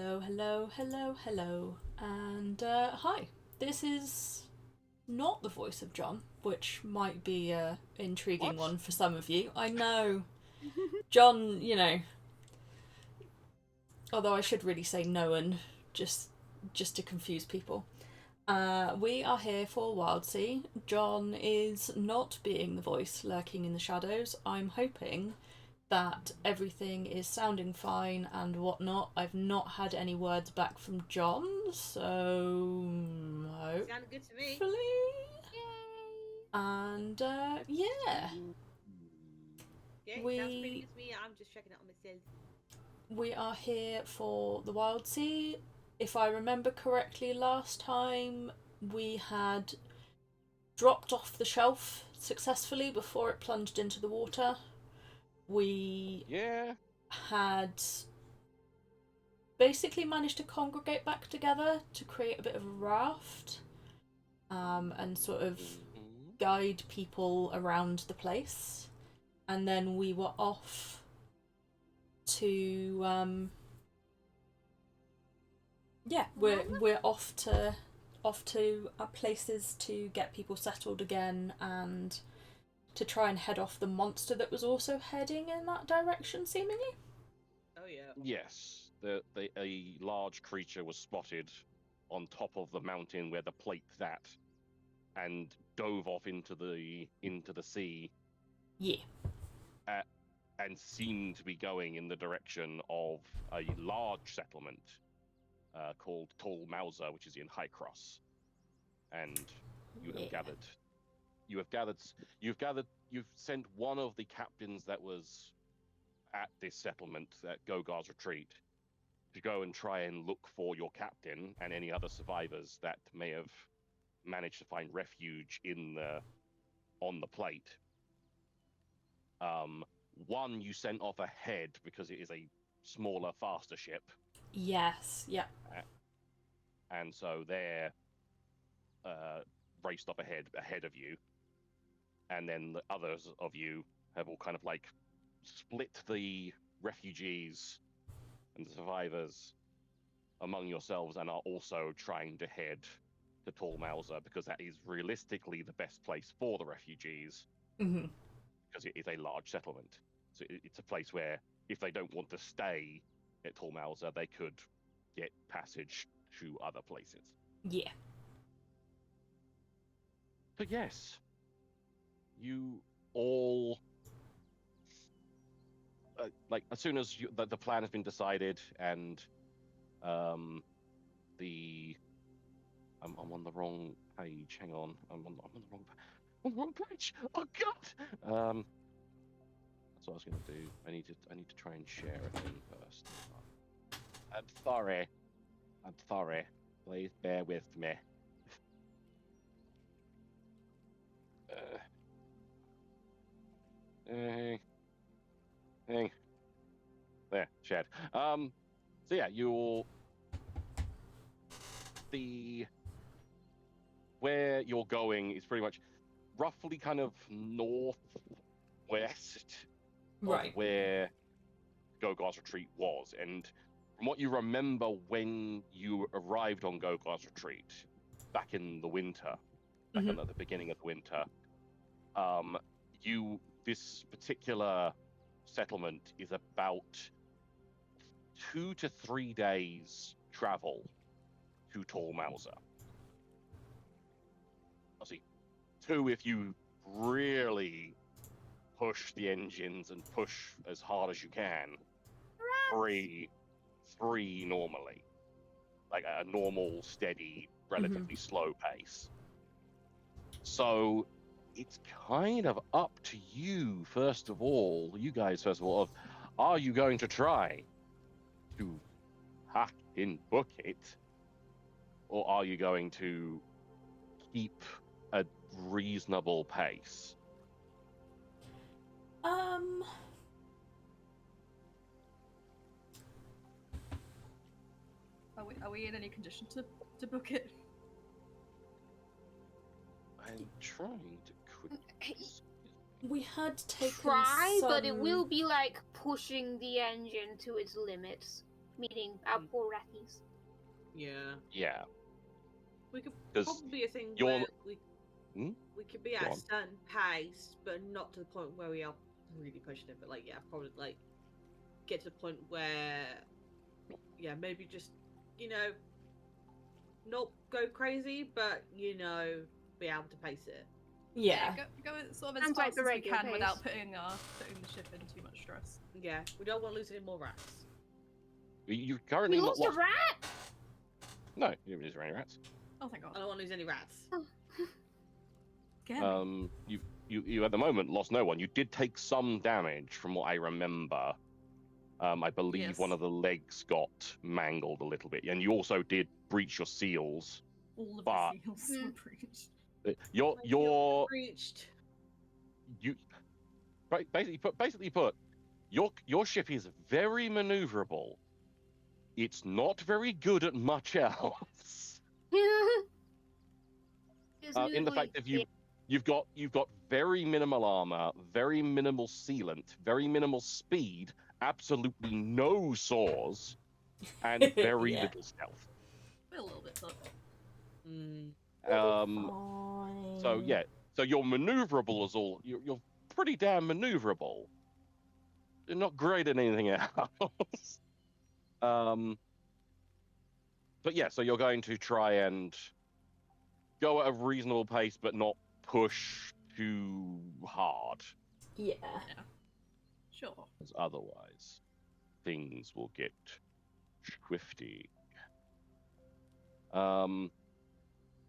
Hello, hello, hello, hello. And hi. This is not the voice of John, which might be a intriguing What? one for some of you. I know John, although I should really say Noan, just just to confuse people. We are here for Wildsea. John is not being the voice lurking in the shadows. I'm hoping that everything is sounding fine and whatnot. I've not had any words back from John, so Sounded good to me. hopefully. Yay! And yeah, Yeah, it sounds pretty we good to me. I'm just checking it on myself. we are here for the Wildsea. If I remember correctly, last time we had dropped off the shelf successfully before it plunged into the water. We Yeah. had basically managed to congregate back together to create a bit of a raft, and sort of guide people around the place. And then we were off to we're off to places to get people settled again and to try and head off the monster that was also heading in that direction, seemingly. Oh yeah. Yes. A large creature was spotted on top of the mountain where the plate sat, and dove off into the sea. Yeah. And seemed to be going in the direction of a large settlement called Tall Mauser, which is in High Cross. And you have gathered, you've sent one of the captains that was at this settlement, at Gogar's retreat, to go and try and look for your captain and any other survivors that may have managed to find refuge on the plate. One you sent off ahead because it is a smaller, faster ship. Yes. Yeah. And so they're raced off ahead of you. And then the others of you have all kind of like split the refugees and the survivors among yourselves and are also trying to head to Tall Mauser because that is realistically the best place for the refugees. Mm-hmm. Because it is a large settlement. So it's a place where if they don't want to stay at Tall Mauser, they could get passage to other places. Yeah. So yes, you all like as soon as the plan has been decided and the I'm on the wrong page. Hang on, I'm on the wrong page. Oh God. That's what I was going to do. I need to try and share a thing first. I'm sorry. Please bear with me. Hang. There, shared. So yeah, where you're going is pretty much roughly kind of northwest of Right. where Gogar's retreat was, and from what you remember when you arrived on Gogar's retreat back in the winter, back Mm-hmm. at the beginning of the winter, this particular settlement is about 2 to 3 days travel to Tall Mauser. Obviously, 2 if you really push the engines and push as hard as you can. 3 normally, like a normal, steady, relatively slow pace. So it's kind of up to you, first of all, of are you going to try to hack in book it, or are you going to keep a reasonable pace? Are we in any condition to book it? I'm trying to quickly. We had taken Try, some... but it will be like pushing the engine to its limits. Meaning our poor ratties. Yeah. Yeah. We could 'Cause probably be a thing you're- where we Hmm? we could be Go at a on. certain pace, but not to the point where we are really pushing it. But like, yeah, probably like get to the point where, yeah, maybe just not go crazy, but be able to pace it. Yeah. Go sort of as Sounds like fast the as we regular can without pace. putting the ship in too much stress. Yeah, we don't want to lose any more rats. You currently We lost a rat? No, you didn't lose any rats. Oh, thank I God. don't want to lose any rats. Again. You at the moment lost no one. You did take some damage from what I remember. I believe Yes. one of the legs got mangled a little bit, and you also did breach your seals. All of but- the seals were breached. Your Breached. you basically put your ship is very maneuverable. It's not very good at much else. In the fact that you've got very minimal armor, very minimal sealant, very minimal speed, absolutely no saws, and very Yeah. little stealth. A little bit, but So yeah, so you're maneuverable as all. You're pretty damn maneuverable. You're not great at anything else. But yeah, so you're going to try and go at a reasonable pace, but not push too hard, Yeah. sure. as otherwise things will get swifty.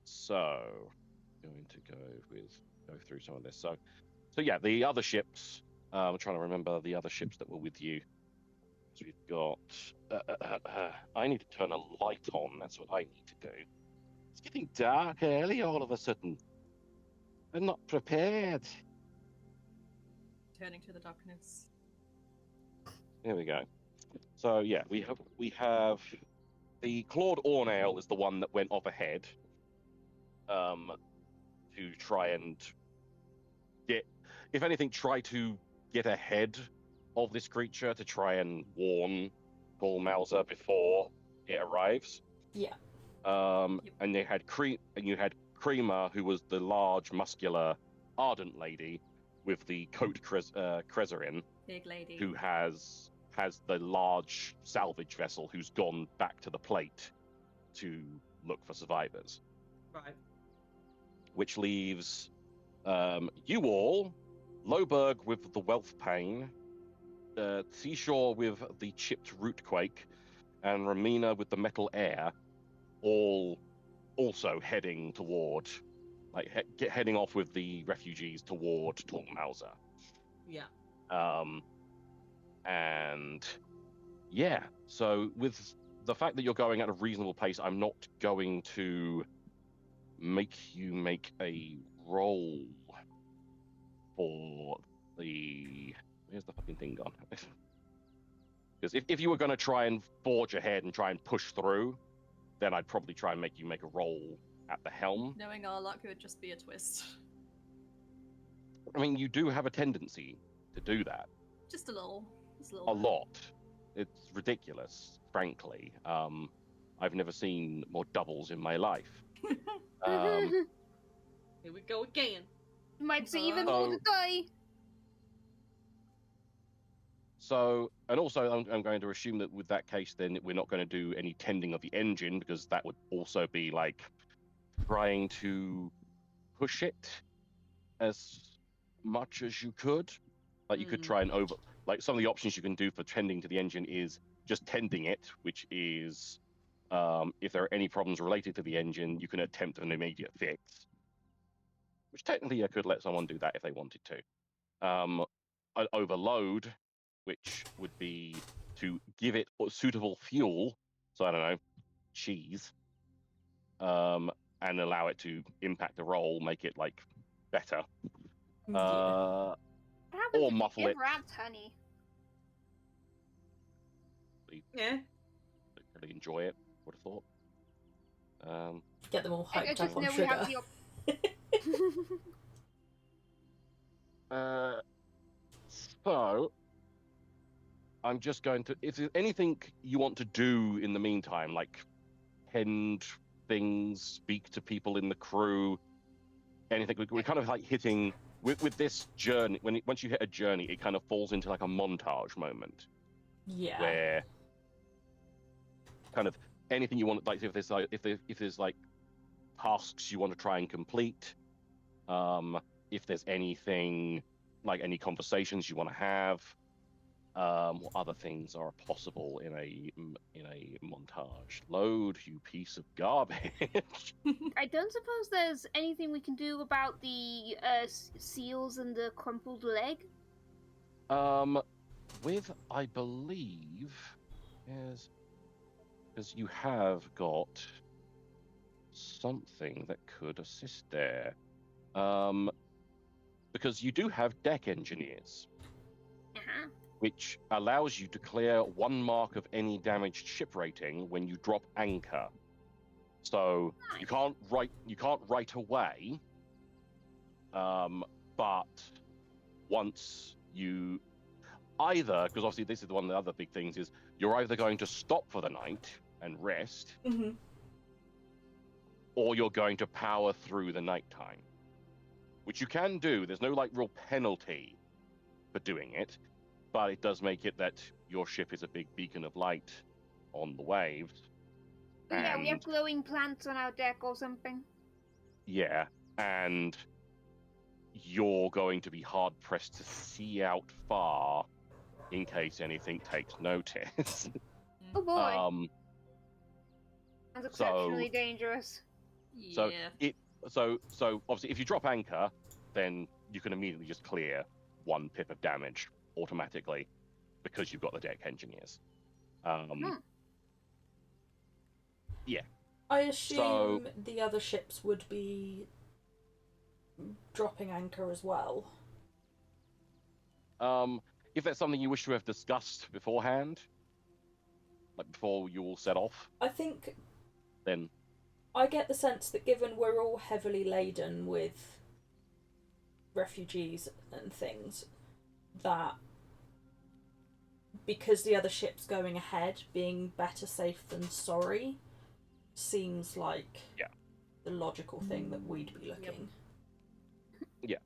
So going to go through some of this. So yeah, the other ships. I'm trying to remember the other ships that were with you. So we've got. I need to turn a light on. That's what I need to do. It's getting dark early all of a sudden. I'm not prepared. Turning to the darkness. There we go. So yeah, we have the Claude Ornail is the one that went off ahead. To try and get, if anything, try to get ahead of this creature to try and warn Tall Mauser before it arrives. Yeah. And you had Creamer, who was the large, muscular, ardent lady with the coat Crezerin, Big lady. who has the large salvage vessel who's gone back to the plate to look for survivors. Right. Which leaves you all, Loberg with the wealth pain, Seashore with the chipped rootquake, and Ramina with the metal air, all also heading toward, heading off with the refugees toward Tall Mauser. Yeah. And yeah, so with the fact that you're going at a reasonable pace, I'm not going to make you make a roll for the. Where's the fucking thing gone? Because if you were going to try and forge ahead and try and push through, then I'd probably try and make you make a roll at the helm. Knowing our luck, it would just be a twist. I mean, you do have a tendency to do that. Just a little. A lot. It's ridiculous, frankly. I've never seen more doubles in my life. Here we go again. Might see even more to die. So, and also, I'm going to assume that with that case, then we're not going to do any tending of the engine, because that would also be like trying to push it as much as you could. Like you could try and like some of the options you can do for tending to the engine is just tending it, which is if there are any problems related to the engine, you can attempt an immediate fix. Which technically I could let someone do that if they wanted to. An overload, which would be to give it suitable fuel, so I don't know, cheese, and allow it to impact the roll, make it like better. Yeah. Or muffle it. Rats honey. Yeah. Really enjoy it, would have thought. Get them all I hyped just up on know we sugar. have the So I'm just going to. If there's anything you want to do in the meantime, like tend things, speak to people in the crew, anything, we're kind of like hitting with this journey. Once you hit a journey, it kind of falls into like a montage moment Yeah. where kind of anything you want, like if there's like tasks you want to try and complete, if there's anything like any conversations you want to have. What other things are possible in a montage? Load, you piece of garbage. I don't suppose there's anything we can do about the seals and the crumpled leg. With I believe, yes, because you have got something that could assist there. Because you do have deck engineers. Uh-huh. Which allows you to clear 1 mark of any damaged ship rating when you drop anchor. So you can't right away, but once you either, because obviously this is one of the other big things, is you're either going to stop for the night and rest, or you're going to power through the nighttime, which you can do. There's no like real penalty for doing it. But it does make it that your ship is a big beacon of light on the waves. Yeah, we have glowing plants on our deck or something. Yeah, and you're going to be hard-pressed to see out far in case anything takes notice. Oh boy. That's exceptionally dangerous. So Yeah. so obviously if you drop anchor, then you can immediately just clear 1 pip of damage automatically because you've got the deck engineers. Yeah. I assume the other ships would be dropping anchor as well. If that's something you wish to have discussed beforehand, like before you all set off, I think then I get the sense that given we're all heavily laden with refugees and things, that because the other ship's going ahead, being better safe than sorry seems like the logical thing that we'd be looking. Yeah,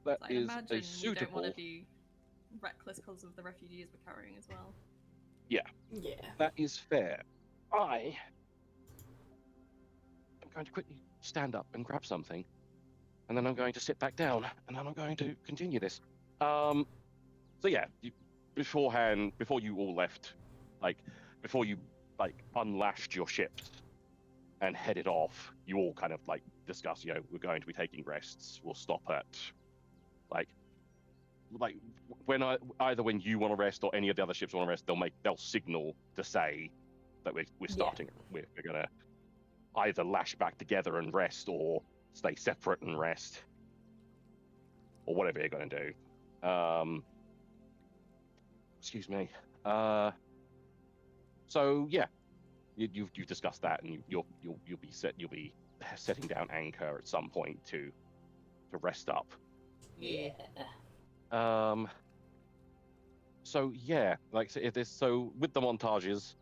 that I is imagine a suitable. we don't want to be reckless because of the refugees we're carrying as well. Yeah. That is fair. I am going to quickly stand up and grab something, and then I'm going to sit back down, and then I'm going to continue this. So yeah, beforehand, before you all left, before you unlashed your ships and headed off, you all kind of discussed, we're going to be taking rests. We'll stop at when either when you want to rest or any of the other ships want to rest, they'll signal to say that we're starting. We're gonna either lash back together and rest, or stay separate and rest, or whatever you're gonna do. Excuse me. So yeah, you've discussed that, and you'll be setting down anchor at some point to rest up. Yeah. So yeah, so with the montages,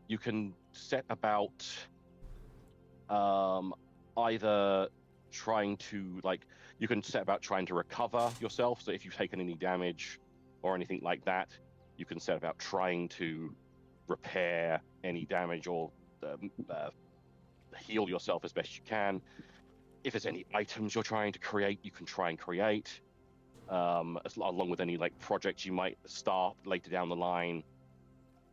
you can set about either trying to trying to recover yourself. So if you've taken any damage or anything like that, you can set about trying to repair any damage or heal yourself as best you can. If there's any items you're trying to create, you can try and create. Along with any projects you might start later down the line.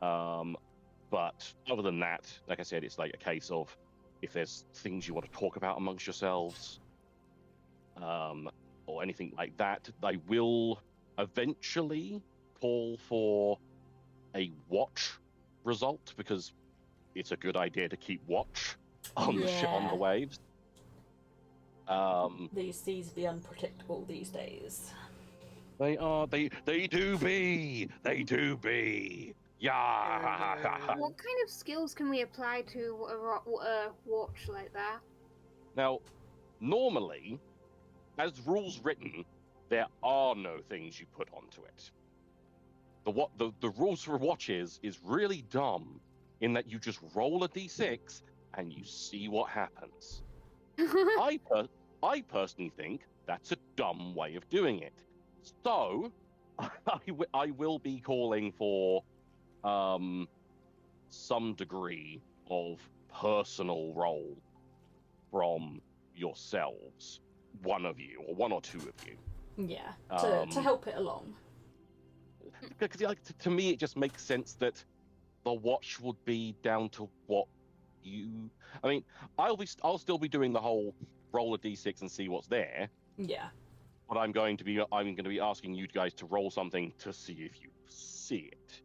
But other than that, like I said, it's a case of if there's things you want to talk about amongst yourselves, or anything like that, they will eventually call for a watch result, because it's a good idea to keep watch on the waves. These seas be unpredictable these days. They are. They do be. They do be. Yeah. What kind of skills can we apply to a watch like that? Now, normally, as rules written, there are no things you put onto it. the rules for watches is really dumb in that you just roll a d6 and you see what happens. I personally think that's a dumb way of doing it. So I will be calling for some degree of personal role from yourselves, one of you or one or two of you. Yeah, to help it along. Because to me, it just makes sense that the watch would be down to what you. I mean, I'll still be doing the whole roll a d6 and see what's there. Yeah. But I'm going to be asking you guys to roll something to see if you see it.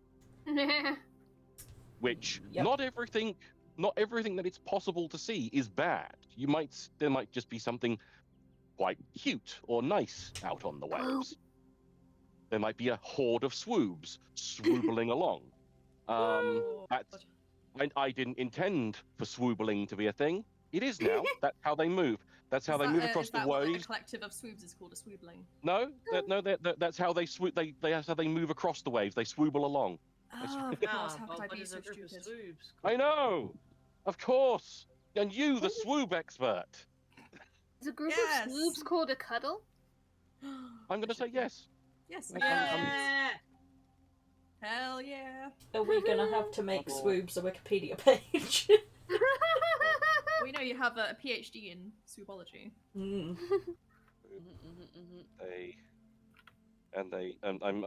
Which not everything that it's possible to see is bad. There might just be something quite cute or nice out on the waves. There might be a horde of swoobs swoobling along. I didn't intend for swoobling to be a thing. It is now. That's how they move. That's how they move across the waves. A collective of swoobs is called a swoobling. No, that's how they swoop. That's how they move across the waves. They swooble along. Oh, of course. How could I be so stupid? I know, of course. And you, the swoob expert. Is a group of swoobs called a cuddle? I'm going to say yes. Yes. Yeah. Hell yeah. Are we gonna have to make swoobs a Wikipedia page? We know you have a PhD in swoobology. Mm.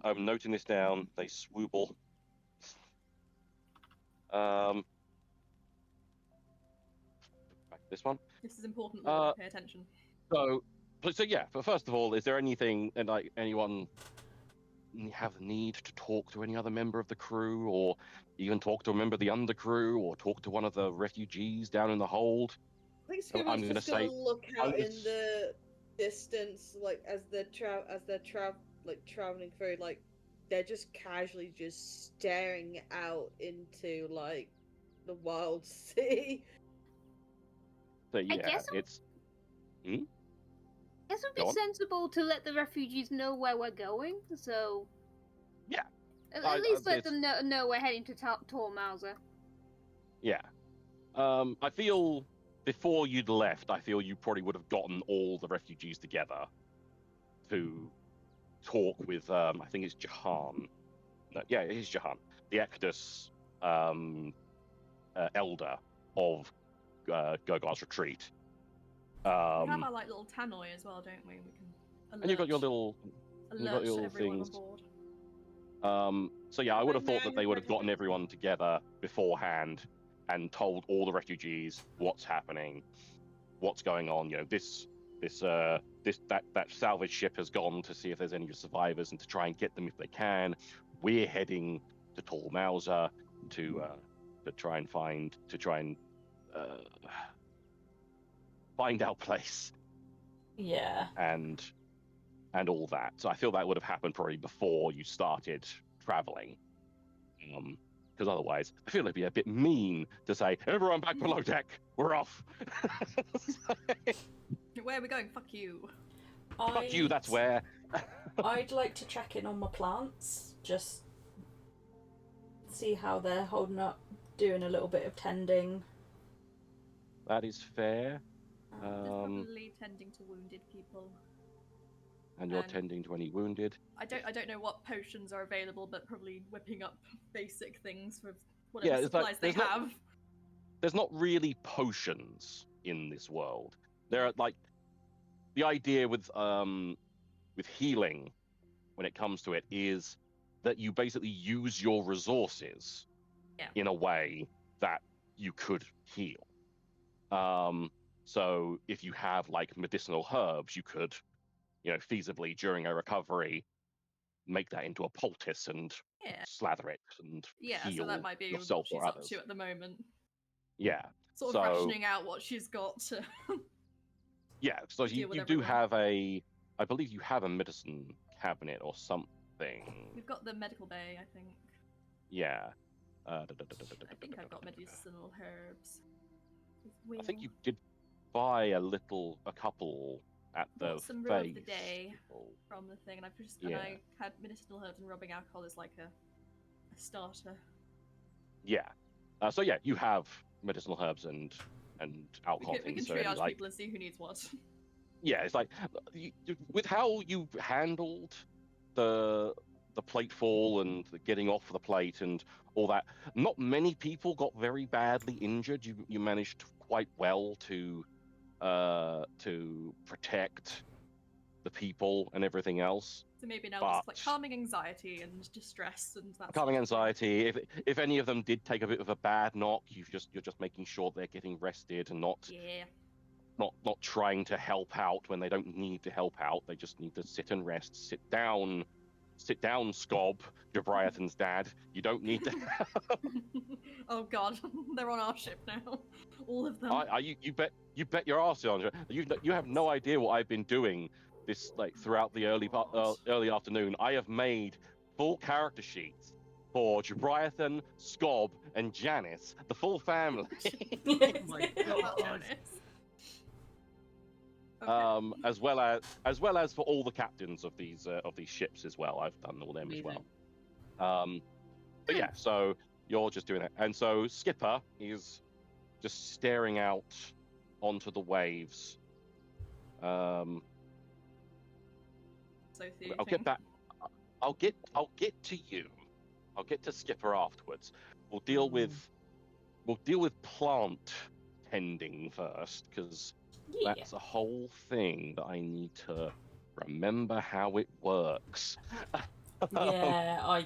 I'm noting this down. They swooble. This one. This is important. Pay attention. So yeah. But first of all, is there anything and like anyone have the need to talk to any other member of the crew, or even talk to a member of the undercrew, or talk to one of the refugees down in the hold? I think Scuba's just gonna look out in the distance, like as they're traveling through, like they're just casually just staring out into like the Wildsea. So yeah, I guess it's. I guess it would be sensible to let the refugees know where we're going, so... Yeah. At least let them know we're heading to Tall Mauser. Yeah. I feel, before you'd left, I feel you probably would have gotten all the refugees together to talk with, I think it's Jahan. No, yeah, it is Jahan. The Ekdus elder of Gurgar's retreat. We have our like little tannoy as well, don't we? We can alert, and you've got your little things. So yeah, I would have thought that they would have gotten everyone together beforehand and told all the refugees what's happening, what's going on. You know, that salvage ship has gone to see if there's any survivors and to try and get them if they can. We're heading to Tall Mauser to try and find our place. Yeah. And all that. So I feel that would have happened probably before you started traveling. Because otherwise, I feel it'd be a bit mean to say, everyone back below deck, we're off. Where are we going? Fuck you. Fuck you, that's where. I'd like to check in on my plants, just see how they're holding up, doing a little bit of tending. That is fair. They're probably tending to wounded people. And you're tending to any wounded. I don't know what potions are available, but probably whipping up basic things with whatever supplies they have. There's not really potions in this world. There are like the idea with healing, when it comes to it, is that you basically use your resources in a way that you could heal. So if you have like medicinal herbs, you could, feasibly during a recovery, make that into a poultice and slather it and heal so that might be yourself what she's or up others. to at the moment. Yeah. Sort of rationing out what she's got to. Yeah, so you do have I believe you have a medicine cabinet or something. We've got the medical bay, I think. Yeah. I think I've got medicinal herbs. I think you did buy a couple at the some brew of the festival. day from the thing, and I had medicinal herbs, and rubbing alcohol is like a starter. Yeah. So yeah, you have medicinal herbs and alcohol. We can triage people and see who needs what. Yeah, it's like with how you handled the platefall and the getting off the plate and all that. Not many people got very badly injured. You managed quite well to protect the people and everything else. So maybe now just like calming anxiety and distress and that. Calming anxiety. If any of them did take a bit of a bad knock, you're just making sure they're getting rested and not trying to help out when they don't need to help out. They just need to sit and rest. Sit down, Scob, Jabriathan's dad. You don't need to. Oh God, they're on our ship now, all of them. You bet your arse on. You have no idea what I've been doing this throughout the early afternoon. I have made full character sheets for Jabriathan, Scob, and Janice, the full family. Oh my God. Okay. As well as for all the captains of these ships as well. I've done all them as well. But yeah, so you're just doing it, and so Skipper is just staring out onto the waves. I'll get back. I'll get to you. I'll get to Skipper afterwards. We'll deal with plant tending first, because that's a whole thing that I need to remember how it works. Yeah, I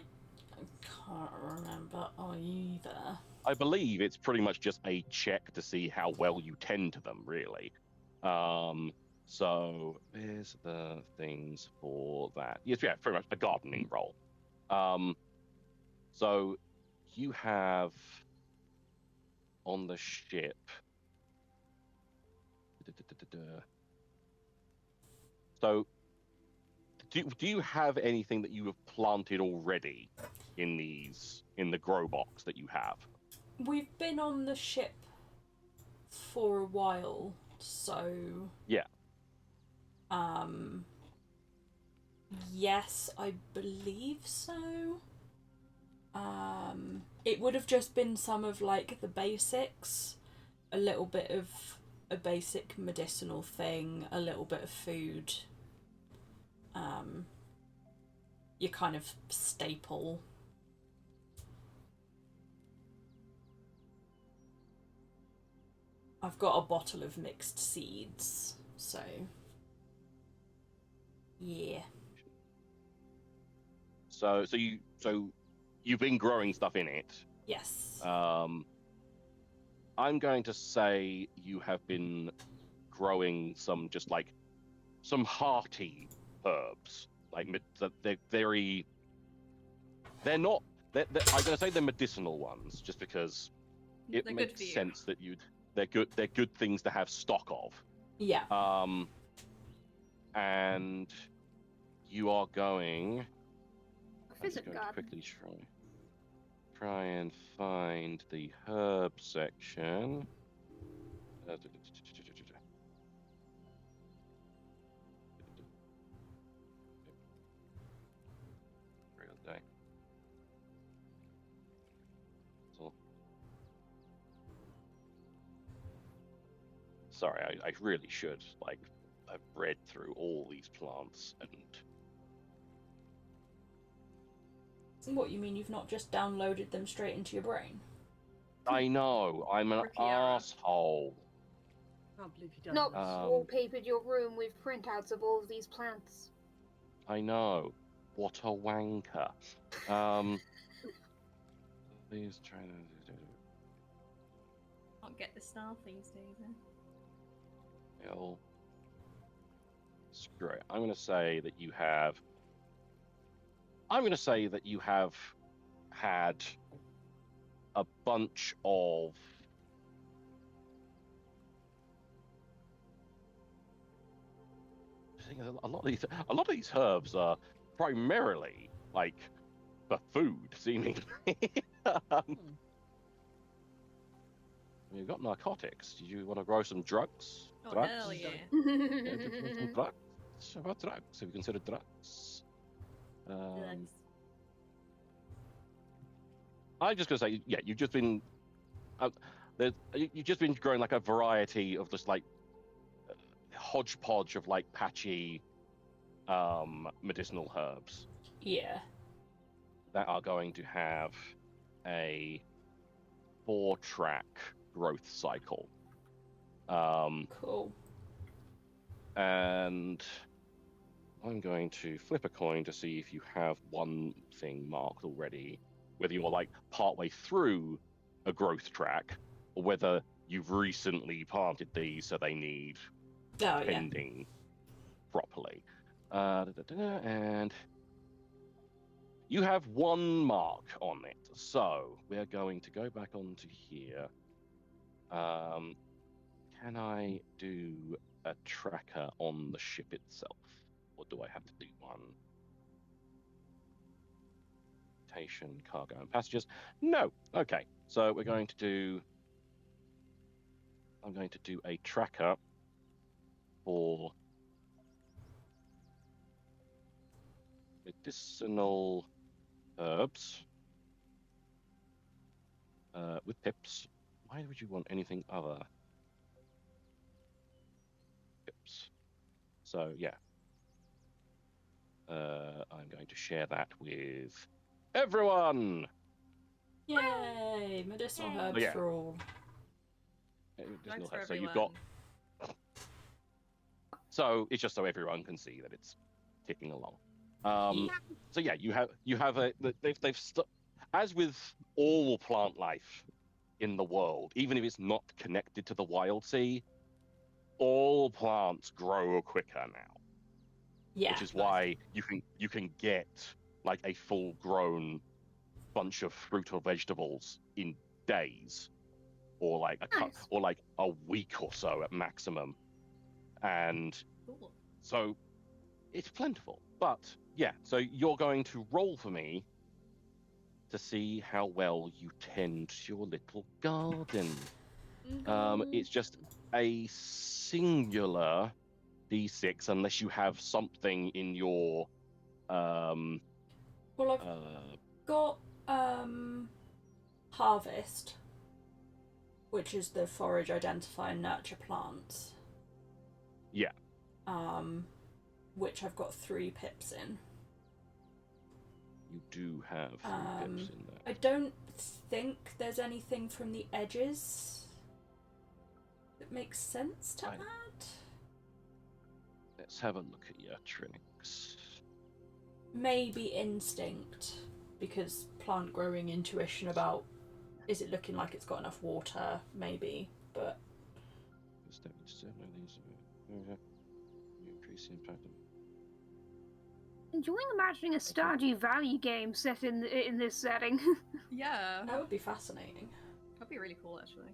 can't remember either. I believe it's pretty much just a check to see how well you tend to them, really. So there's the things for that. Yes, yeah, pretty much a gardening role. So you have on the ship. So do you have anything that you have planted already in the grow box that you have? We've been on the ship for a while, so yeah. Yes, I believe so. It would have just been some of the basics, a little bit of a basic medicinal thing, a little bit of food. Your kind of staple. I've got a bottle of mixed seeds, so yeah. So you've been growing stuff in it. Yes. I'm going to say you have been growing some hearty herbs. I'm going to say they're medicinal ones, just because it makes sense that they're good things to have stock of. Yeah. And you are going. I'm just going to quickly try and find the herb section. Real day. Sorry, I really should I've read through all these plants and. What, you mean you've not just downloaded them straight into your brain? I know, I'm an asshole. I can't believe you done Not that. wallpapered your room with printouts of all of these plants. I know. What a wanker. Please try to. Can't get the staff these days, eh? Well, screw it. I'm going to say that you have had a bunch of a lot of these herbs are primarily for food, seemingly. You've got narcotics. Did you want to grow some drugs? Oh, hell yeah. Drugs. About drugs. Have you considered drugs? I'm just gonna say, yeah, you've just been growing like a variety of just like hodgepodge of like patchy medicinal herbs. Yeah. That are going to have a 4-track growth cycle. Cool. And I'm going to flip a coin to see if you have one thing marked already, whether you're like partway through a growth track or whether you've recently planted these so they need tending properly. And you have one mark on it, so we're going to go back onto here. Can I do a tracker on the ship itself, or do I have to do one? Rotation, cargo, and passengers. No. Okay, so we're going to do. I'm going to do a tracker for medicinal herbs with pips. Why would you want anything other? Pips. So yeah, I'm going to share that with everyone. Yay! Medicinal herbs for all. Medicinal herbs. So you've got. So it's just so everyone can see that it's ticking along. So yeah, you have as with all plant life in the world, even if it's not connected to the Wildsea, all plants grow quicker now. Yeah. Which is why you can get like a full grown bunch of fruit or vegetables in days, or like a week or so at maximum, and so it's plentiful. But yeah, so you're going to roll for me to see how well you tend your little garden. It's just a singular D6 unless you have something in your well, I've got harvest, which is the forage, identify, and nurture plants. Yeah. Which I've got 3 pips in. You do have 3 pips in there. I don't think there's anything from the edges that makes sense to add. Let's have a look at your tricks. Maybe instinct, because plant growing intuition about is it looking like it's got enough water, maybe, but increase impact. Enjoying imagining a Stardew Valley game set in this setting. Yeah, that would be fascinating. That'd be really cool, actually.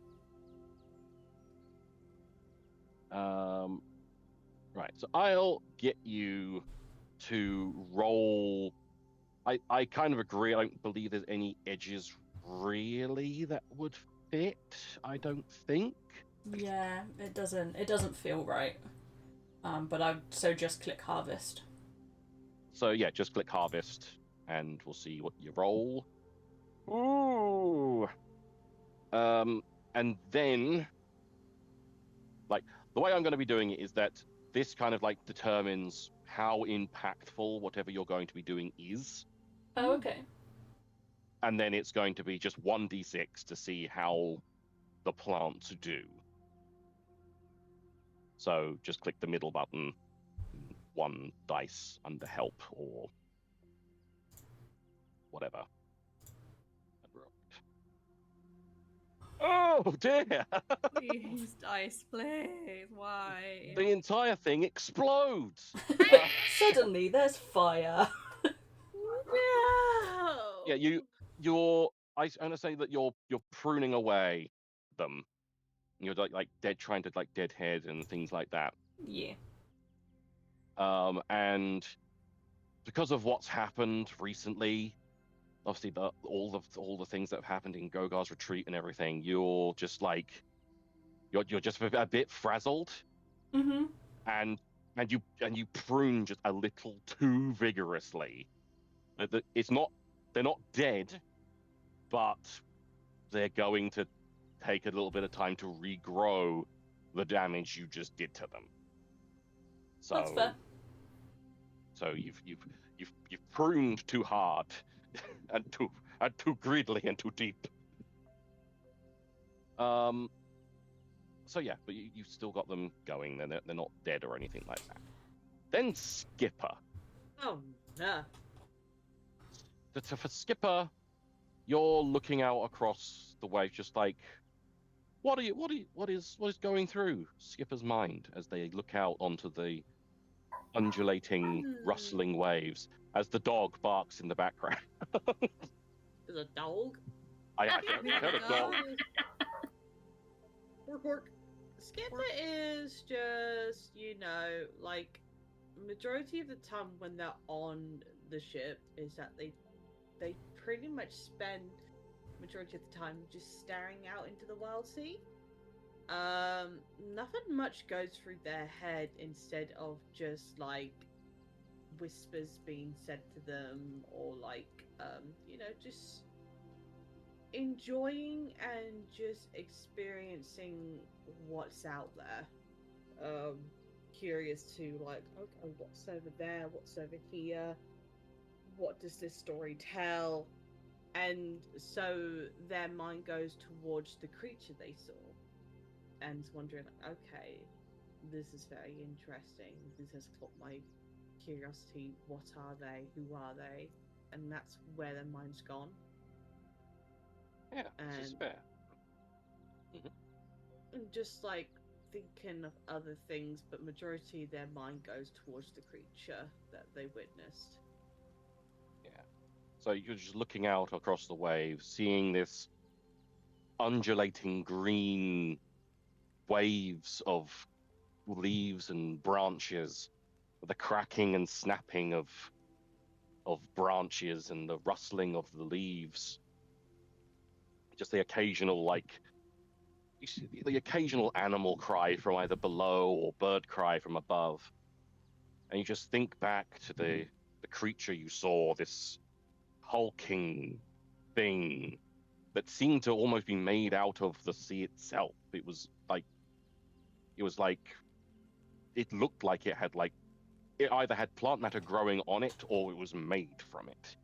Right, so I'll get you to roll. I kind of agree. I don't believe there's any edges really that would fit. I don't think. Yeah, it doesn't feel right. But just click harvest. So yeah, just click harvest, and we'll see what you roll. Ooh. And then, like, the way I'm going to be doing it is that this kind of like determines how impactful whatever you're going to be doing is. Oh, okay. And then it's going to be just 1d6 to see how the plants do. So just click the middle button, 1 dice under help or whatever. Oh dear! Please, dice, please. Why? The entire thing explodes. Suddenly, there's fire. No. Yeah, you're. I understand that you're pruning away them. You're like trying to deadhead and things like that. Yeah. And because of what's happened recently, obviously all the things that have happened in Gogar's retreat and everything, you're just like you're just a bit frazzled, Mm-hmm. and you prune just a little too vigorously. It's not they're not dead, but they're going to take a little bit of time to regrow the damage you just did to them. So That's fair. So you've pruned too hard, and too greedily and too deep. So yeah, but you've still got them going. They're not dead or anything like that. Then Skipper. Oh no. For Skipper, you're looking out across the waves, just like, what is going through Skipper's mind as they look out onto the undulating, rustling waves as the dog barks in the background. There's a dog? I heard a dog. Work. Skipper is just, like, majority of the time when they're on the ship is that they pretty much spend majority of the time just staring out into the Wildsea. Nothing much goes through their head instead of just like whispers being said to them, or like just enjoying and just experiencing what's out there. Curious to like, okay, what's over there, what's over here, what does this story tell? And so their mind goes towards the creature they saw and wondering, okay, this is very interesting. This has caught my curiosity. What are they? Who are they? And that's where their mind's gone. Yeah, this is fair. And just like thinking of other things, but majority of their mind goes towards the creature that they witnessed. Yeah. So you're just looking out across the waves, seeing this undulating green waves of leaves and branches, the cracking and snapping of branches and the rustling of the leaves. Just the occasional the occasional animal cry from either below or bird cry from above. And you just think back to the creature you saw, this hulking thing that seemed to almost be made out of the sea itself. It looked like it either had plant matter growing on it or it was made from it.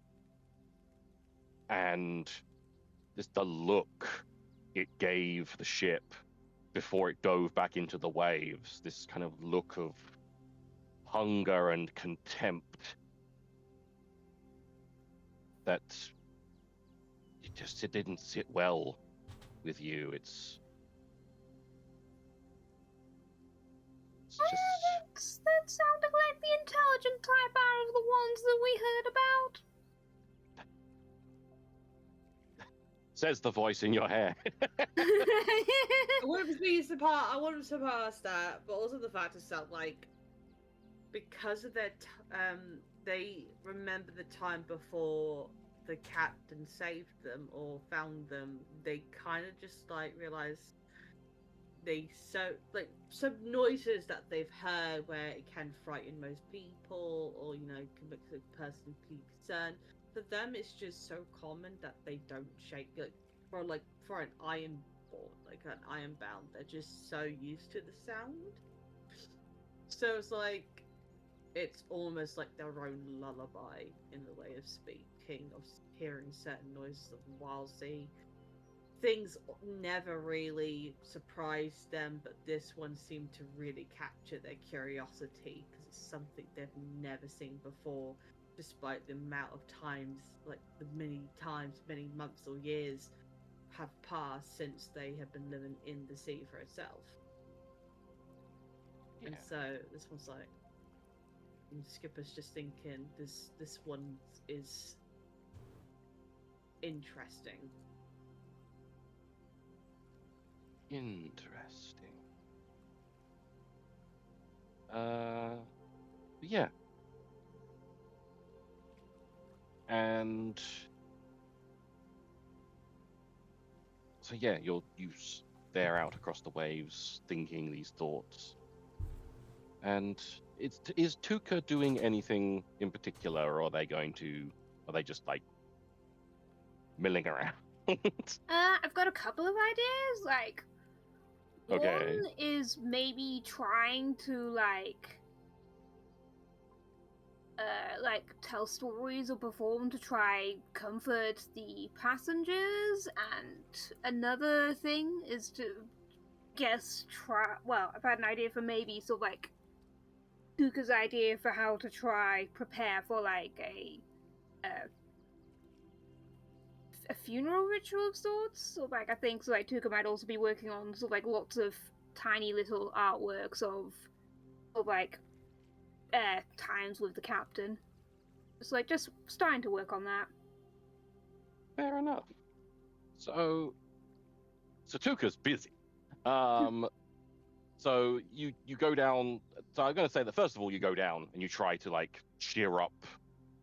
And just the look it gave the ship before it dove back into the waves, this kind of look of hunger and contempt that it didn't sit well with you. It's just... That sounded like the intelligent type out of the ones that we heard about. Says the voice in your hair. I wouldn't surpass that, but also the fact is that, like, because of their they remember the time before the captain saved them or found them. They kind of just like realize some noises that they've heard where it can frighten most people, or can make the person be concerned. For them, it's just so common that they don't shake. For an ironbound, they're just so used to the sound. So it's almost like their own lullaby in the way of speaking, of hearing certain noises of the Wildsea. Things never really surprised them, but this one seemed to really capture their curiosity because it's something they've never seen before. Despite the amount of times, like the many months or years have passed since they have been living in the sea for itself. Yeah. And so this one's like, Skipper's just thinking this one is interesting. Interesting. Yeah. And so yeah, you stare out across the waves, thinking these thoughts. And is Tuka doing anything in particular, or are they just like milling around? I've got a couple of ideas. Like, Okay. one is maybe trying to tell stories or perform to try comfort the passengers, and another thing is to I've had an idea for maybe sort of like Tuka's idea for how to try prepare for like a funeral ritual of sorts. So like I think so like Tuka might also be working on sort of like lots of tiny little artworks of like times with the captain. It's like just starting to work on that. Fair enough. So Tuka's busy. So you go down. So I'm going to say that first of all, you go down and you try to like cheer up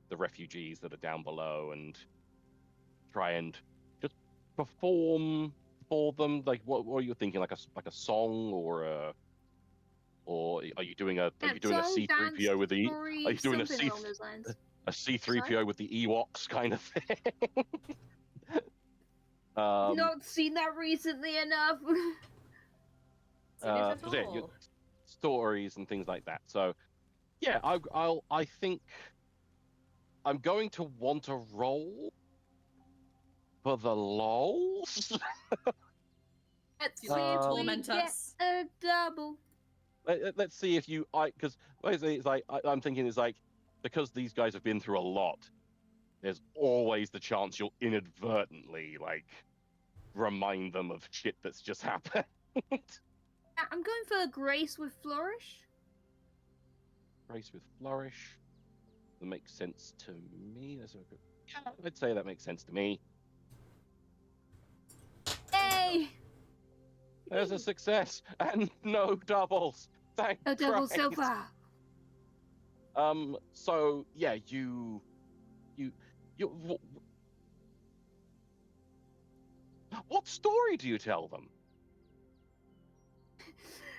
the refugees that are down below and try and just perform for them. Like, what are you thinking? Like a song or are you doing a C-3PO with the? Are you doing a C-3PO with the Ewoks kind of thing? Not seen that recently enough. Stories and things like that. So, yeah, I think I'm going to want to roll for the lols. Let's see if we get a double. Let's see if you because it's like I'm thinking is like because these guys have been through a lot. There's always the chance you'll inadvertently like remind them of shit that's just happened. I'm going for Grace with Flourish. Grace with Flourish. That makes sense to me. Yeah, I'd say that makes sense to me. Hey! There's a success and no doubles. Thank no doubles so far. So yeah, you. What story do you tell them?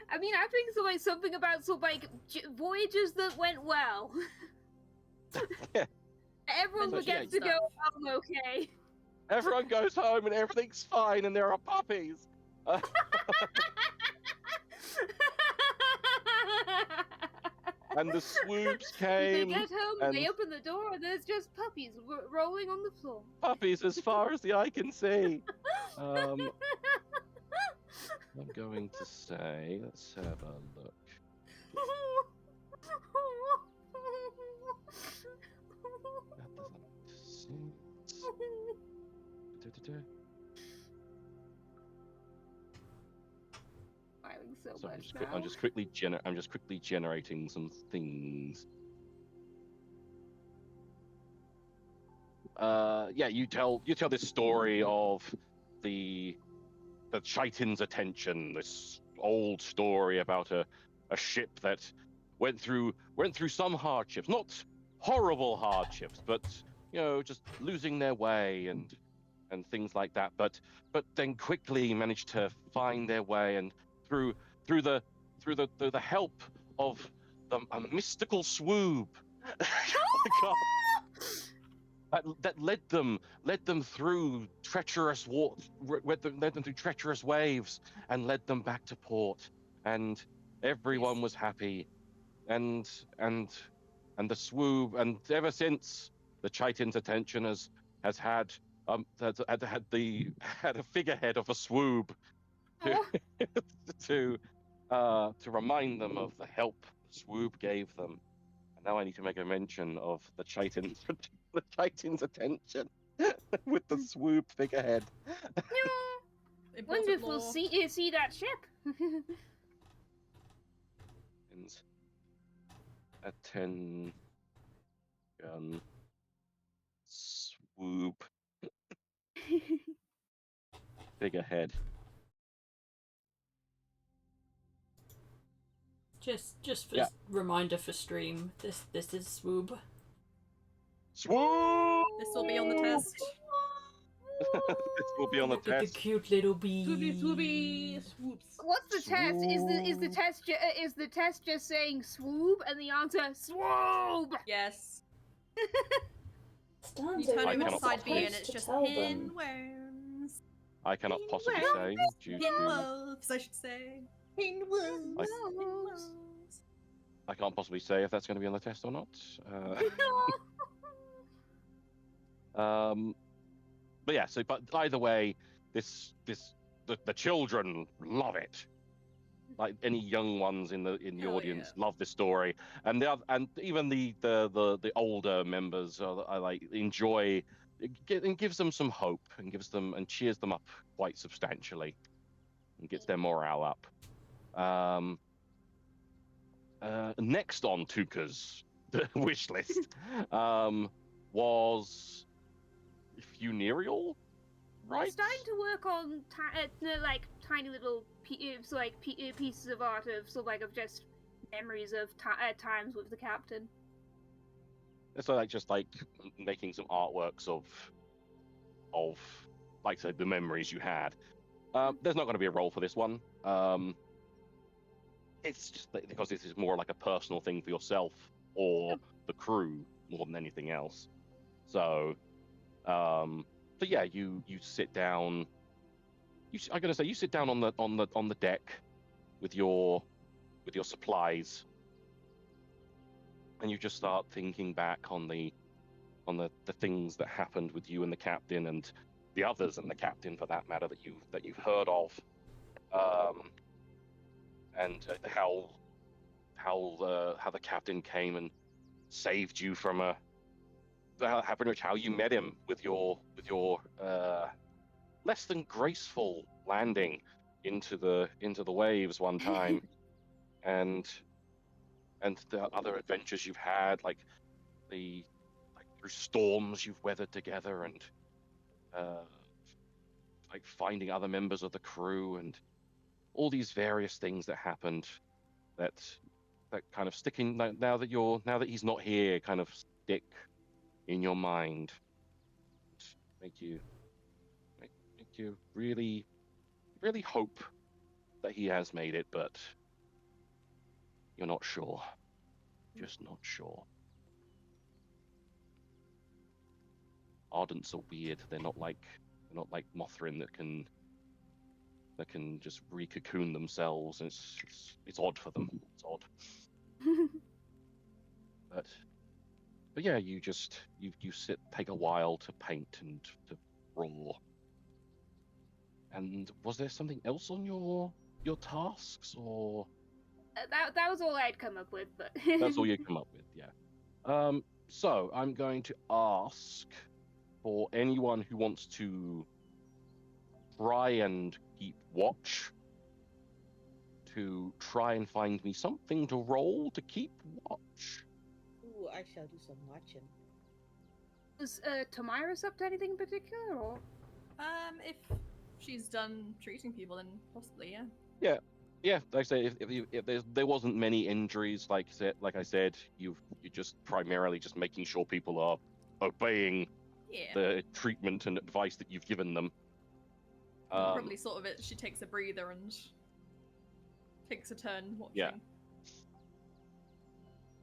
I mean, I think something about voyages that went well. Yeah. Everyone gets to go home okay. Everyone goes home and everything's fine, and there are puppies. And the swoops came. They get home, they open the door, and there's just puppies rolling on the floor. Puppies as far as the eye can see. I'm going to say, let's have a look. That doesn't make sense. So I'm just quickly generating some things. Yeah, you tell this story of the Chitin's attention, this old story about a ship that went through some hardships, not horrible hardships, but just losing their way and things like that, but then quickly managed to find their way, and through the help of a mystical swoop that led them through treacherous waves and led them back to port, and everyone was happy, and the swoop, and ever since the Chitin's attention has had a figurehead of a swoop to remind them of the help the swoop gave them. And now I need to make a mention of the Chitin's attention with the swoop figurehead. Wonderful. See that ship. And a 10 gun swoop figurehead. Just for reminder for stream, this is swoop. Swoop! This will be on the test. This will be on the Look at the test. cute little bee. Swoopy, swoopy, swoops. What's the test? Is the test just saying swoop and the answer swoop? Yes. Stanza, You turn I over to cannot side B and supposed it's to just tell them. pinworms. I cannot possibly say due to. Pinwolves, I should say. Pinwolves. I can't possibly say if that's going to be on the test or not. But yeah. So, but either way, the children love it. Like any young ones in the Hell audience yeah. love this story, and even the older members are like enjoy. It gives them some hope and cheers them up quite substantially, and gets their morale up. Next on Tuka's wish list was funereal, I'm right? starting to work on like tiny little pieces of art of of just memories of times with the captain. So like just like making some artworks of like I said, the memories you had. There's not going to be a role for this one. It's just because this is more like a personal thing for yourself or the crew more than anything else. So, but yeah, you sit down. I'm gonna say you sit down on the deck with your supplies, and you just start thinking back on the things that happened with you and the captain and the others and the captain for that matter that you've heard of, and how the captain came and saved you from how you met him with your less than graceful landing into the waves one time, and the other adventures you've had, like through storms you've weathered together, and like finding other members of the crew, and all these various things that happened that kind of stick in now that he's not here, kind of stick in your mind, make you really really hope that he has made it, but you're not sure. Just not sure. Ardents are weird. They're not like Mothrin that can just re-cocoon themselves. It's odd for them. It's odd. But yeah, you sit, take a while to paint and to draw. And was there something else on your tasks, or that was all I'd come up with, but that's all you come up with? Yeah. So I'm going to ask for anyone who wants to try and keep watch to try and find me something to roll to keep watch. Ooh, I shall do some watching. Was Tamira's up to anything in particular, or? If she's done treating people, then possibly, yeah. Yeah, like I say, if there wasn't many injuries, like I said, you're just primarily just making sure people are obeying the treatment and advice that you've given them. Probably sort of she takes a breather and takes a turn watching. Yeah.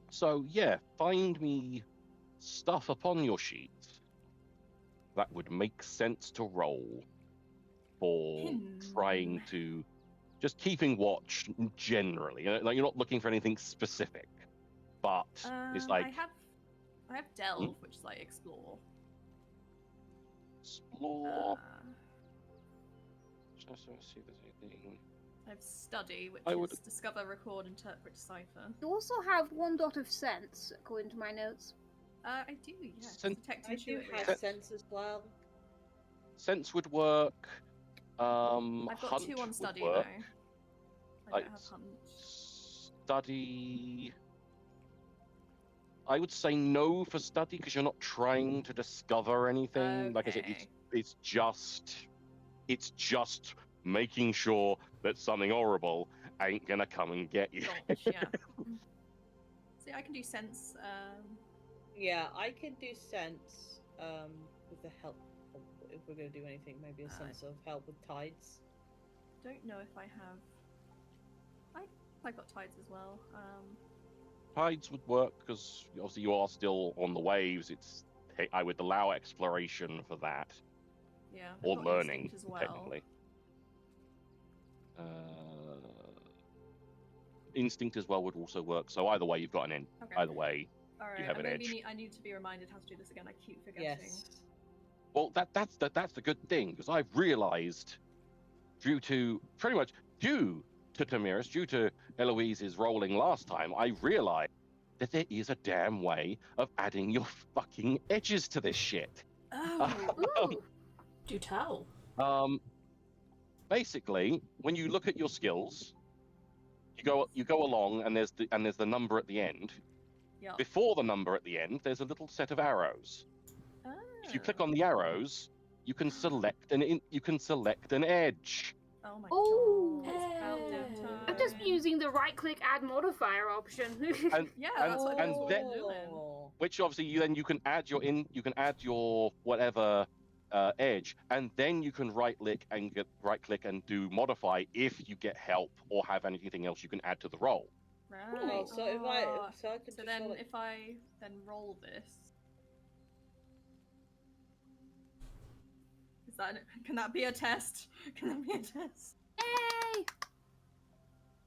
So yeah, find me stuff upon your sheet that would make sense to roll for trying to just keeping watch generally. Like, you're not looking for anything specific, but it's like I have delve, which is like explore. Just want to see if there's anything. I have study, which is discover, record, interpret, decipher. You also have 1 dot of sense, according to my notes. I do, yes. Detect I do intuitive. have sense as well. Sense would work. I've got hunt 2 on study would though. work. I don't have hunt. Study. I would say no for study because you're not trying to discover anything. Like I said, it's just making sure that something horrible ain't gonna come and get you. Gosh, yeah. See, I can do sense. Yeah, I can do sense with the help of if we're gonna do anything, maybe a sense of help with tides. Don't know if I have. I've got tides as well. Tides would work because obviously you are still on the waves. I would allow exploration for that. Yeah. Or I've got learning, instinct as well. technically. Instinct as well would also work. So either way, you've got an end. Okay. Either way, All you have an edge. I need to be reminded how to do this again. I keep forgetting. Yes. Well, that's the good thing, because I've realized, due to Tamiris, due to Eloise's rolling last time, I realized that there is a damn way of adding your fucking edges to this shit. Oh, Do tell. Basically, when you look at your skills, you go along, and there's the number at the end. Yeah. Before the number at the end, there's a little set of arrows. If you click on the arrows, you can select an edge. Oh my Oh. god. It's about damn time. I'm just using the right-click add modifier option. Yeah, that's what I'm doing. Which obviously you can add your whatever edge, and then you can right click and do modify if you get help or have anything else you can add to the roll. Right. Well, so if I could then if I then roll this, can that be a test? Can that be a test? Yay!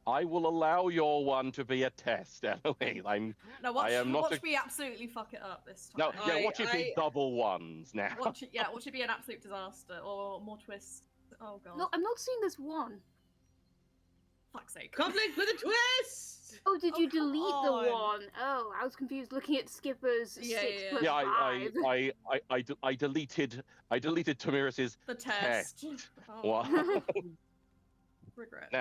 I will allow your one to be a test, Eloise. Watch me absolutely fuck it up this time. No, yeah, watch it be double ones now. Watch it be an absolute disaster or more twists. Oh god. No, I'm not seeing this one. Fuck's sake. Conflict with a twist! Oh, did you come delete the on. one? Oh, I was confused looking at Skipper's 6 plus Yeah, 5. I deleted Tamiris's The test. Oh, Wow. regret.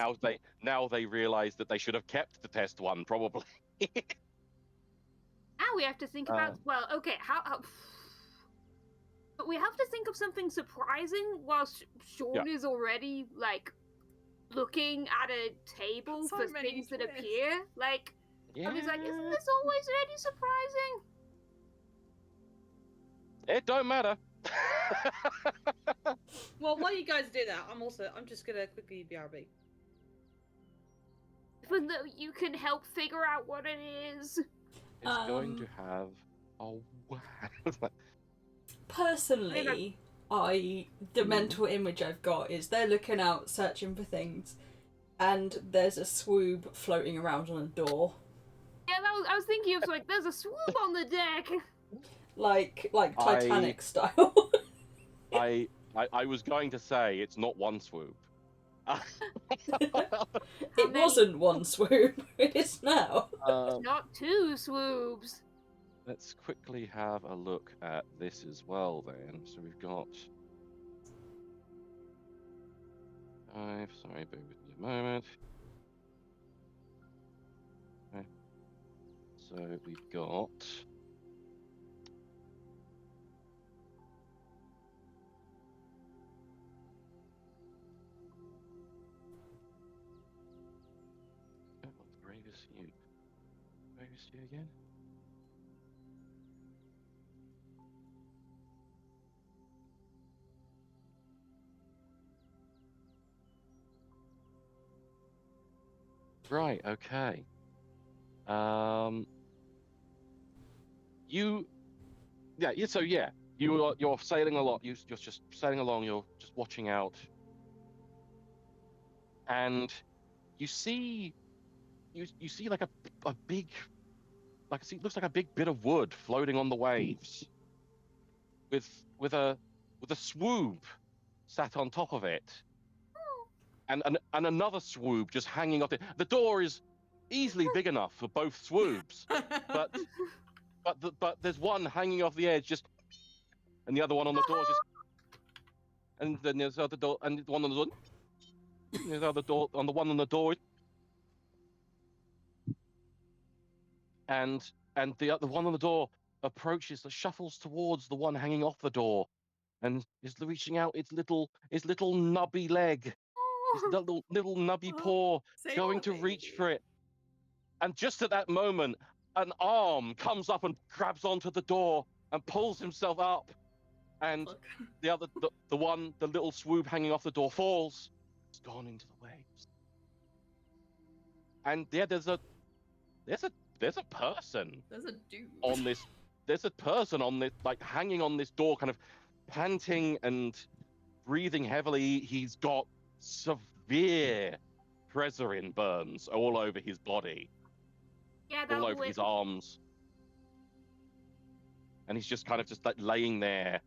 Now they realise that they should have kept the test one, probably. Now we have to think about how but we have to think of something surprising whilst Sean is already looking at a table So for many things that twists. appear. I was like, isn't this always really surprising? It don't matter. Well, while you guys do that, I'm just gonna quickly BRB. Even though you can help figure out what it is. It's going to have a wow. Personally, the mental image I've got is they're looking out, searching for things, and there's a swoob floating around on a door. Yeah, I was thinking of there's a swoop on the deck. Like Titanic style. I was going to say it's not one swoop. It wasn't one swoop. It is now. Not 2 swoops. Let's quickly have a look at this as well then. So we've got 5. Sorry, bear with me a moment. Okay. So we've got Bravest you again? Right, okay. You're sailing a lot. You're just sailing along. You're just watching out, and you see like a big, it looks like a big bit of wood floating on the waves, with a swoop sat on top of it. And another swoop just hanging off it. The door is easily big enough for both swoops, but there's one hanging off the edge, and the other one on the door just, and then there's the other door, and the one on the door, there's the other door on the one on the door, and the other one on the door shuffles towards the one hanging off the door, and is reaching out its little nubby leg. His little nubby paw going to reach for it. And just at that moment, an arm comes up and grabs onto the door and pulls himself up And Look. the little swoop hanging off the door falls. It's gone into the waves. And yeah, there's a person. There's a dude on this. There's a person on this, like hanging on this door, kind of panting and breathing heavily. He's got severe presarin burns all over his body, all over his arms, and he's just kind of just like laying there,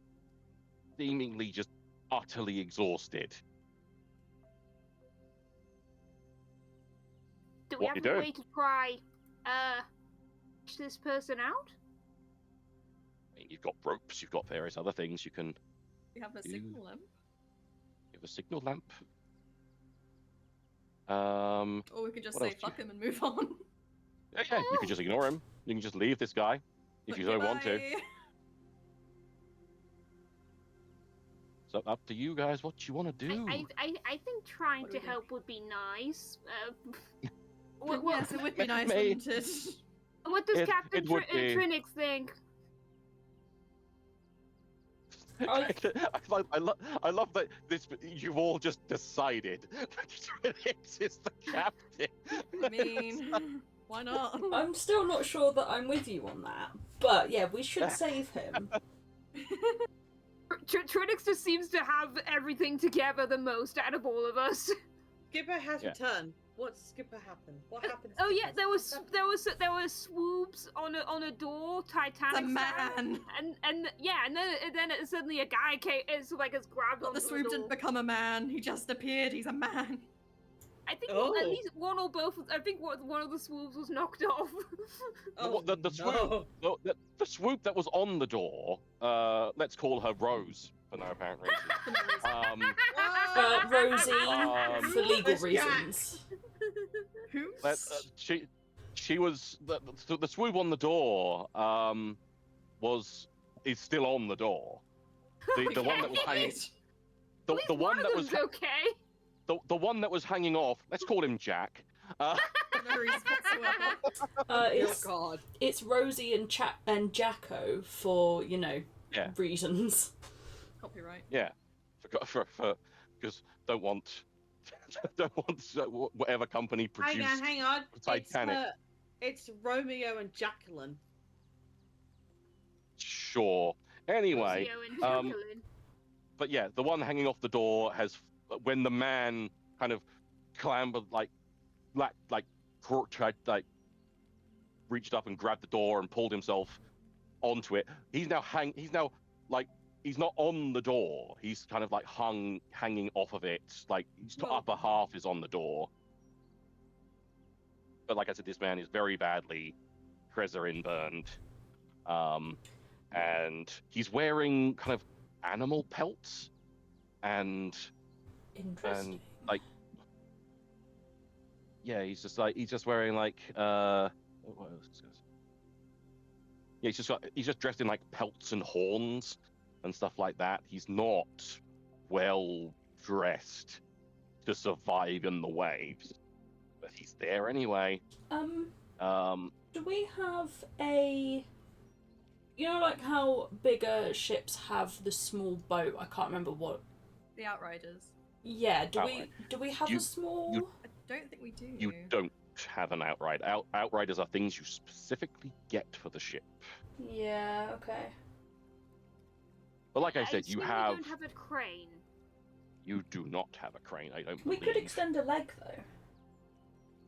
seemingly just utterly exhausted. Do we have a way to try push this person out? I mean, you've got ropes, you've got various other things you can. We have a signal lamp. You have a signal lamp. Or we can just say fuck him and move on. Yeah, you can just ignore him. You can just leave this guy if you don't want to. So up to you guys what you want to do. I think trying to help would be nice. Yes, it would be nice, wouldn't it? What does Captain Trinix think? I love that you've all just decided that Trinix is the captain. I mean, why not? I'm still not sure that I'm with you on that, but yeah, we should save him. Trinix just seems to have everything together the most out of all of us. Skipper has returned. What's Skipper happened? What happened? Oh yeah, there was swoops on a door, Titanic. A man. And then suddenly a guy came. It's like has grabbed. But the swoop didn't become a man. He just appeared. He's a man. I think at least one or both. I think one of the swoops was knocked off. The swoop that was on the door. Let's call her Rose for no apparent reason. Rosie for legal reasons. Who? She was the swoop on the door. Is still on the door. The one that was hanging. The one that was okay. The one that was hanging off. Let's call him Jack. It's Rosie and Jacko for reasons. Copyright. Yeah, for because don't want whatever company produced. Hang on. Titanic. It's Romeo and Jacqueline. Sure. Anyway, but yeah, the one hanging off the door has, when the man kind of clambered, reached up and grabbed the door and pulled himself onto it. He's not on the door. He's kind of like hanging off of it. Like his upper half is on the door. But like I said, this man is very badly presarin burned. And he's wearing kind of animal pelts and he's just wearing he's just dressed in like pelts and horns and stuff like that. He's not well dressed to survive in the waves, but he's there anyway. Do we have a, like how bigger ships have the small boat? I can't remember what. The Outriders. Yeah. Do we have a small? I don't think we do. You don't have an outrider. Outriders are things you specifically get for the ship. Yeah. Okay. But like I said, you have. We don't have a crane. You do not have a crane. I don't. We could extend a leg though.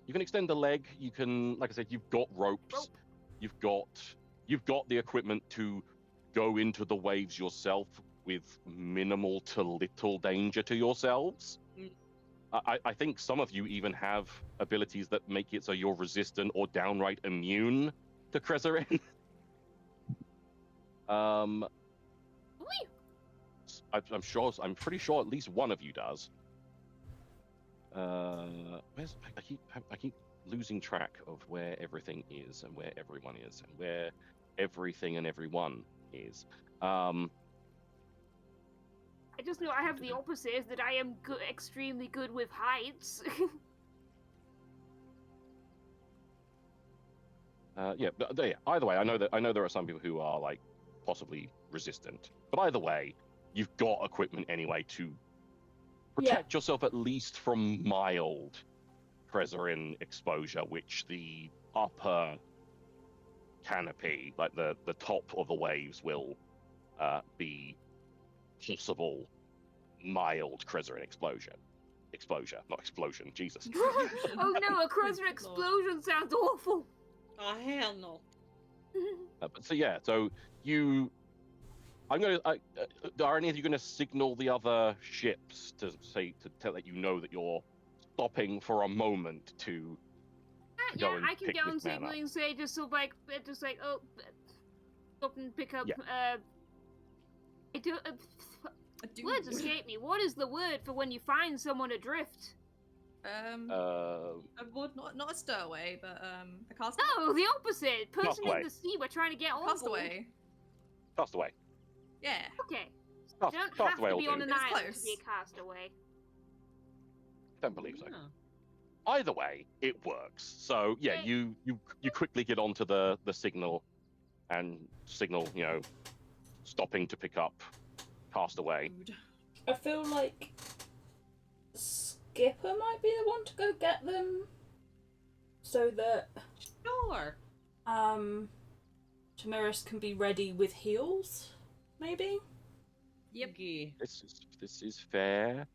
You can extend a leg. You can, like I said, you've got ropes. You've got the equipment to go into the waves yourself with minimal to little danger to yourselves. I think some of you even have abilities that make it so you're resistant or downright immune to presarin. I'm pretty sure at least one of you does. I keep losing track of where everything is and where everyone is and where everything and everyone is. I just know I have the opposite, is that I am extremely good with heights. Either way, I know there are some people who are like possibly resistant. But either way, you've got equipment anyway to protect yourself at least from mild Trezorin exposure, which the upper canopy, like the top of the waves, will be possible mild Trezorin exposure, not explosion. Jesus. Oh no, a Krezer explosion sounds awful. Oh hell no. So I'm gonna. Are any of you gonna signal the other ships to let you know that you're stopping for a moment to go and I can pick go and this man signal up? and say just stop and pick up. Words escape me. What is the word for when you find someone adrift? Not a stowaway, but a castaway. No, the opposite. Person Castaway. in the sea. We're trying to get on Castaway. Castaway. Yeah. Okay. You don't have Castaway to will be do. on an It's island close. to be a castaway. Don't believe so. Yeah. Either way, it works. So yeah, you quickly get onto the signal and signal, stopping to pick up Castaway. I feel like Skipper might be the one to go get them, so that Sure. Tamiris can be ready with heals, maybe. Yep. This is fair.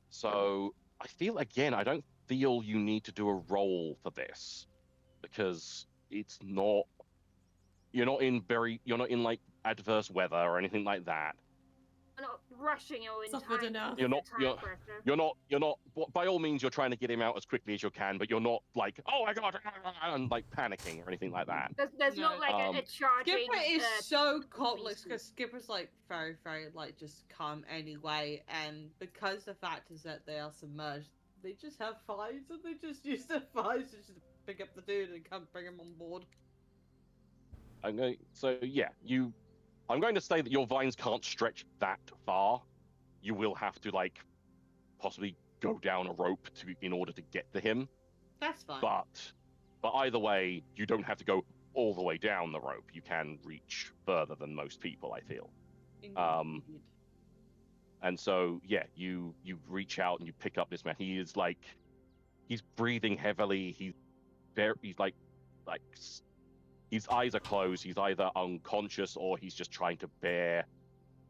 So I feel again, I don't feel you need to do a roll for this because it's not. You're not in like adverse weather or anything like that. We're not rushing you in Suffered time. enough. You're not. By all means, you're trying to get him out as quickly as you can, but you're not like, oh my god, and like panicking or anything like that. There's not like a charging. Skipper is so complex because Skipper's like very, very like just calm anyway, and because the fact is that they are submerged, they just have fires and they just use their fires to just pick up the dude and come bring him on board. I'm going to say that your vines can't stretch that far. You will have to like possibly go down a rope in order to get to him. That's fine. But either way, you don't have to go all the way down the rope. You can reach further than most people, I feel. Indeed. And so yeah, you reach out and you pick up this man. He is like, he's breathing heavily. He's like his eyes are closed. He's either unconscious or he's just trying to bear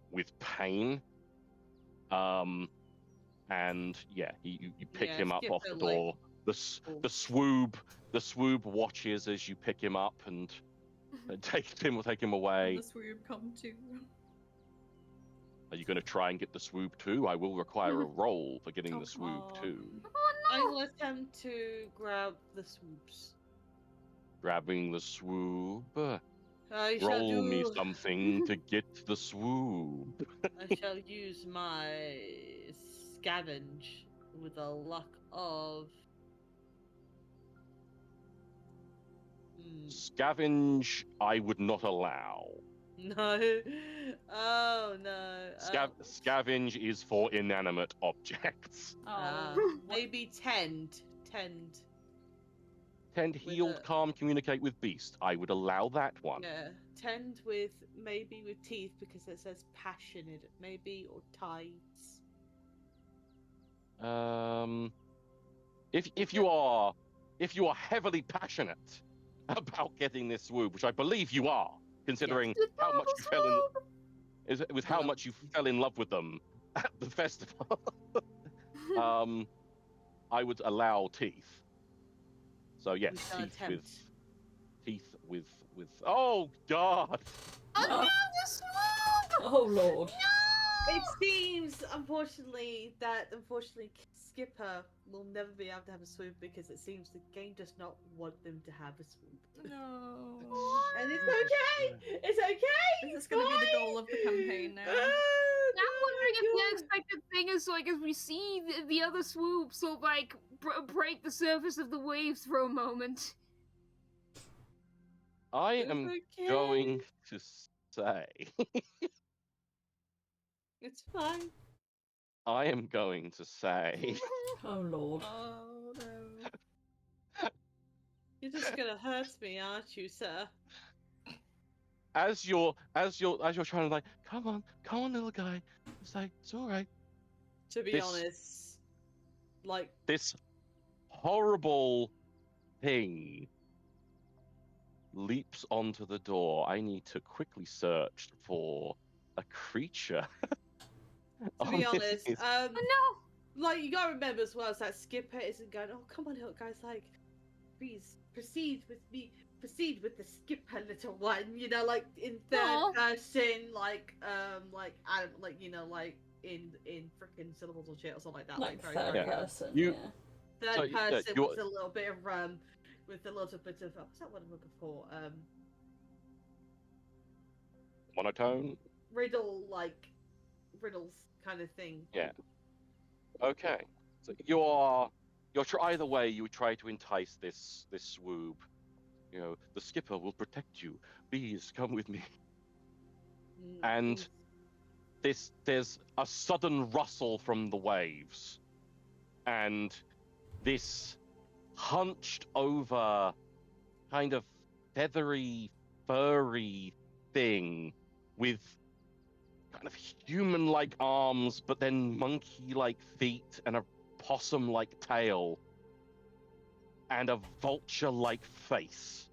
with pain. And yeah, you pick him up off the door. The swoob watches as you pick him up and take him away. The swoob come too. Are you going to try and get the swoob too? I will require a roll for getting the swoob too. Oh I no! will attempt to grab the swoops. Grabbing the swoob. I shall Roll me something to get the swoob. I shall use my scavenge with a luck of. Scavenge, I would not allow. No. Oh no. Scavenge is for inanimate objects. Maybe tend. Tend, healed, calm, communicate with beast. I would allow that one. Yeah. Tend with maybe with teeth because it says passionate, maybe, or tides. If you are heavily passionate about getting this swoob, which I believe you are, considering how much you how much you fell in love with them at the festival. I would allow teeth. So yes, teeth with. Oh God! Oh no, the swoob! Oh Lord! No! It seems, unfortunately, that Skipper will never be able to have a swoop because it seems the game does not want them to have a swoop. No. And it's okay. It's okay. Is this going to be the goal of the campaign now? I'm wondering if the unexpected thing is like as we see the other swoops sort of like break the surface of the waves for a moment. I am going to say. It's fine. I am going to say. Oh Lord! Oh no! You're just gonna hurt me, aren't you, sir? as you're trying to like, come on, little guy. It's like, it's all right. To be honest, like this horrible thing leaps onto the door. I need to quickly search for a creature. To be honest, oh no! Like, you gotta remember as well, it's that Skipper isn't going, oh, come on, little guys, like, please, proceed with me, proceed with the Skipper, little one, you know, like, in third person, like, you know, like, in freaking syllables or shit or something like that. Like very, third very, person, Third person with a little bit of, with a little bit of, what's that one I'm looking for? Monotone? Riddles kind of thing. Yeah. Okay. So either way, you try to entice this swoob. You know, the Skipper will protect you. Please come with me. And there's a sudden rustle from the waves, and this hunched over, kind of feathery, furry thing with kind of human-like arms, but then monkey-like feet and a possum-like tail and a vulture-like face.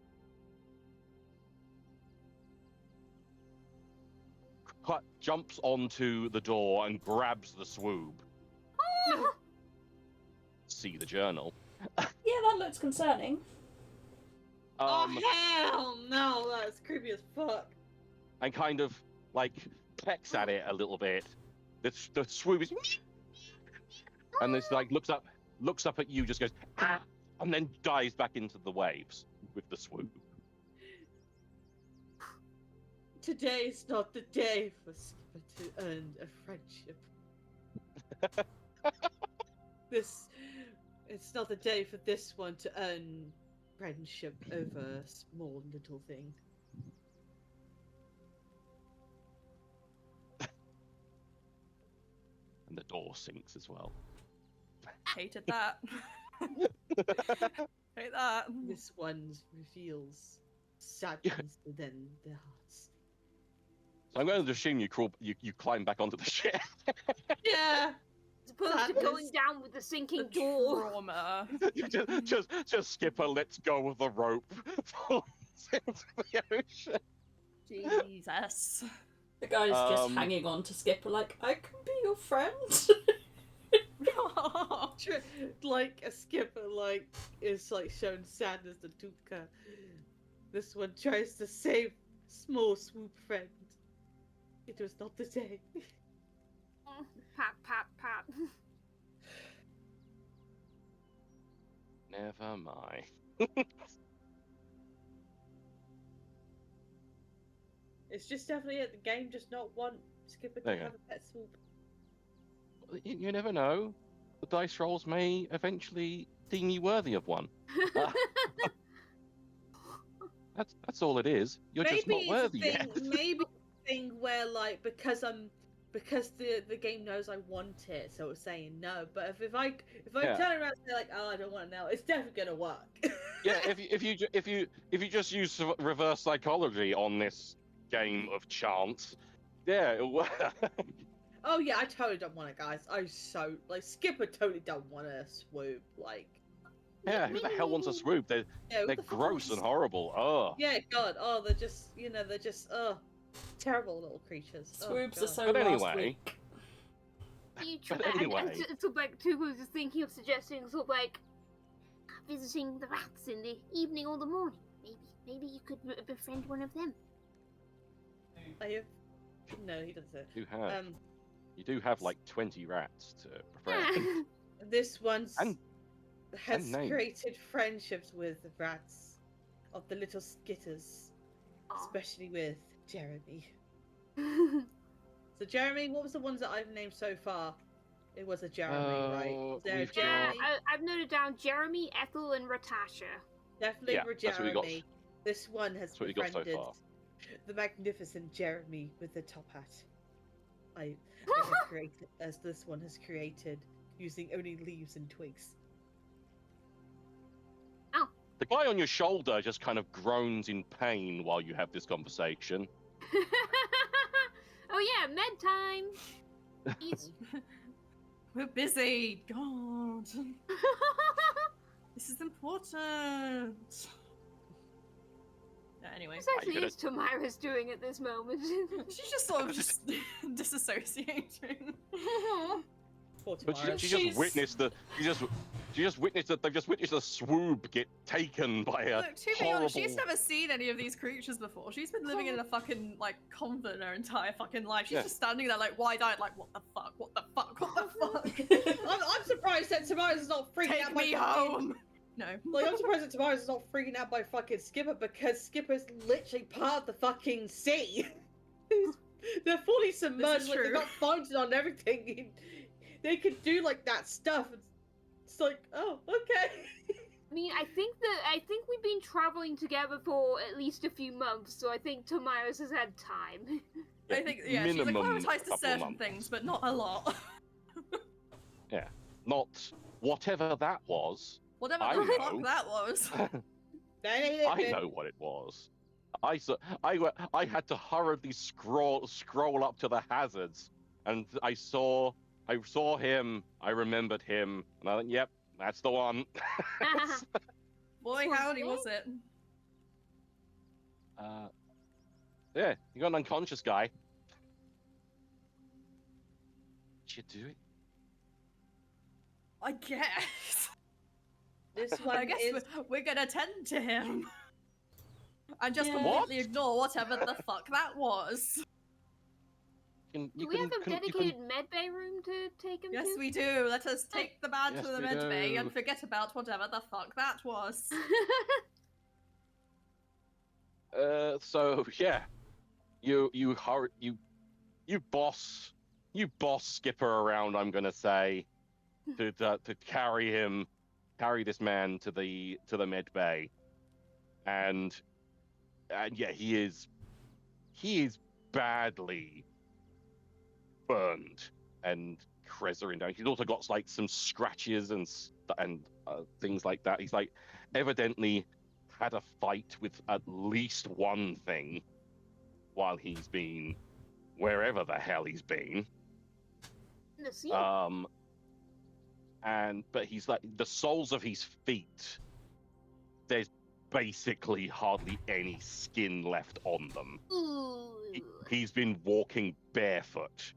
Jumps onto the door and grabs the swoob. See the journal. Yeah, that looks concerning. Oh hell no, that's creepy as fuck. And kind of like pecks at it a little bit. The swoob is, and this like looks up at you, just goes, ah, and then dives back into the waves with the swoop. Today's not the day for Skipper to earn a friendship. It's not the day for this one to earn friendship over a small little thing. And the door sinks as well. Hated that. Hate that. This one reveals sadness within their hearts. So I'm going to assume you climb back onto the ship. Yeah. As opposed to going down with the sinking door. Trauma. just Skipper lets go of the rope, falls into the ocean. Jesus. The guy's just hanging on to Skipper like, I can be your friend. Like a Skipper, like, is like showing sadness to Tuka. This one tries to save small swoop friend. It was not the day. Pat, pat, pat. Never mind. It's just definitely at the game, just not want Skipper to have a pet swoop. You never know. The dice rolls may eventually deem you worthy of one. That's all it is. You're maybe just not worthy yet. Maybe a thing where, like, because the game knows I want it, so it's saying no. But if I turn around and say like, oh, I don't want it now, it's definitely gonna work. Yeah, if you just use reverse psychology on this game of chance, yeah, it'll work. Oh yeah, I totally don't want it, guys. Skipper totally don't want a swoop, like. Yeah, who the hell wants a swoop? They're gross and horrible. Oh. Yeah, God. Oh, they're just terrible little creatures. Swoops are so anyway. week. Anyway. And so like Tuka was just thinking of suggesting sort of like visiting the rats in the evening or the morning. Maybe you could befriend one of them. No, he doesn't. You do have like 20 rats to befriend. This one has created friendships with the rats of the little skitters, especially with Jeremy. So Jeremy, what was the ones that I've named so far? It was a Jeremy, right? Was there a Jeremy? I've noted down Jeremy, Ethel, and Ratasha. Definitely Jeremy. This one has befriended the magnificent Jeremy with the top hat. I have created, as this one has created, using only leaves and twigs. The guy on your shoulder just kind of groans in pain while you have this conversation. Oh yeah, med time. We're busy. God. This is important. Anyway. What actually is Tomira's doing at this moment? She's just sort of just disassociating. But she just witnessed the they've just witnessed a swoop get taken by a Look, to be horrible... honest, she's never seen any of these creatures before. She's been living in a fucking like convent her entire fucking life. She's just standing there like wide-eyed, like what the fuck, what the fuck, what the fuck. I'm surprised that Tomira's not freaking out by Take me home. No. Like, I'm surprised that Tomira's not freaking out by fucking Skipper, because Skipper's literally part of the fucking sea. They're fully submerged, like, they've got phones on everything. They could do, like, that stuff. It's like, oh, okay. I mean, I think we've been traveling together for at least a few months, so I think Tomira's has had time. I think, yeah, she's acclimatized to certain things, but not a lot. Yeah, not whatever that was. Whatever the fuck that was. I know what it was. I had to hurriedly scroll up to the hazards, and I saw him. I remembered him, and I went, "Yep, that's the one." Boy, howdy was it? Yeah, you got an unconscious guy. Did you do it? I guess. This one I guess we're gonna tend to him. And just What? completely ignore whatever the fuck that was. Do we have a dedicated medbay room to take him to? Yes, we do. Let us take the man to the medbay and forget about whatever the fuck that was. So yeah, you boss Skipper around. I'm gonna say to carry this man to the med bay, and yeah, he is badly burned and Krezzerin down. He's also got like some scratches and things like that. He's like evidently had a fight with at least one thing while he's been wherever the hell he's been. But he's like, the soles of his feet, there's basically hardly any skin left on them. He's been walking barefoot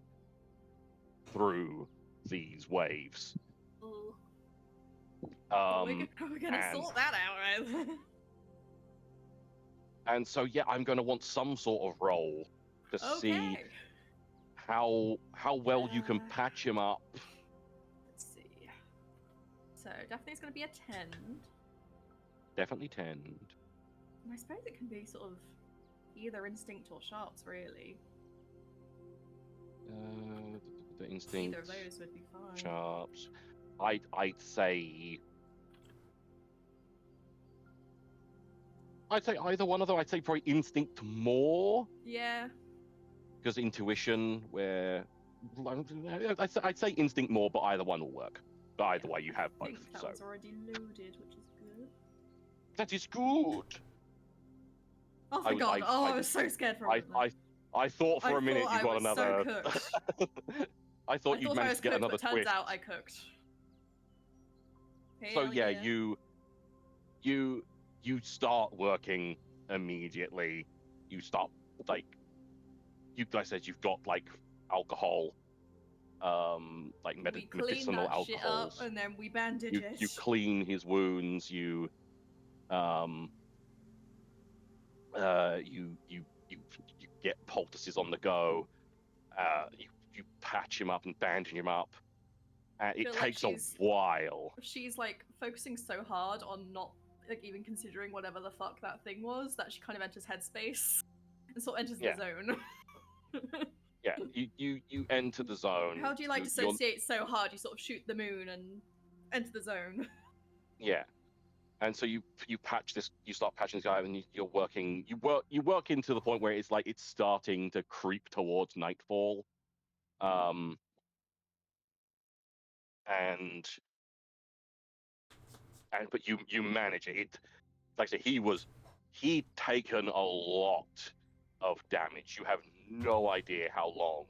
through these waves. We're gonna sort that out, right? And so yeah, I'm gonna want some sort of roll to see how well you can patch him up. Let's see. So definitely it's gonna be a 10. Definitely 10. I suppose it can be sort of either instinct or sharps, really. The instinct. Either of those would be fine. Sharps. I'd say either one of them. I'd say probably instinct more. Yeah. Because intuition, where I'd say instinct more, but either one will work. But either way, you have both. I think that was already loaded, which is good. That is good. Oh my god! I was so scared for a minute. I thought for a minute you got another. So cooked. I thought you'd managed to get another twist. Turns out I cooked. So yeah, you start working immediately. You start like I said, you've got like alcohol, like medicinal alcohols. Shit up and then we bandage it. You clean his wounds. You get poultices on the go. You patch him up and bandage him up. And it takes a while. She's like focusing so hard on not like even considering whatever the fuck that thing was that she kind of enters headspace and sort of enters the zone. Yeah, you enter the zone. How do you like dissociate so hard? You sort of shoot the moon and enter the zone. Yeah, and so you patch this. You start patching this guy, and you're working. You work into the point where it's like it's starting to creep towards nightfall. But you manage it. like I say, he'd taken a lot of damage. You have no idea how long,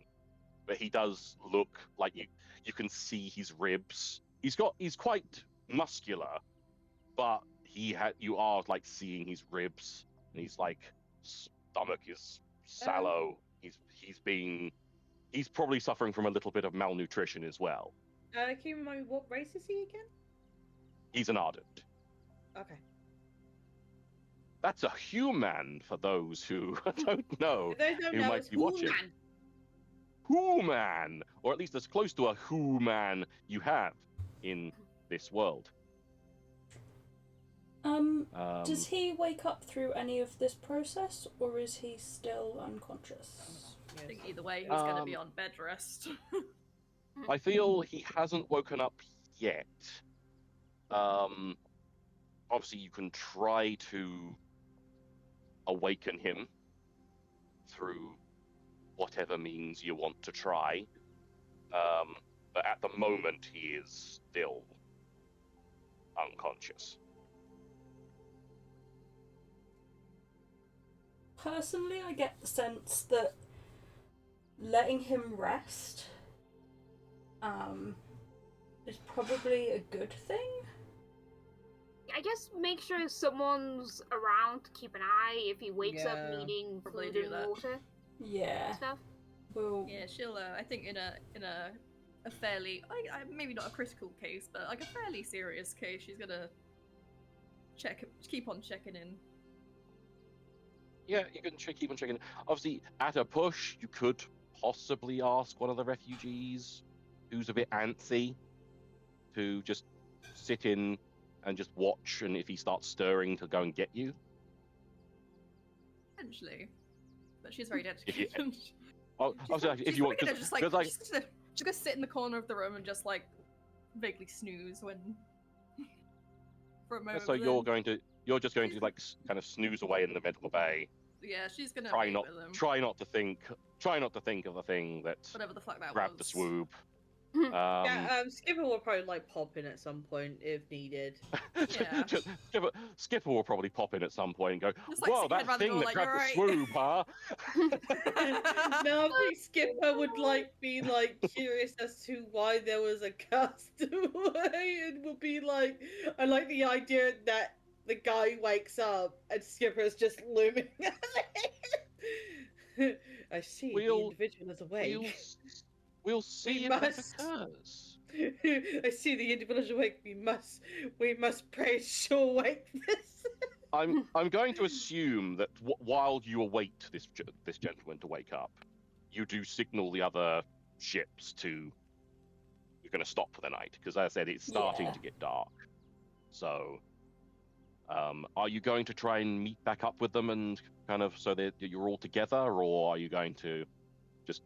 but he does look like you can see his ribs. He's quite muscular, but you are like seeing his ribs, and he's like stomach is sallow. He's probably suffering from a little bit of malnutrition as well. Can you remind me, what race is he again? He's an ardent. Okay. That's a human for those who don't know. Those don't who know, might it's be watching. Human, or at least as close to a human you have in this world. Does he wake up through any of this process, or is he still unconscious? I think either way, he's going to be on bed rest. I feel he hasn't woken up yet. Obviously, you can try to awaken him through whatever means you want to try. But at the moment, he is still unconscious. Personally, I get the sense that letting him rest is probably a good thing. I guess make sure someone's around to keep an eye if he wakes up needing food and water. Yeah. Stuff. Well. Yeah, she'll. I think in a fairly, maybe not a critical case, but like a fairly serious case, she's gonna keep on checking in. Yeah, you can keep on checking. Obviously, at a push, you could possibly ask one of the refugees who's a bit antsy to just sit in and just watch, and if he starts stirring, to go and get you. Potentially, but she's very dedicated. If you want, she's gonna sit in the corner of the room and just like vaguely snooze when for a moment. So you're just going to like kind of snooze away in the medical bay. Yeah, she's gonna try not to think of the thing that whatever the fuck that grabbed was. the swoop. Skipper will probably like pop in at some point if needed. Yeah. Skipper will probably pop in at some point and go, like, "Whoa, that thing that grabbed the swoop, huh?" No, I think Skipper would like be like curious as to why there was a castaway, and would be like, I like the idea that the guy wakes up and Skipper's just looming at him. I see the individual is awake. We'll see if that occurs. I see the individual is awake. We must pray she'll wake this. I'm going to assume that while you await this gentleman to wake up, you do signal the other ships to you're going to stop for the night, because as I said, it's starting to get dark. So, are you going to try and meet back up with them and kind of so that you're all together, or are you going to just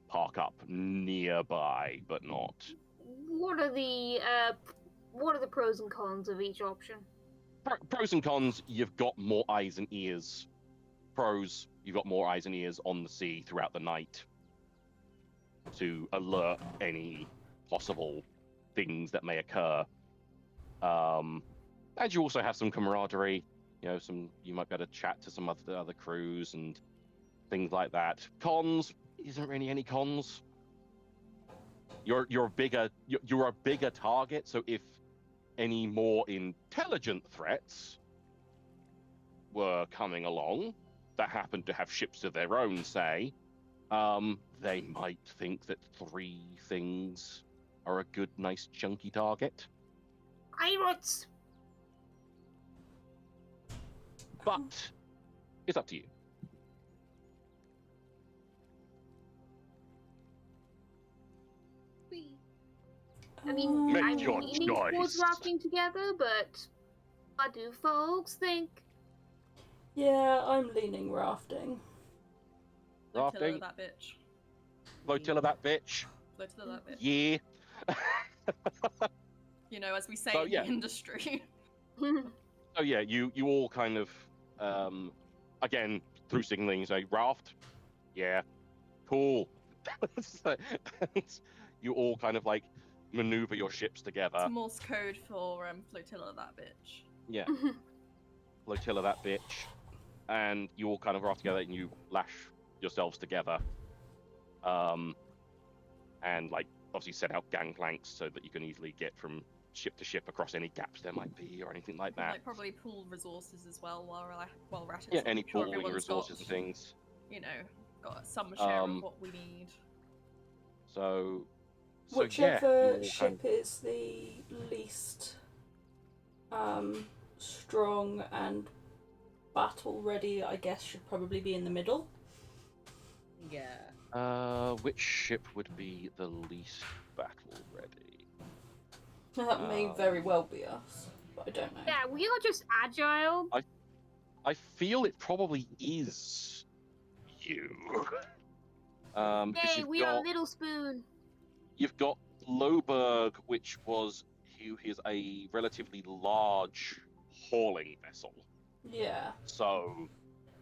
park up nearby but not? What are the pros and cons of each option? Pros and cons: you've got more eyes and ears. Pros: you've got more eyes and ears on the sea throughout the night to alert any possible things that may occur. And you also have some camaraderie. You know, you might be able to chat to some other crews and things like that. Cons: isn't really any cons. You're a bigger target, so if any more intelligent threats were coming along that happened to have ships of their own, say, they might think that 3 things are a good, nice, chunky target. Pirates! But it's up to you. I mean, Make I'm your leaning choice. towards rafting together, but what do folks think? Yeah, I'm leaning rafting. Rafting. Flotilla that bitch. Flotilla that bitch. Flotilla that bitch. Yeah. You know, as we say So, in yeah. the industry. So yeah, you all kind of, again, through signaling, say, raft? Yeah. Cool. You all kind of like maneuver your ships together. It's Morse code for flotilla that bitch. Yeah. flotilla that bitch, and you all kind of raft together and you lash yourselves together. And like obviously set out gangplanks so that you can easily get from ship to ship across any gaps there might be or anything like that. Like probably pool resources as well while we're at it. Yeah, So any sure pooling resources and things. You know, got some share of what we need. So whichever yeah, ship is the least strong and battle ready, I guess, should probably be in the middle. Yeah. Which ship would be the least battle ready? That may very well be us, but I don't know. Yeah, we are just agile. I feel it probably is you. Hey, we are Little Spoon. You've got Loberg, which he is a relatively large hauling vessel. Yeah. So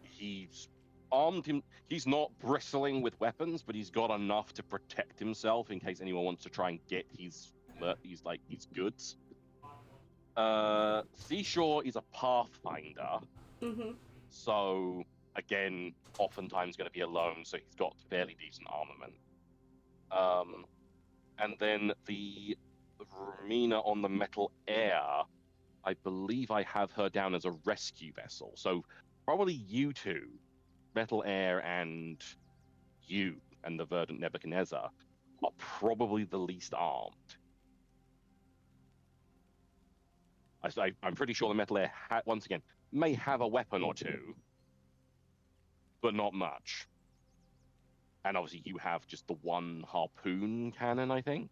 he's armed him. He's not bristling with weapons, but he's got enough to protect himself in case anyone wants to try and get his goods. Seashore is a pathfinder. Mm-hmm. So again, oftentimes going to be alone, so he's got fairly decent armament. And then the Rumina on the Metal Air, I believe I have her down as a rescue vessel. So probably you two, Metal Air and you and the Verdant Nebuchadnezzar, are probably the least armed. I'm pretty sure the Metal Air, once again, may have a weapon or two, but not much. And obviously you have just the one harpoon cannon, I think.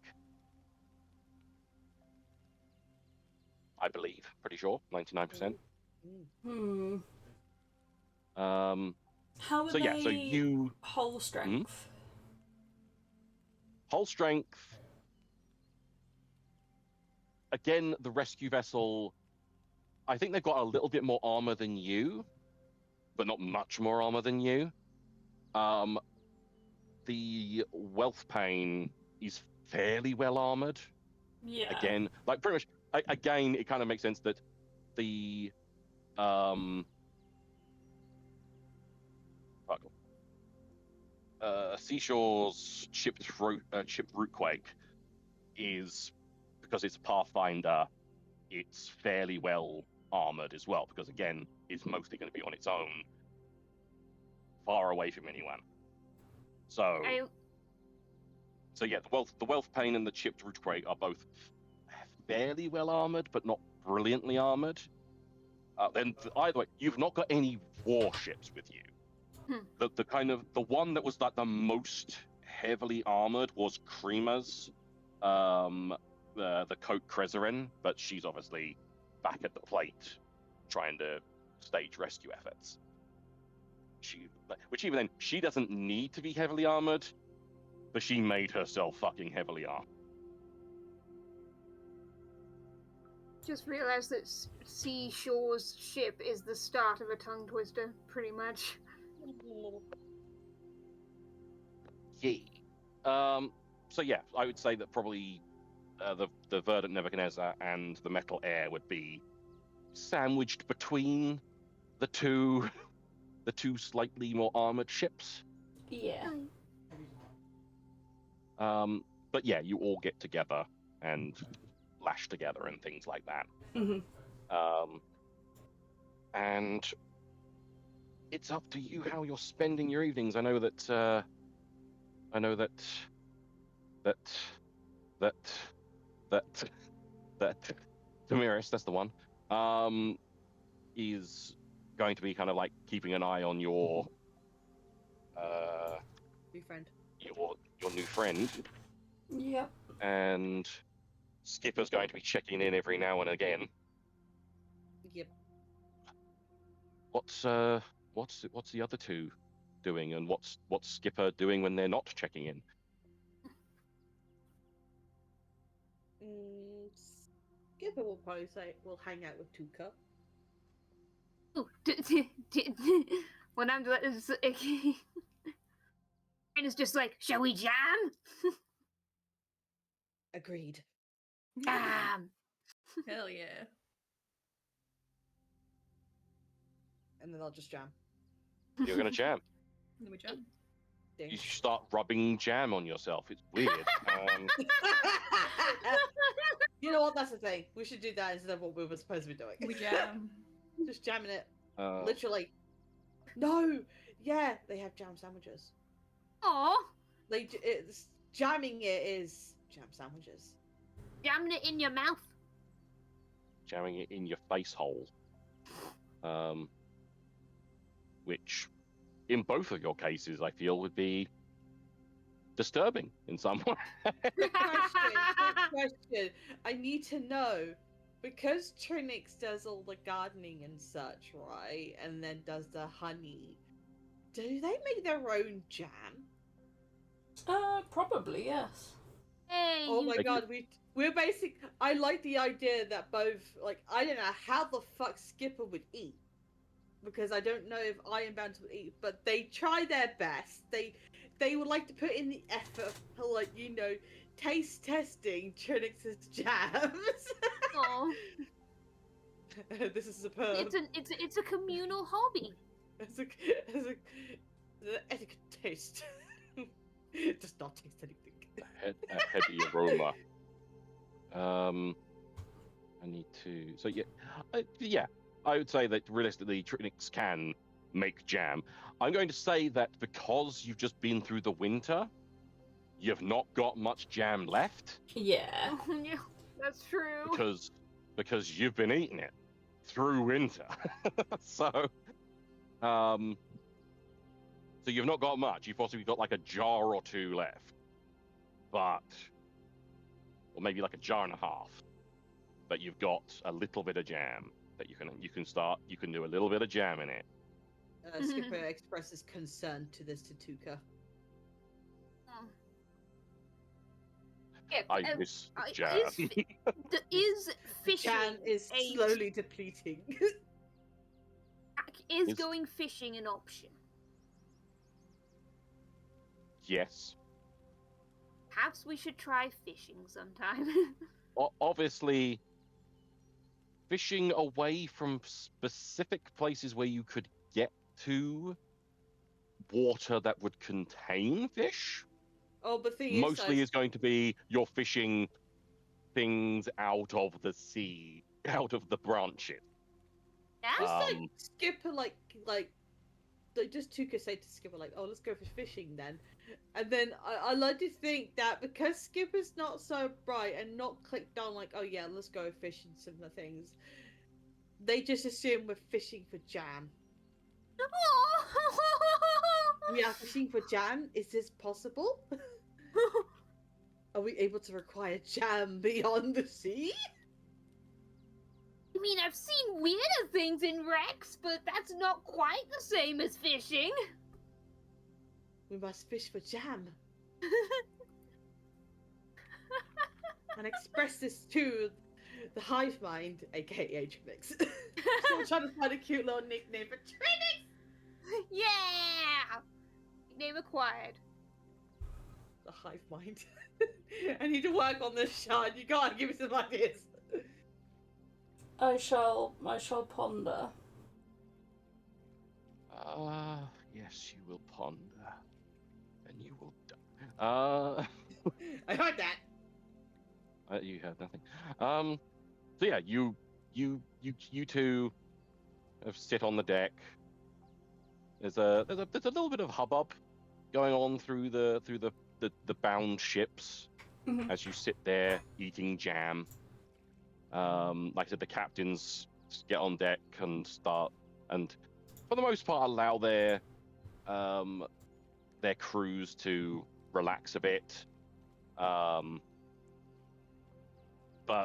I believe, pretty sure, 99%. How are so they yeah, so you... hull strength? Hull strength... Again, the rescue vessel, I think they've got a little bit more armor than you, but not much more armor than you. The Wealth Pain is fairly well armored. Yeah. Again, like pretty much, again, it kind of makes sense that the Seashore's chipped rootquake is, because it's a Pathfinder, it's fairly well armored as well, because again, it's mostly going to be on its own, far away from anyone. So yeah, the wealth pain and the chipped rootquake are both fairly well armored, but not brilliantly armored. Then either way, you've not got any warships with you. The one that was like the most heavily armored was Creema's, the Coat Krezerin, but she's obviously back at the plate, trying to stage rescue efforts. Which even then, she doesn't need to be heavily armored, but she made herself fucking heavily armed. Just realized that Seashore's ship is the start of a tongue twister, pretty much. Yeah. So yeah, I would say that probably the Verdant Nebuchadnezzar and the Metal Air would be sandwiched between the two slightly more armored ships. Yeah. But yeah, you all get together and lash together and things like that. Mm-hmm. And it's up to you how you're spending your evenings. I know that Damiris, that's the one, is going to be kind of like keeping an eye on your new friend. Your new friend. Yep. And Skipper's going to be checking in every now and again. Yep. What's the other two doing, and what's Skipper doing when they're not checking in? Skipper will probably say we'll hang out with Tuka. Ooh, when I'm and it's just like, shall we jam? Agreed. Jam. Hell yeah. and then I'll just jam. You're gonna jam. Then we jam. You start rubbing jam on yourself. It's weird. You know what? That's the thing. We should do that instead of what we were supposed to be doing. We jam. Just jamming it. Literally. No. Yeah, they have jam sandwiches. Aw. Jamming it is jam sandwiches. Jamming it in your mouth. Jamming it in your face hole. Which, in both of your cases, I feel would be disturbing in some way. Question. I need to know, because Trinix does all the gardening and such, right? And then does the honey. Do they make their own jam? Probably, yes. Hey. Oh my god, we're basic. I like the idea that both, like, I don't know how the fuck Skipper would eat, because I don't know if Ironbound would eat, but they try their best. They would like to put in the effort for, like, you know, taste testing Trinix's jams. Aw. This is superb. It's a communal hobby. As a the etiquette taste. It does not taste anything. A heady aroma. I need to. So yeah, I would say that realistically, Trinix can make jam. I'm going to say that because you've just been through the winter, you've not got much jam left. Yeah. Yeah, that's true. Because you've been eating it through winter. So you've not got much. You've possibly got like a jar or two left, or maybe like a jar and a half. But you've got a little bit of jam that you can do a little bit of jam in it. Skipper expresses concern to this Tatuka. Yeah, I miss jam. Is fishing Jam is slowly depleting. Is going fishing an option? Yes. Perhaps we should try fishing sometime. Obviously, fishing away from specific places where you could get to water that would contain fish. Oh, but thing mostly is going to be you're fishing things out of the sea, out of the branches. Just like Skipper, like just Tuka say to Skipper, like, "Oh, let's go for fishing then," and then I like to think that because Skipper's not so bright and not clicked on like, "Oh yeah, let's go fishing some of the things," they just assume we're fishing for jam. We are fishing for jam. Is this possible? Are we able to require jam beyond the sea? I mean, I've seen weirder things in Rex, but that's not quite the same as fishing. We must fish for jam. And express this to the hive mind, aka Trinix. Still trying to find a cute little nickname for Trinix! Yeah! Nickname acquired. The hive mind. I need to work on this, Sean. You gotta give me some ideas. I shall ponder. Yes, you will ponder, and you will die. I heard that. You heard nothing. So yeah, you two sit on the deck. There's a little bit of hubbub going on through the bound ships as you sit there eating jam. Like I said, the captains get on deck and start, and for the most part, allow their crews to relax a bit. But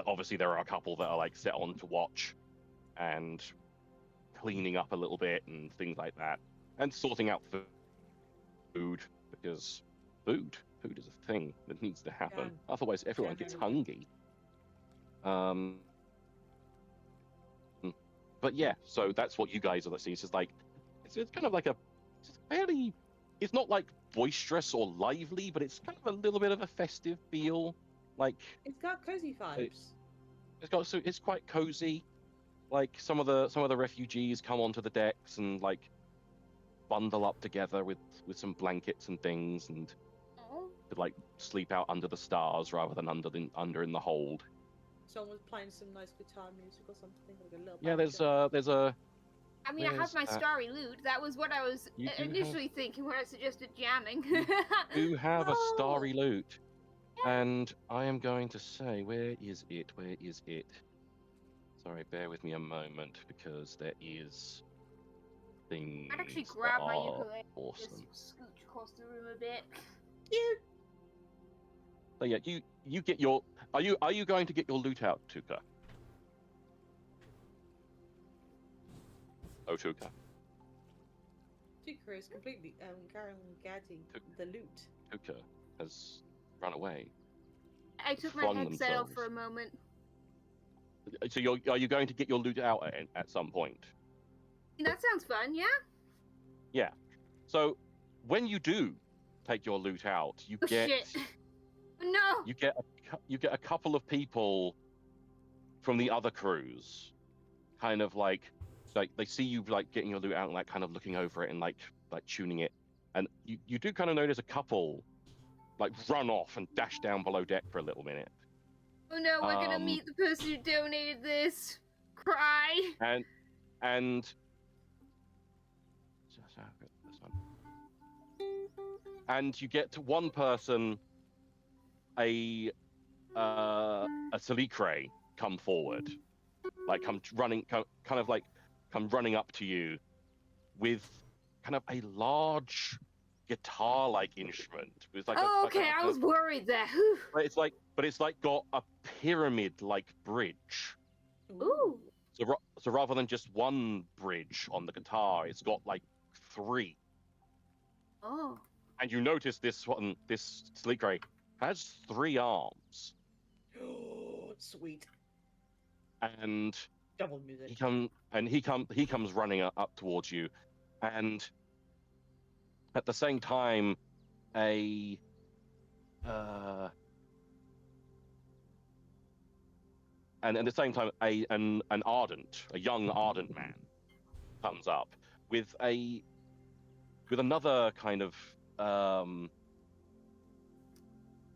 obviously, there are a couple that are like set on to watch and cleaning up a little bit and things like that, and sorting out food because food is a thing that needs to happen. Yeah. Otherwise, everyone gets hungry. But yeah, so that's what you guys are seeing. It's just like it's kind of like it's not like boisterous or lively, but it's kind of a little bit of a festive feel. Like it's got cozy vibes. It's quite cozy. like some of the refugees come onto the decks and like bundle up together with some blankets and things, and could like sleep out under the stars rather than under in the hold. Someone's playing some nice guitar music or something, like a little. Yeah, banjo. there's a. I mean, I have my starry lute. That was what I was initially thinking when I suggested jamming. You have a starry lute, and I am going to say, where is it? Where is it? Sorry, bear with me a moment because there is things. I'd actually grab my ukulele, awesome. just scooch across the room a bit. Cute. So yeah, you get your. Are you going to get your lute out, Tuka? Oh, Tuka. Tuka is completely gadding the loot. Tuka has run away. I took my headset off for a moment. So are you going to get your lute out at some point? That sounds fun, yeah? Yeah. So when you do take your lute out, you get shit. No. You get a couple of people from the other crews, kind of like they see you like getting your lute out and like kind of looking over it and like tuning it, and you do kind of notice a couple like run off and dash down below deck for a little minute. Oh no, we're gonna meet the person who donated this. Cry. And you get to one person, a Salikre come forward, like come running up to you with kind of a large guitar-like instrument. With like I was worried there. But it's like got a pyramid-like bridge. Ooh. So rather than just one bridge on the guitar, it's got like 3. Oh. And you notice this Salikre has 3 arms. Oh, sweet. And double music. He comes running up towards you, and at the same time, an young ardent man comes up with another kind of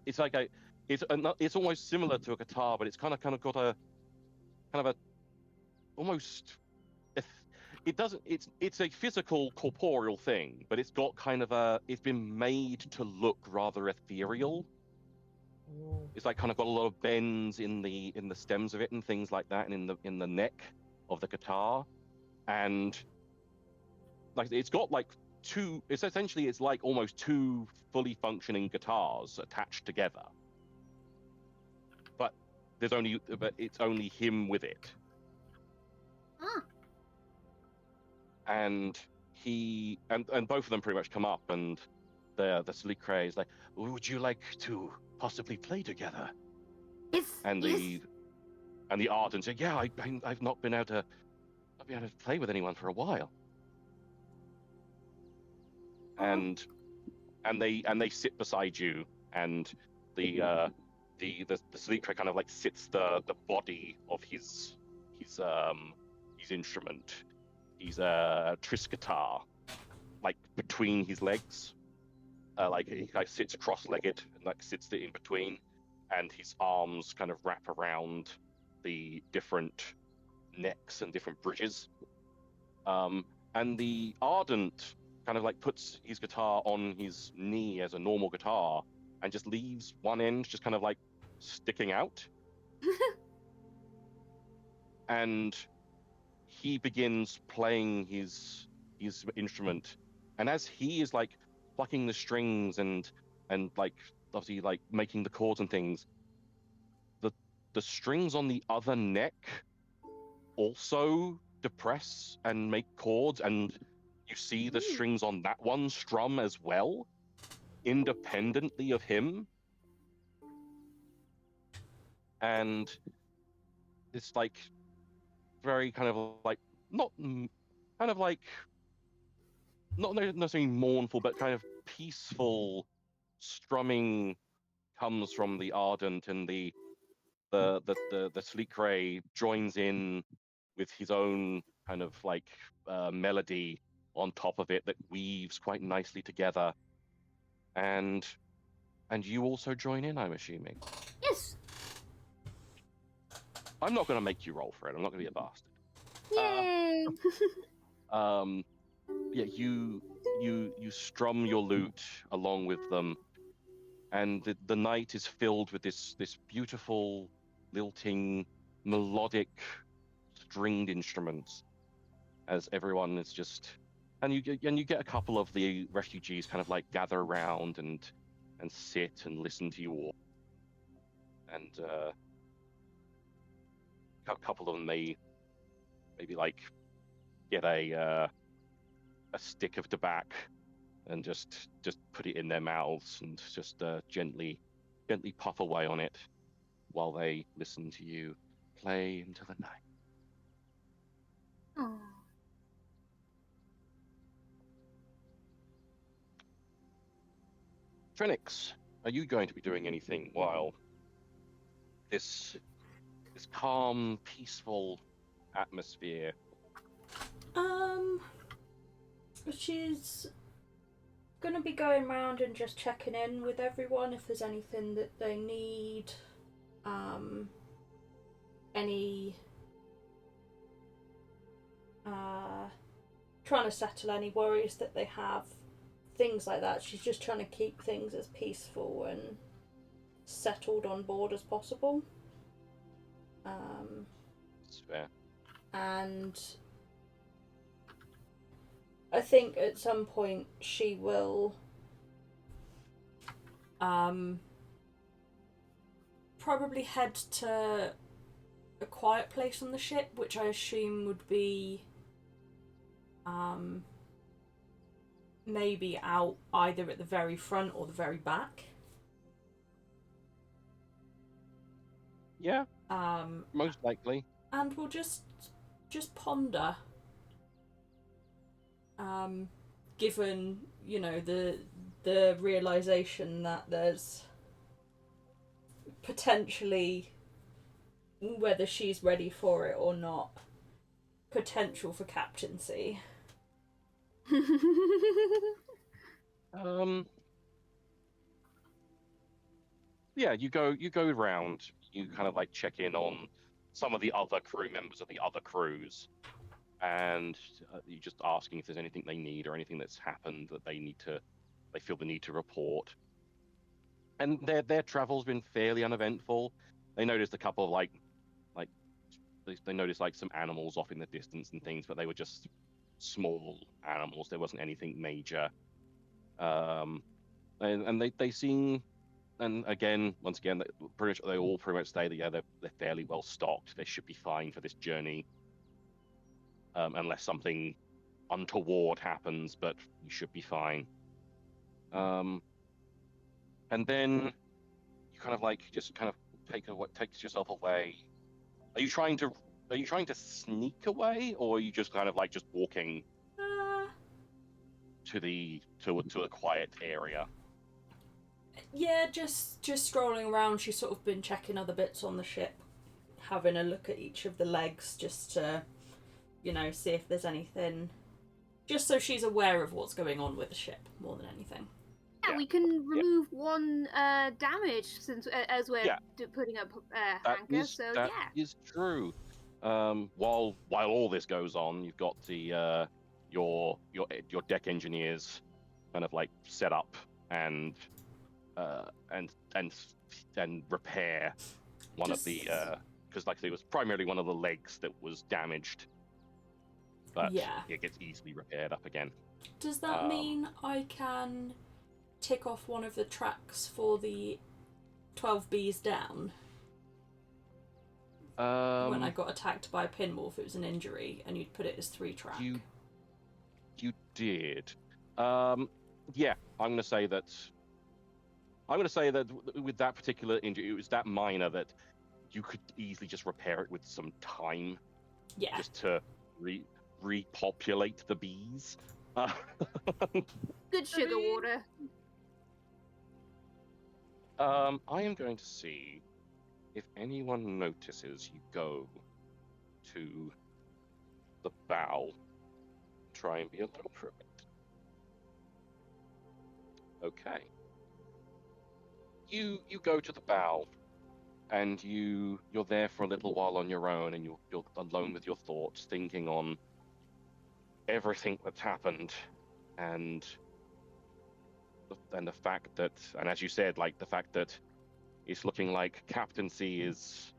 it's almost similar to a guitar, but it's kind of got a almost, it's a physical corporeal thing, but it's got it's been made to look rather ethereal. Ooh. It's like kind of got a lot of bends in the stems of it and things like that, and in the neck of the guitar, and like it's got like it's like almost 2 fully functioning guitars attached together, but it's only him with it. Huh. And he and both of them pretty much come up, and the Salikre is like, would you like to possibly play together? Yes. And the Ardent said, yeah, I've not been able to play with anyone for a while. And they sit beside you, and the Salikre kind of like sits the body of his instrument, his tris guitar, like between his legs, like he sits cross-legged and like sits it in between, and his arms kind of wrap around the different necks and different bridges, and the Ardent kind of like puts his guitar on his knee as a normal guitar and just leaves one end just kind of like sticking out. And he begins playing his instrument, and as he is like plucking the strings and like obviously like making the chords and things, the strings on the other neck also depress and make chords, and you see the strings on that one strum as well, independently of him. And it's like very kind of like not necessarily mournful, but kind of peaceful strumming comes from the Ardent, and the Salikre joins in with his own kind of like melody on top of it that weaves quite nicely together. And you also join in, I'm assuming. Yes. I'm not going to make you roll for it. I'm not going to be a bastard. Yay! Yeah, you strum your lute along with them, and the night is filled with this beautiful, lilting, melodic, stringed instruments, as everyone is just, and you get a couple of the refugees kind of like gather around and sit and listen to you all, and a couple of them maybe like get a stick of tobacco and just put it in their mouths and just gently puff away on it while they listen to you play into the night. Oh. Trenix, are you going to be doing anything while this calm, peaceful atmosphere? She's gonna be going around and just checking in with everyone if there's anything that they need, any trying to settle any worries that they have, things like that. She's just trying to keep things as peaceful and settled on board as possible. That's fair. And I think at some point she will probably head to a quiet place on the ship, which I assume would be maybe out either at the very front or the very back. Yeah. Most likely. And we'll just ponder. Given, you know, the realization that there's potentially, whether she's ready for it or not, potential for captaincy. Yeah, you go around, you kind of like check in on some of the other crew members of the other crews, and you're just asking if there's anything they need or anything that's happened that they feel the need to report. And their travel's been fairly uneventful. They noticed a couple of like they noticed like some animals off in the distance and things, but they were just small animals. There wasn't anything major. And they seem, and once again, they all pretty much say that yeah, they're fairly well stocked. They should be fine for this journey, unless something untoward happens. But you should be fine. And then you kind of like just kind of takes yourself away. Are you trying to sneak away, or are you just kind of like just walking to a quiet area? Yeah, just strolling around. She's sort of been checking other bits on the ship, having a look at each of the legs just to, you know, see if there's anything, just so she's aware of what's going on with the ship more than anything. Yeah, we can remove one damage since as we're putting up anchor. That is true. While all this goes on, you've got the your deck engineers kind of like set up and repair one of the because like it was primarily one of the legs that was damaged, but it gets easily repaired up again. Does that mean I can tick off one of the tracks for the 12 bees down? When I got attacked by a pinwolf, it was an injury, and you'd put it as 3 track. You did. Yeah, I'm going to say that with that particular injury, it was that minor that you could easily just repair it with some time. Yeah. Just to repopulate the bees. Good sugar water. I am going to see if anyone notices you go to the bow. Try and be a little prudent. Okay. You go to the bow, and you're there for a little while on your own, and you're alone with your thoughts, thinking on everything that's happened, and the fact that, and as you said, like the fact that it's looking like captaincy is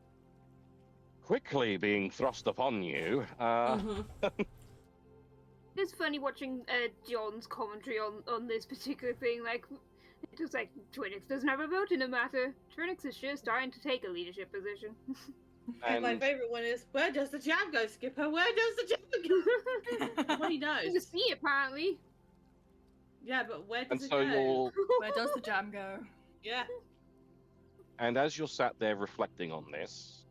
quickly being thrust upon you. It's funny watching John's commentary on this particular thing. Like, it was like, Trinix doesn't have a vote in the matter. Trinix is sure starting to take a leadership position. And my favorite one is, where does the jam go, Skipper? Where does the jam go? Well, he knows. In the sea, apparently. Yeah, but where does it go? Where does the jam go? Yeah. And as you're sat there reflecting on this,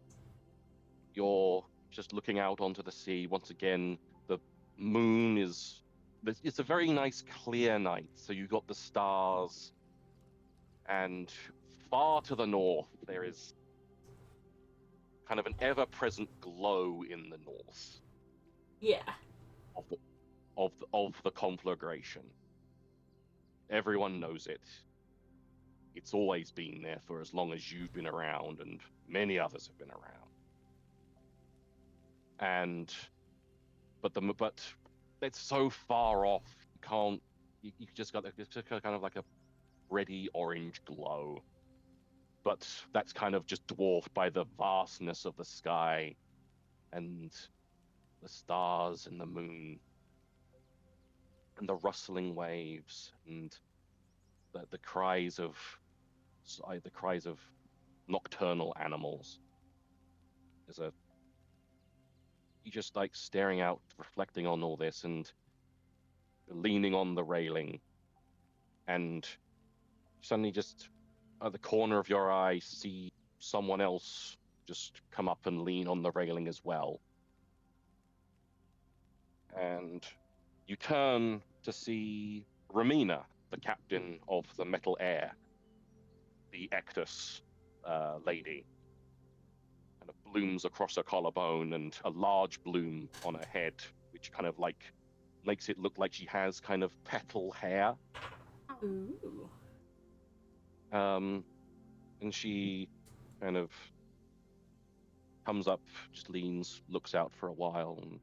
you're just looking out onto the sea. Once again, the moon it's a very nice clear night, so you've got the stars, and far to the north there is kind of an ever-present glow in the north. Yeah. Of the conflagration. Everyone knows it. It's always been there for as long as you've been around, and many others have been around. But it's so far off. You just got kind of like a reddy orange glow. But that's kind of just dwarfed by the vastness of the sky and the stars and the moon and the rustling waves and the cries of nocturnal animals. You just like staring out, reflecting on all this, and leaning on the railing, and suddenly just at the corner of your eye see someone else just come up and lean on the railing as well. And you turn to see Ramina, the captain of the Metal Air, the Ectus lady. Kind of blooms across her collarbone and a large bloom on her head, which kind of like makes it look like she has kind of petal hair. Ooh. And she kind of comes up, just leans, looks out for a while, and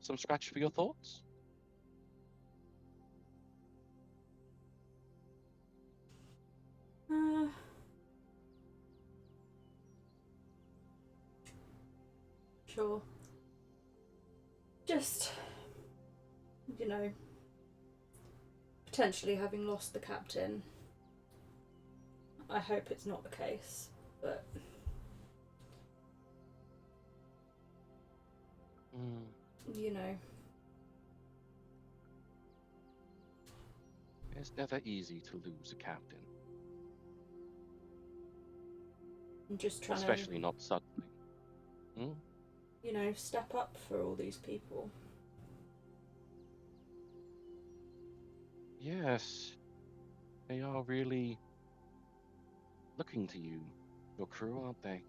some scratch for your thoughts? Sure. Just, potentially having lost the captain. I hope it's not the case, but... It's never easy to lose a captain. I'm just trying Especially not suddenly. Step up for all these people. Yes. They are really looking to you, your crew, aren't they?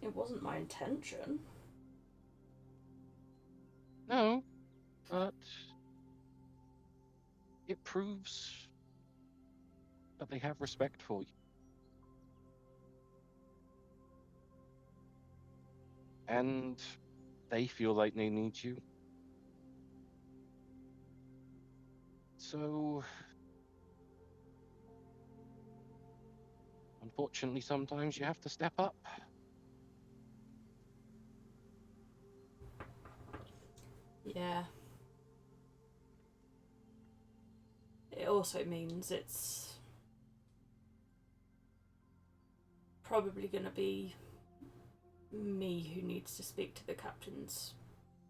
It wasn't my intention. No, but it proves that they have respect for you. And they feel like they need you. So, unfortunately, sometimes you have to step up. Yeah. It also means it's probably going to be me who needs to speak to the captain's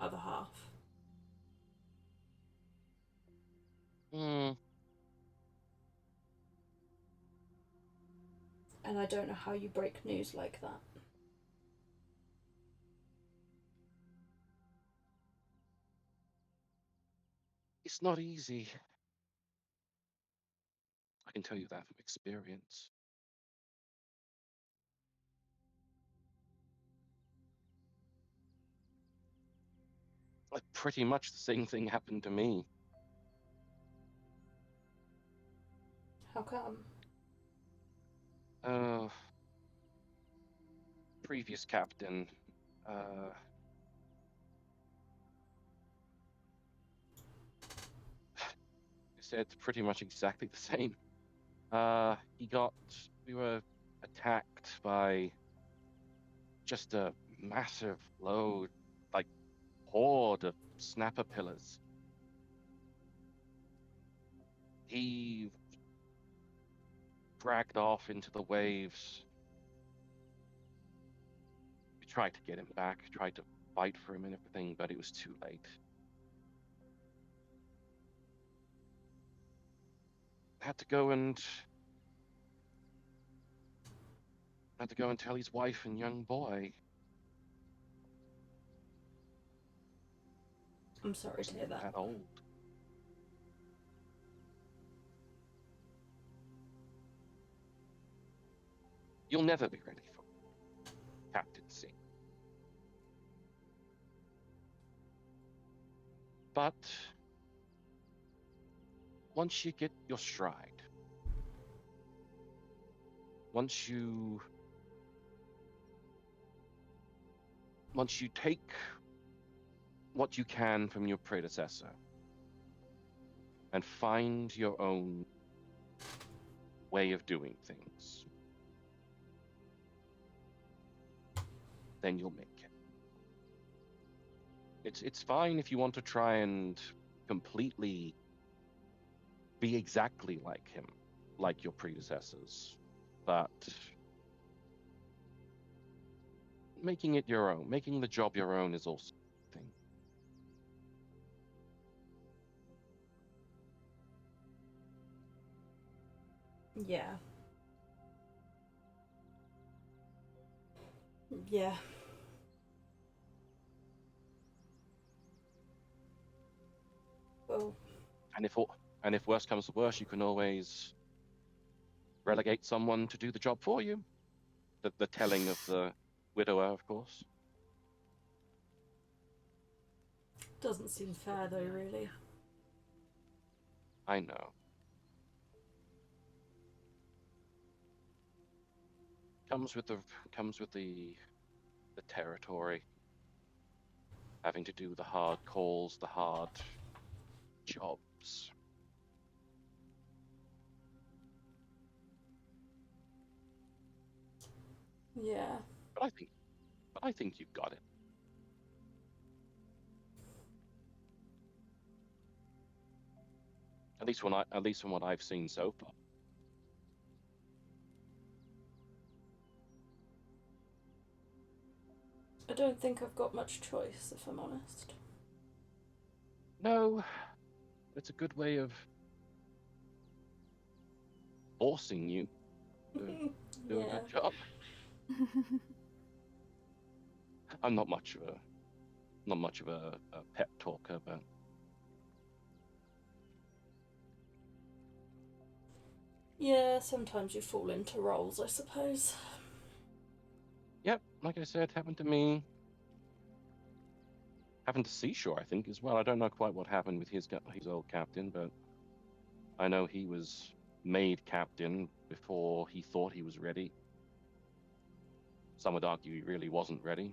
other half. And I don't know how you break news like that. It's not easy. I can tell you that from experience. Pretty much the same thing happened to me. How come? Previous captain, said pretty much exactly the same. We were attacked by just a massive load, like horde of snapper pillars. He dragged off into the waves. We tried to get him back, tried to fight for him and everything, but it was too late. Had to go and tell his wife and young boy. I'm sorry to hear that. That old. You'll never be ready for captaincy. But once you get your stride, once you take what you can from your predecessor and find your own way of doing things, then you'll make it. It's fine if you want to try and completely be exactly like him, like your predecessors, but making it your own, making the job your own is also a thing. Yeah. Yeah. Well. And if worse comes to worse, you can always relegate someone to do the job for you. The telling of the widower, of course. Doesn't seem fair, though, really. I know. Comes with the territory. Having to do the hard calls, the hard jobs. Yeah. But I think you've got it. At least from what I've seen so far. I don't think I've got much choice, if I'm honest. No, it's a good way of forcing you to do a good job. I'm not much of a pep talker, but yeah, sometimes you fall into roles, I suppose. Yep, like I said, happened to me. Happened to Seashore, I think, as well. I don't know quite what happened with his old captain, but I know he was made captain before he thought he was ready. Some would argue he really wasn't ready.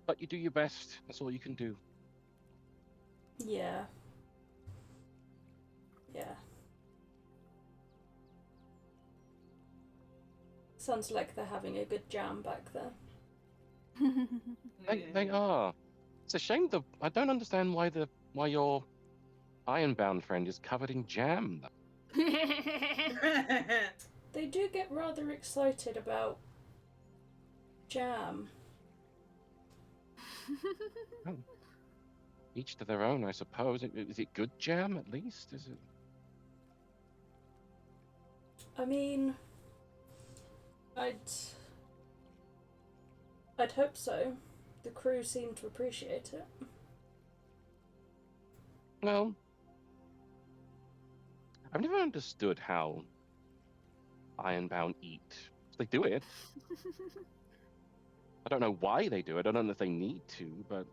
But you do your best. That's all you can do. Yeah. Yeah. Sounds like they're having a good jam back there. They are. It's a shame I don't understand why your ironbound friend is covered in jam. They do get rather excited about jam. Oh. Each to their own, I suppose. Is it good jam, at least? Is it? I mean, I'd hope so. The crew seem to appreciate it. Well, I've never understood how Ironbound eat. They do it. I don't know why they do it. I don't know if they need to, but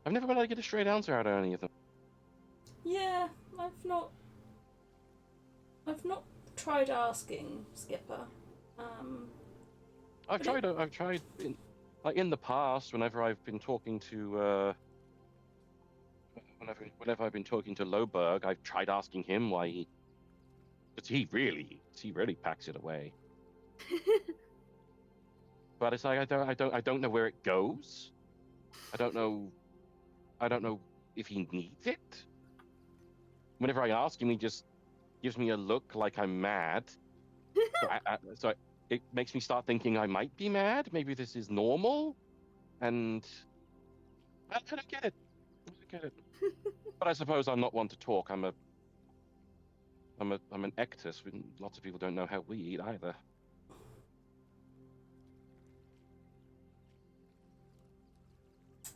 I've never been able to get a straight answer out of any of them. Yeah, I've not tried asking Skipper. I've tried in the past, whenever I've been talking to whenever I've been talking to Loberg, I've tried asking him why but he really packs it away. But it's like I don't know where it goes. I don't know if he needs it. Whenever I ask him, he just gives me a look like I'm mad. So it makes me start thinking I might be mad. Maybe this is normal, and I don't get it. But I suppose I'm not one to talk. I'm an ectus. Lots of people don't know how we eat either.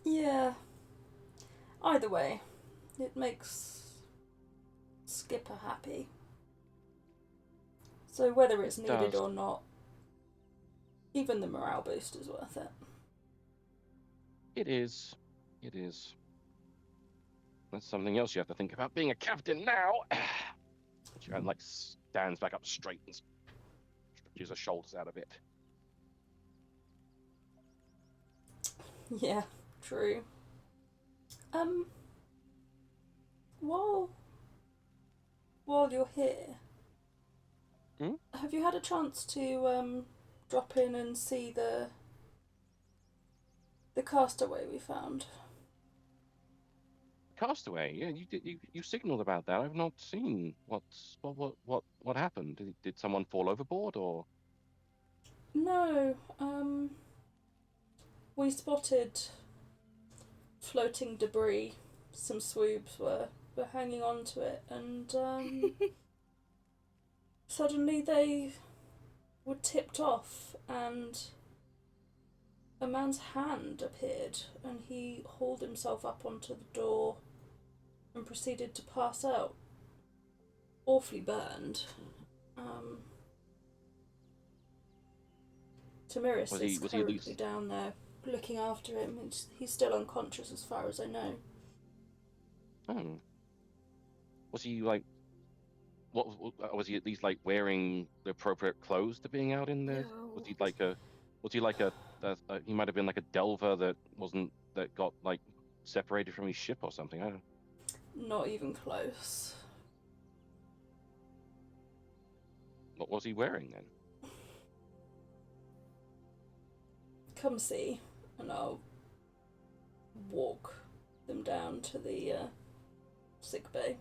Yeah. Either way, it makes Skipper happy. So whether it's needed or not, even the morale boost is worth it. It is. That's something else you have to think about being a captain now. She like stands back up straight and stretches her shoulders out a bit. Yeah, true. While you're here, have you had a chance to drop in and see the castaway we found? Castaway, yeah, you signaled about that. I've not seen what happened. Did someone fall overboard or? No, we spotted floating debris. Some swoobs were hanging on to it, and suddenly they were tipped off, and a man's hand appeared, and he hauled himself up onto the door and proceeded to pass out. Awfully burned. Tamiris is currently down there looking after him. He's still unconscious as far as I know. Oh. Was he like? What was he at least like wearing the appropriate clothes to being out in there? No. Was he like a? He might have been like a delver that got like separated from his ship or something. I don't. Not even close. What was he wearing then? Come see, and I'll walk them down to the sick bay.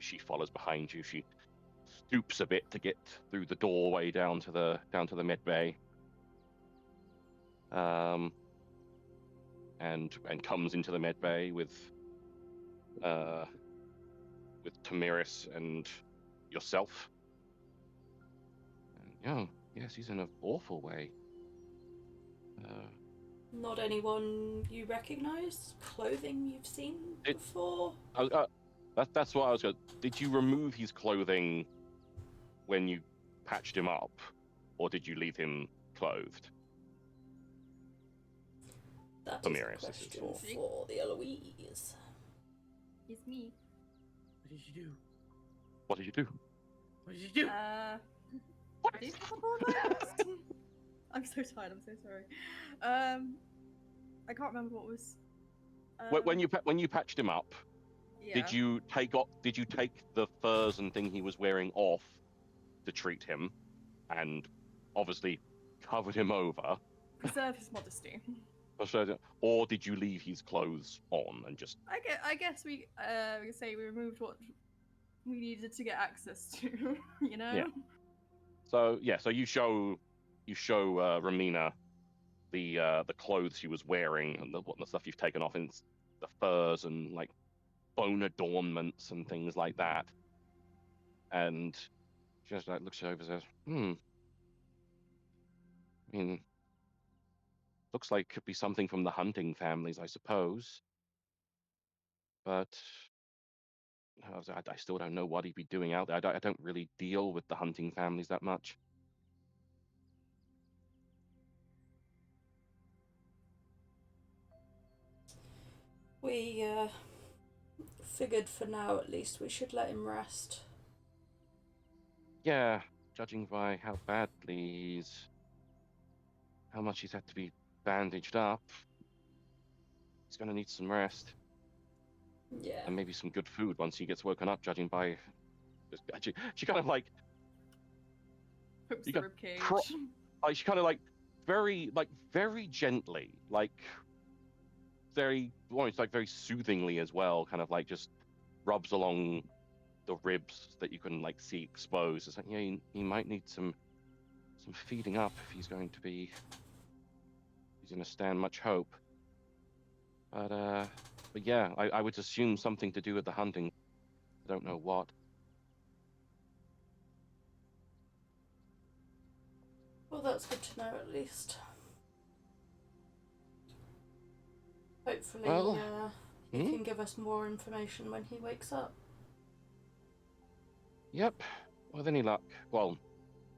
She follows behind you. She stoops a bit to get through the doorway down to the med bay. And comes into the med bay with Tamiris and yourself. And, yes, he's in an awful way. Not anyone you recognise? Clothing you've seen before? That's what I was going. Did you remove his clothing when you patched him up, or did you leave him clothed? That is a question for the Eloise. It's me. What did you do? What did you do? What did you do? What? I'm so tired. I'm so sorry. I can't remember what was. When you patched him up, yeah. Did you take the furs and thing he was wearing off to treat him, and obviously covered him over? Preserve his modesty. Or did you leave his clothes on and just? I guess we can say we removed what we needed to get access to. You know. Yeah. So you show Ramina the clothes she was wearing and the stuff you've taken off, and the furs and like bone adornments and things like that. And she just like looks over and says, I mean, looks like it could be something from the hunting families, I suppose. But I still don't know what he'd be doing out there. I don't really deal with the hunting families that much. We figured for now at least we should let him rest. Yeah, judging by how much he's had to be bandaged up, he's gonna need some rest. Yeah. And maybe some good food once he gets woken up, judging by... She kind of like... Hooks You the got ribcage. She kind of like, very gently, like, almost like very soothingly as well, kind of like just rubs along the ribs that you can like see exposed. It's like, yeah, he might need some feeding up if he's going to stand much hope. But yeah, I would assume something to do with the hunting. I don't know what. Well, that's good to know at least. Hopefully, he can give us more information when he wakes up. Yep. With any luck, well,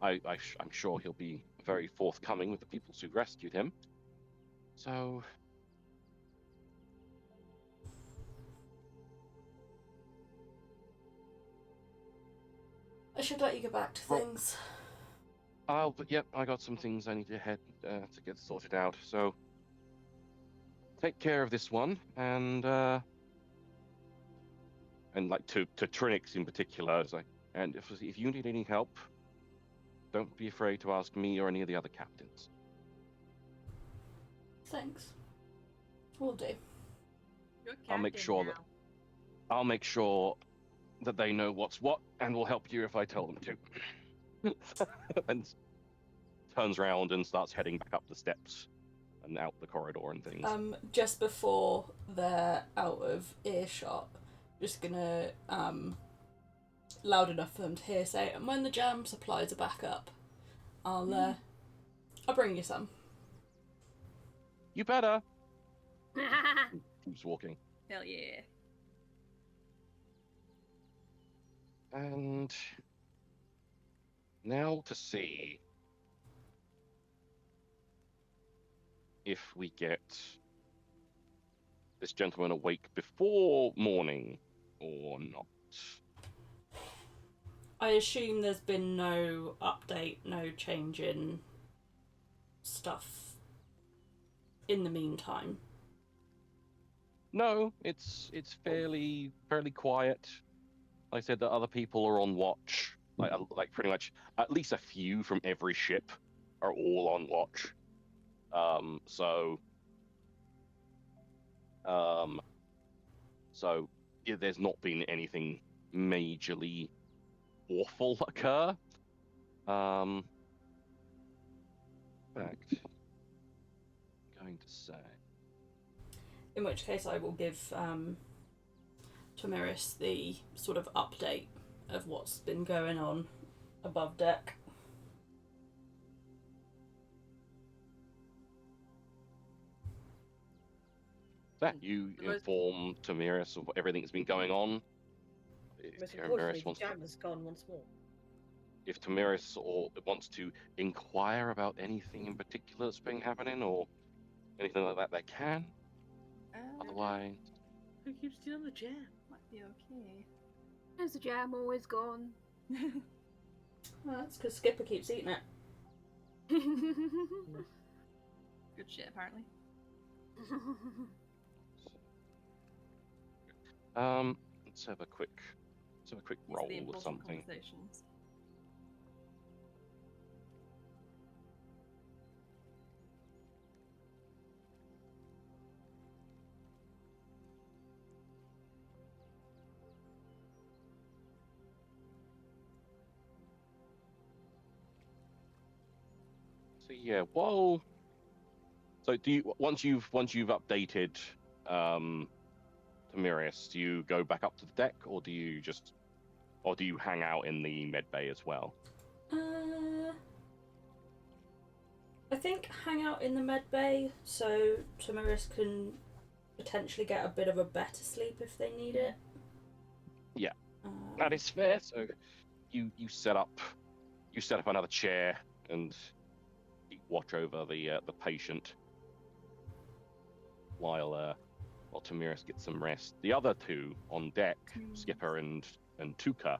I'm sure he'll be very forthcoming with the people who rescued him. So... I should let you get back to things. But yep, I got some things I need to head to get sorted out. So take care of this one, and like to Trinix in particular, it's like, and if you need any help, don't be afraid to ask me or any of the other captains. Thanks. Will do. I'll make sure that they know what's what, and will help you if I tell them to. And turns around and starts heading back up the steps and out the corridor and things. Just before they're out of earshot, just gonna loud enough for them to hear say, and when the jam supplies are back up, I'll bring you some. You better. Keeps walking. Hell yeah. And now to see if we get this gentleman awake before morning or not. I assume there's been no update, no change in stuff in the meantime. No, it's fairly quiet. Like I said, that other people are on watch. Like pretty much at least a few from every ship are all on watch. So yeah, there's not been anything majorly awful occur. In fact, going to say. In which case, I will give Tomiris the sort of update of what's been going on above deck. That you inform Tomiris of everything that's been going on. Most importantly, the jam has gone once more. If Tomiris wants to inquire about anything in particular that's been happening or anything like that, they can. Otherwise, Who keeps stealing the jam? Might be okay. Is the jam always gone? Well, that's because Skipper keeps eating it. Good shit, apparently. let's have a quick roll with something. So yeah, whoa. So do you once you've updated Tomiris, do you go back up to the deck, or do you hang out in the med bay as well? I think hang out in the med bay so Tomiris can potentially get a bit of a better sleep if they need it. Yeah, that is fair. So you set up another chair and you watch over the patient while Tamiris gets some rest. The other two on deck, Skipper and Tuka,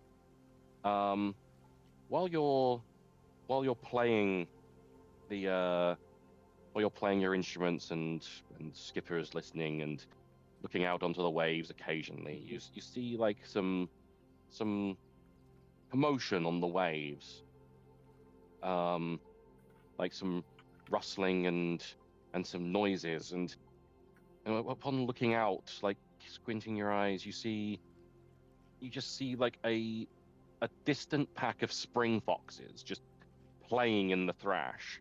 while you're playing your instruments and Skipper is listening and looking out onto the waves occasionally, you see like some commotion on the waves, like some rustling and some noises, and upon looking out, like squinting your eyes, you just see like a distant pack of spring foxes just playing in the thrash.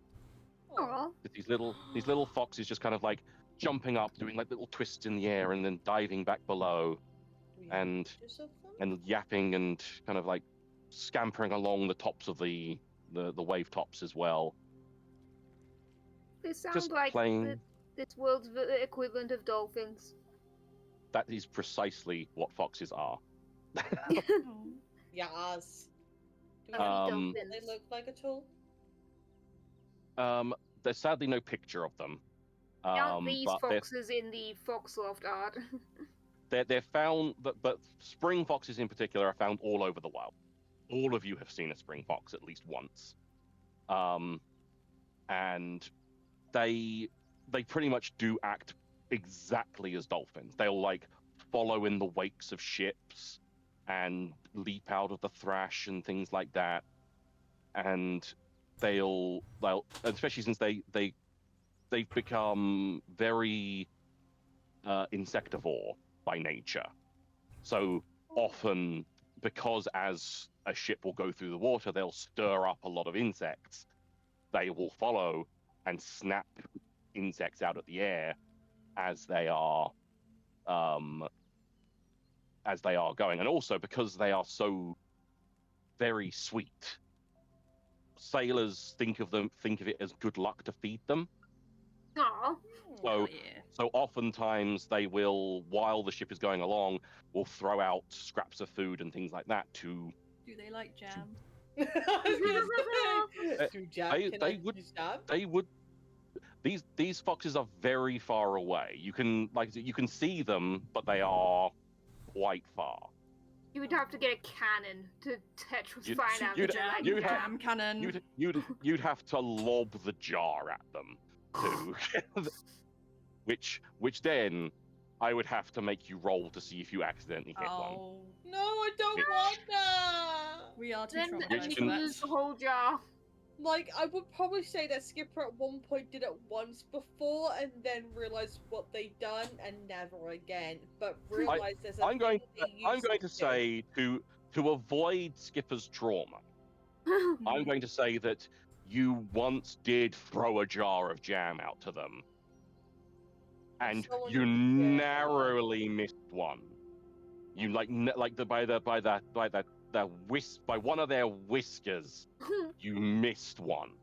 Aww. These little foxes just kind of like jumping up, doing like little twists in the air, and then diving back below, and yapping and kind of like scampering along the tops of the wave tops as well. They sound Just like playing. this world's equivalent of dolphins. That is precisely what foxes are. Yes. Do we Dolphins. they look like at all? There's sadly no picture of them. Aren't these but foxes in the Foxloft art? they're found, but spring foxes in particular are found all over the wild. All of you have seen a spring fox at least once, and they pretty much do act exactly as dolphins. They'll like follow in the wakes of ships and leap out of the thrash and things like that, and they'll especially since they've become very insectivore by nature. So often, because as a ship will go through the water, they'll stir up a lot of insects. They will follow and snap insects out of the air as they are going. And also because they are so very sweet, sailors think of it as good luck to feed them. Aww. So oftentimes they will, while the ship is going along, will throw out scraps of food and things like that to. Do they like jam? They would. These foxes are very far away. You can see them, but they are quite far. You would have to get a cannon to find out. Jam cannon. You'd have to lob the jar at them too, which then I would have to make you roll to see if you accidentally hit one. No, I don't want that. We are too Then traumatized you for can that. use the whole jar. Like, I would probably say that Skipper at one point did it once before and then realized what they'd done and never again. But realized there's a I'm going to say to avoid Skipper's trauma, I'm going to say that you once did throw a jar of jam out to them, and you narrowly missed one. You by one of their whiskers, you missed one,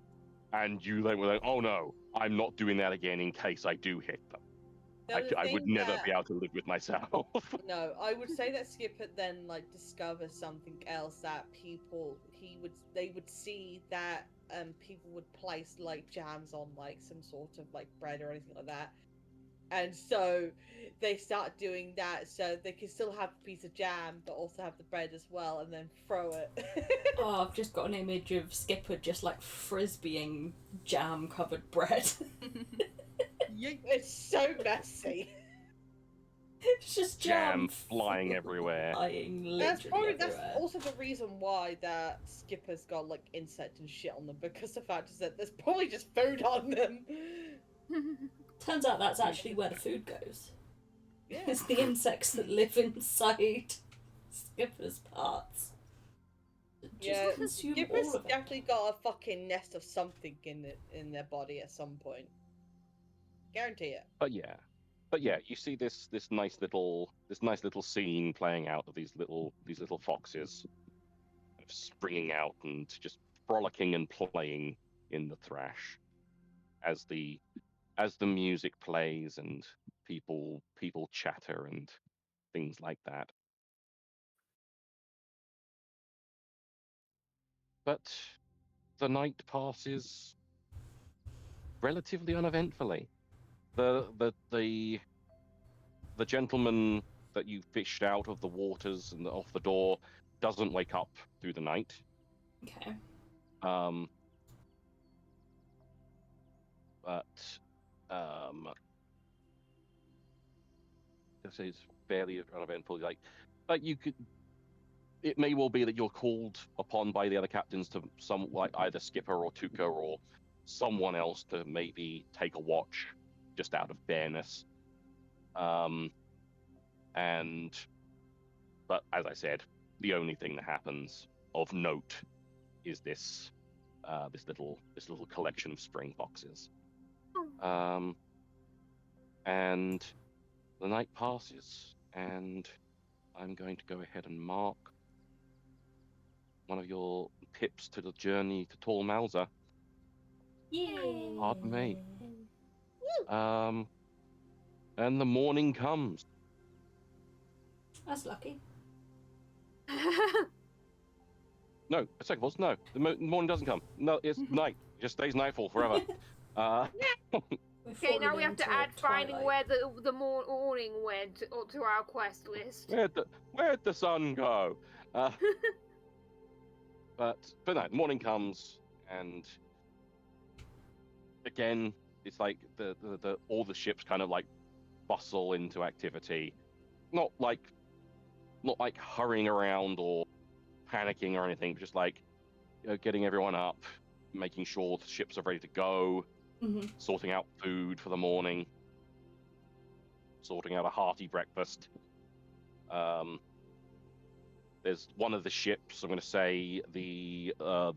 and you then were like, "Oh no, I'm not doing that again in case I do hit them." I would never be able to live with myself. No, I would say that Skipper then like discovers something else that they would see that people would place like jams on like some sort of like bread or anything like that. And so they start doing that so they can still have a piece of jam but also have the bread as well and then throw it. Oh, I've just got an image of Skipper just like frisbeeing jam covered bread. It's so messy. It's just jam flying everywhere. That's also the reason why that Skipper's got like insect and shit on them, because the fact is that there's probably just food on them. Turns out that's actually where the food goes. Yeah. It's the insects that live inside Skipper's parts. Just Skipper's definitely got a fucking nest of something in their body at some point. Guarantee it. But yeah, you see this nice little scene playing out of these little foxes springing out and just frolicking and playing in the thrash as the music plays and people chatter and things like that. But the night passes relatively uneventfully. The the gentleman that you fished out of the waters and off the door doesn't wake up through the night. Okay. But it's fairly uneventful. Like you could. It may well be that you're called upon by the other captains to either Skipper or Tuka or someone else to maybe take a watch, just out of fairness. But as I said, the only thing that happens of note is this little collection of spring foxes. And the night passes, and I'm going to go ahead and mark one of your pips to the journey to Tall Mauser. Yay! Pardon me. And the morning comes. That's lucky. No, a second pause. No, the morning doesn't come. No, it's night. It just stays nightfall forever. Okay, now we have to add finding where the morning went to our quest list. Where'd the sun go? But no, morning comes, and again, it's like the all the ships kind of like bustle into activity, not like hurrying around or panicking or anything, just like getting everyone up, making sure the ships are ready to go, sorting out food for the morning, sorting out a hearty breakfast. There's one of the ships, I'm going to say the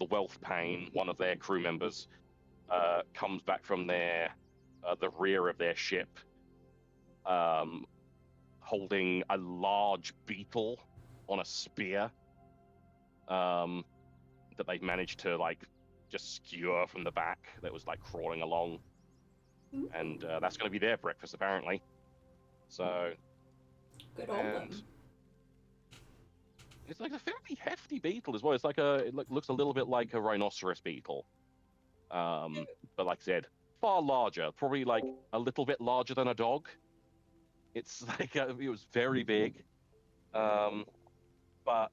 Wealth Pane, one of their crew members, comes back from the rear of their ship, holding a large beetle on a spear that they've managed to just skewer from the back that was crawling along. And that's going to be their breakfast apparently. So good on them. It's a fairly hefty beetle as well. It's it looks a little bit like a rhinoceros beetle, but like I said, far larger. Probably a little bit larger than a dog. It's it was very big, but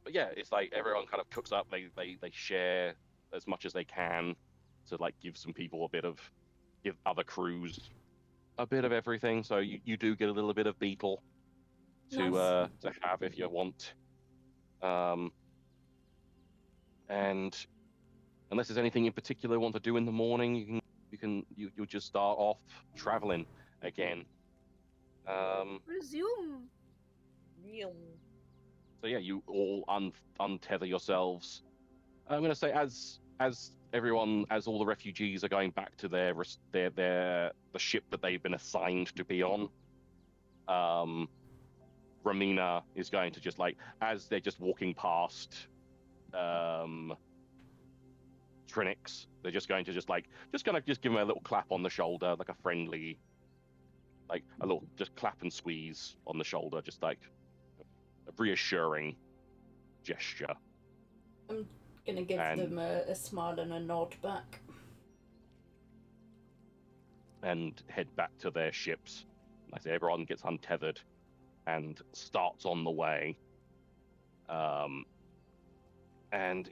yeah, it's everyone kind of cooks up. They share as much as they can to give some people give other crews a bit of everything. So you do get a little bit of beetle to have if you want, and unless there's anything in particular you want to do in the morning, you'll just start off traveling again. Resume. So yeah, you all untether yourselves. I'm going to say as all the refugees are going back to the ship that they've been assigned to be on. Ramina is going to just as they're just walking past Trinix, they're just going to just give him a little clap on the shoulder, a friendly, a little just clap and squeeze on the shoulder, just a reassuring gesture. I'm gonna give them a smile and a nod back. And head back to their ships. Like I say, everyone gets untethered and starts on the way. And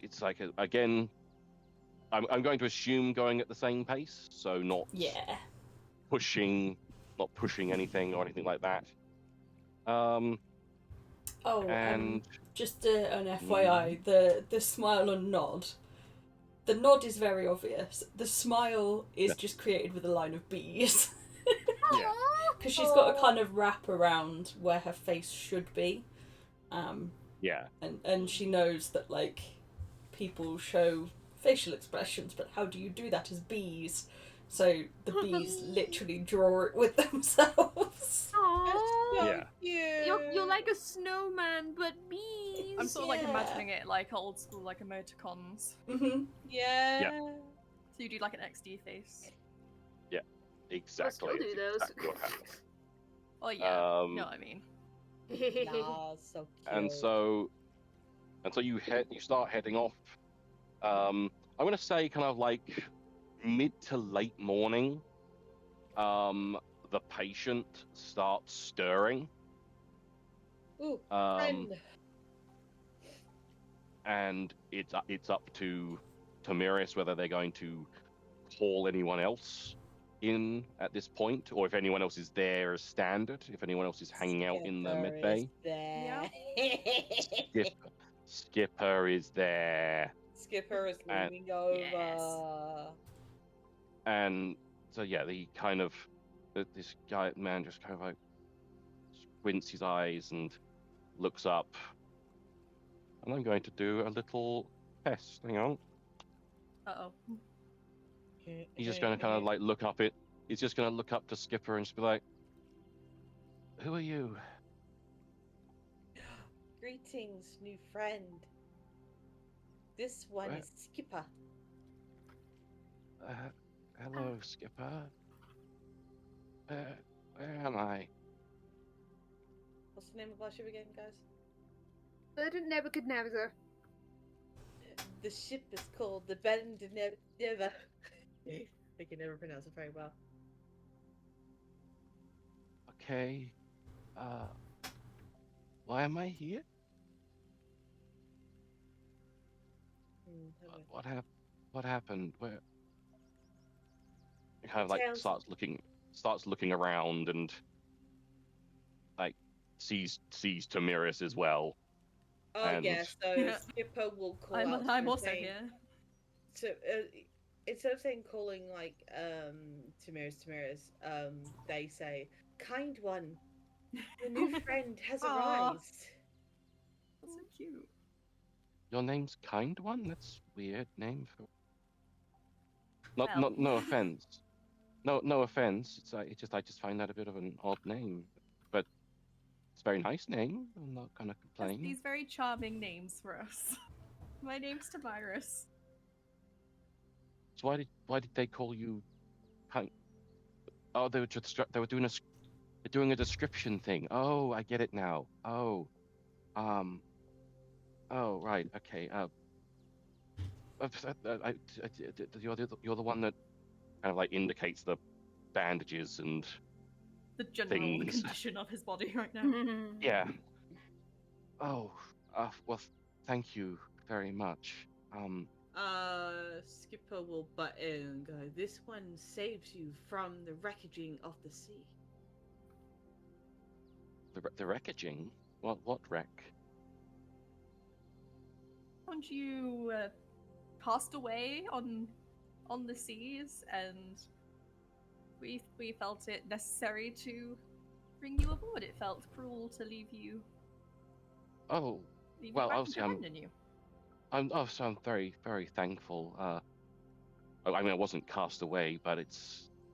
it's again, I'm going to assume going at the same pace, so not pushing anything or anything like that. Just an FYI, the smile and nod. The nod is very obvious. The smile is just created with a line of bees. Yeah. Because she's got a kind of wrap around where her face should be. And she knows that people show facial expressions, but how do you do that as bees? So the bees literally draw it with themselves. Aww. You're like a snowman, but bees. I'm sort of imagining it old school emoticons. Yeah. So you do an XD face. Yeah, exactly. I'll still do those. Exactly what happens. Oh yeah, you know what I mean. So cute. And so you start heading off. I'm gonna say kind of mid to late morning. the patient starts stirring. Ooh, friend. And it's up to Tamirius whether they're going to call anyone else in at this point, or if anyone else is there as standard, if anyone else is hanging out in the med bay. Skipper is there. Skipper is leaning over. Yes. And so yeah, this man just kind of like squints his eyes and looks up. And I'm going to do a little test. Hang on. Uh-oh. He's just going to kind of like look up it. He's just going to look up to Skipper and just be like, "Who are you?" Greetings, new friend. This one is Skipper. Hello, Skipper. Where am I? What's the name of our ship again, guys? Verdant Nebuchadnezzar. The ship is called the Verdant Nebuchadnezzar. I can never pronounce it very well. Okay. Why am I here? What happened? Where? He kind of like starts looking around and like sees Tamirius as well. Oh and... yeah, so Skipper will call out. I'm also here. So instead of saying calling like Tamirius, they say, "Kind one, your new friend has arrived." That's so cute. Your name's Kind One? That's a weird name for. No offense. No offense. I just find that a bit of an odd name, but it's a very nice name. I'm not gonna complain. These very charming names for us. My name's Tamirius. So why did they call you Kind? Oh, they were doing a description thing. Oh, I get it now. Oh, oh right, okay. You're the one that kind of like indicates the bandages and the general things. condition of his body right now. Yeah. Oh, well, thank you very much. Skipper will butt in and go, "This one saves you from the wreckaging of the sea." The wreckaging? What wreck? Don't you cast away on the seas, and we felt it necessary to bring you aboard. It felt cruel to leave you. Oh, well, obviously I'm very, very thankful. I mean, I wasn't cast away, but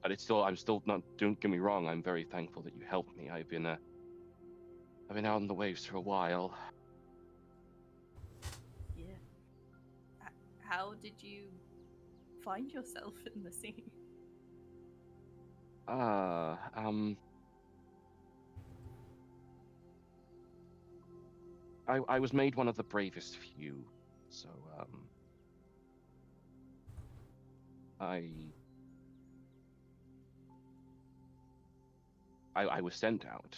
I'm still not. Don't get me wrong. I'm very thankful that you helped me. I've been out on the waves for a while. Yeah. How did you find yourself in the sea? I was made one of the bravest few, so I was sent out.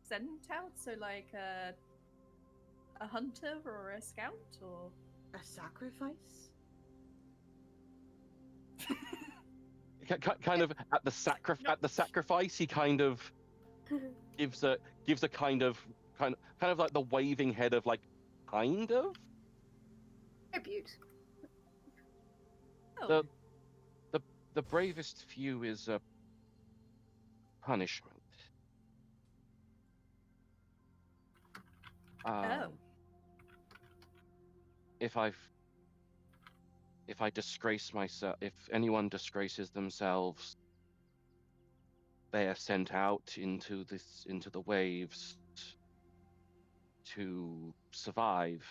Sent out? So like a hunter or a scout or a sacrifice? Kind of at the sacrifice, he kind of gives a kind of like the waving head of like kind of. Tribute. Oh. The bravest few is a punishment. If I disgrace myself, if anyone disgraces themselves, they are sent out into the waves to survive.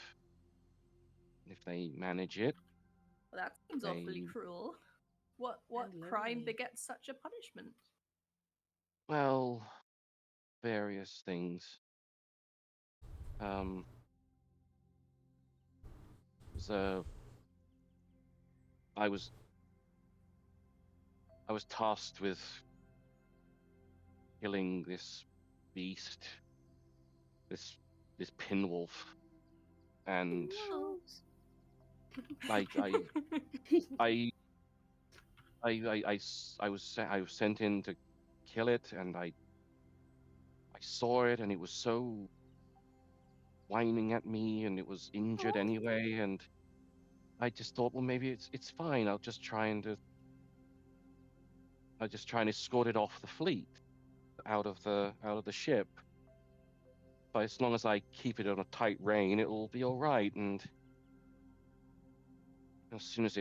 If they manage it. Well, that seems awfully cruel. What crime begets such a punishment? Well, various things. I was tasked with killing this beast, this pinwolf, and I was sent in to kill it, and I saw it, and it was so whining at me, and it was injured anyway, and I just thought, well, maybe it's fine. I'll just try and escort it off the fleet, out of the ship. But as long as I keep it on a tight rein, it'll be all right. And as soon as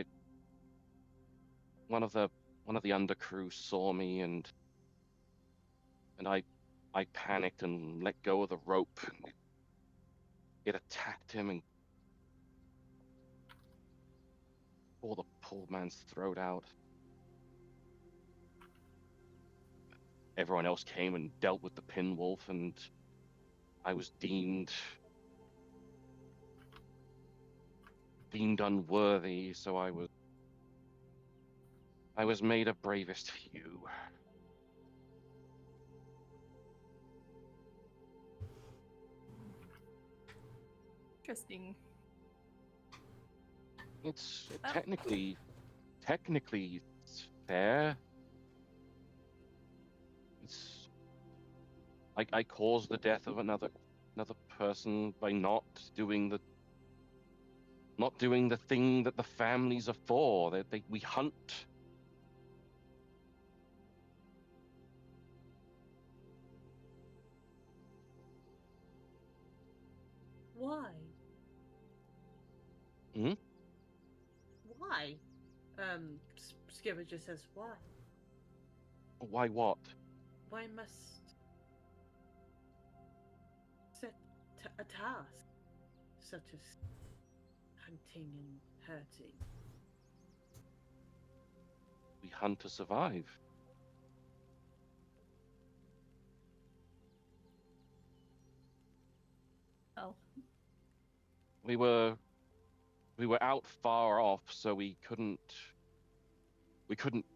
one of the undercrew saw me, and I panicked and let go of the rope. And it attacked him and tore the poor man's throat out. Everyone else came and dealt with the pinwolf, and I was deemed unworthy, so I was made a bravest few. Interesting. It's technically it's fair. It's I caused the death of another person by not doing the thing that the families are for. We hunt. Why? Hmm? Why? Skipper just says why. Why what? Why must set a task such as hunting and hurting? We hunt to survive. Oh. We were out far off, so we couldn't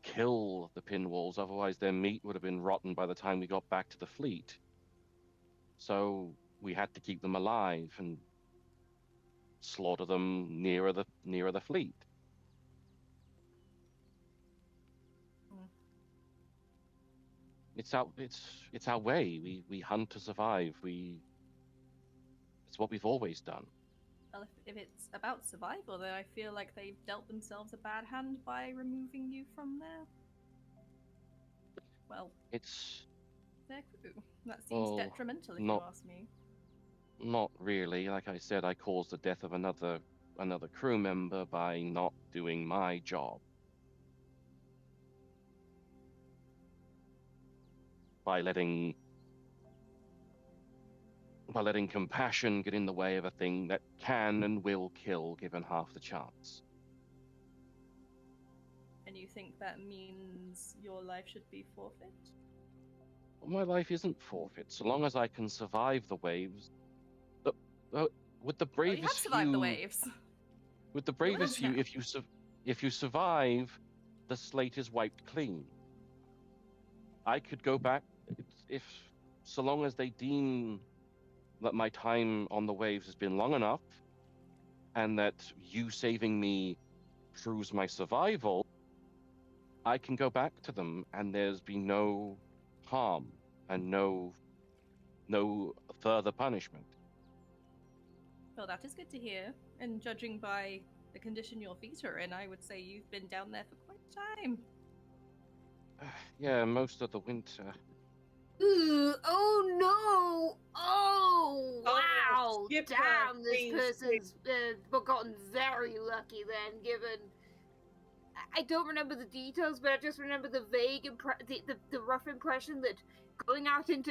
kill the pinwolves, otherwise their meat would have been rotten by the time we got back to the fleet. So we had to keep them alive and slaughter them nearer the fleet. It's our way. We hunt to survive. It's what we've always done. Well, if it's about survival, then I feel like they've dealt themselves a bad hand by removing you from their crew. That seems detrimental, if you ask me. Not really. Like I said, I caused the death of another crew member by not doing my job. By letting compassion get in the way of a thing that can and will kill given half the chance. And you think that means your life should be forfeit? Well, my life isn't forfeit, so long as I can survive the waves. With the bravest you have survived the waves. With the bravest few, if you survive, the slate is wiped clean. I could go back so long as they deem that my time on the waves has been long enough, and that you saving me proves my survival, I can go back to them, and there's been no harm and no further punishment. Well, that is good to hear. And judging by the condition your feet are in, I would say you've been down there for quite a time. Yeah, most of the winter. Ooh, oh no! Oh, wow! Damn, this person's gotten very lucky then, given... I don't remember the details, but I just remember the vague, the rough impression that going out into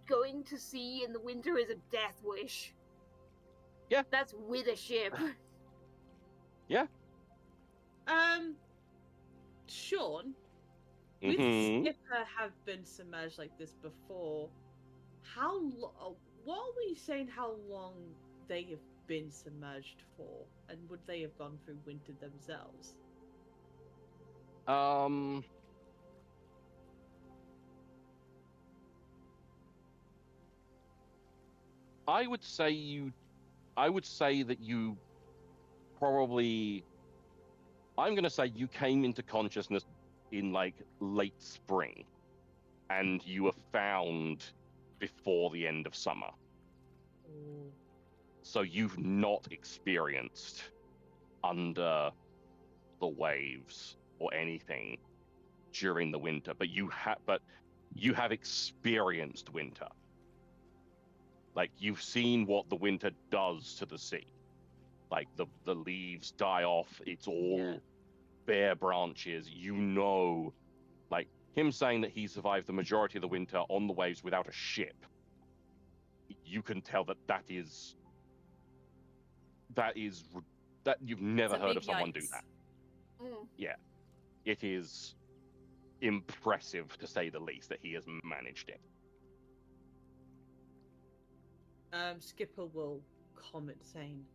going to sea in the winter is a death wish. Yeah. That's with a ship. Yeah. Sean, with Skipper have been submerged like this before, what are we saying how long they have been submerged for? And would they have gone through winter themselves? I would say that you probably. I'm going to say you came into consciousness in like late spring, and you were found before the end of summer. Ooh. So you've not experienced under the waves or anything during the winter, but you have experienced winter. Like, you've seen what the winter does to the sea. Like, the leaves die off, it's all bare branches. You know, like, him saying that he survived the majority of the winter on the waves without a ship, you can tell that you've never heard of someone do that. Yeah. It is impressive, to say the least, that he has managed it. Skipper will comment saying,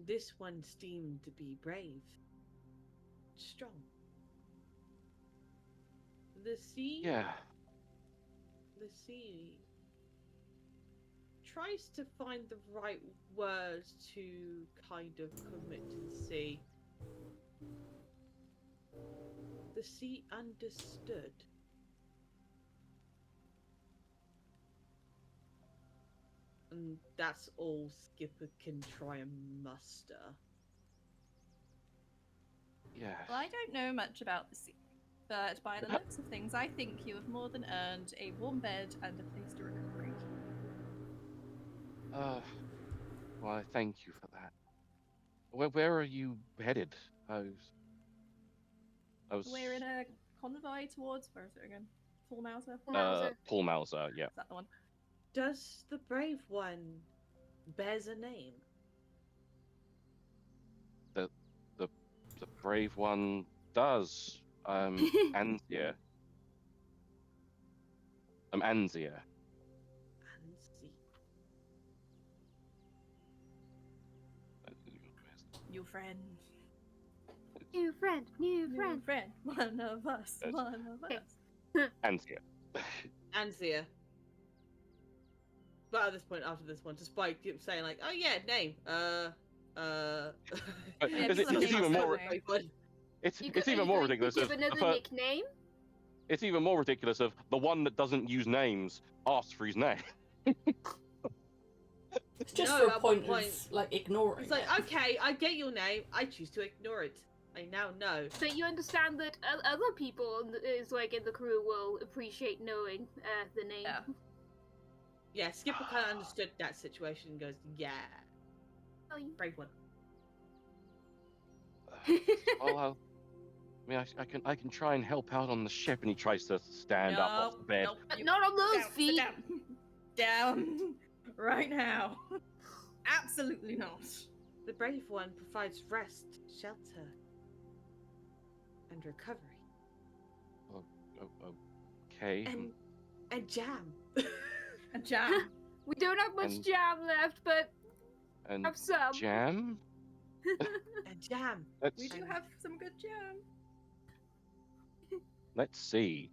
this one seemed to be brave, strong. The sea tries to find the right words to kind of commit to the sea. The sea understood. And that's all Skipper can try and muster. Yeah. Well, I don't know much about the sea, but by the looks of things, I think you have more than earned a warm bed and a place to recuperate. Well, thank you for that. Where are you headed? We're in a convoy towards, where is it again? Tall Mauser? Tall Mauser, yeah. Is that the one? Does the brave one bears a name? The brave one does. Anzia. Anzia. Anzi. New friend. New friend. New friend. One of us. One of us. Anzia. Anzia. But at this point, after this one, despite saying like, "Oh yeah, name," it's even more. It's even more ridiculous. Give another nickname. It's even more ridiculous of the one that doesn't use names asks for his name. It's just for a point of like ignoring. It's like, okay, I get your name. I choose to ignore it. I now know. But you understand that other people is like in the crew will appreciate knowing the name. Yeah. Yeah, Skipper kind of understood that situation and goes, "Yeah, brave one." Well, I can try and help out on the ship, and he tries to stand up off the bed. Not on those feet. Down. Right now. Absolutely not. The brave one provides rest, shelter, and recovery. Okay. And jam. A jam. We don't have much jam left, but have some. Jam? And jam. We do have some good jam. Let's see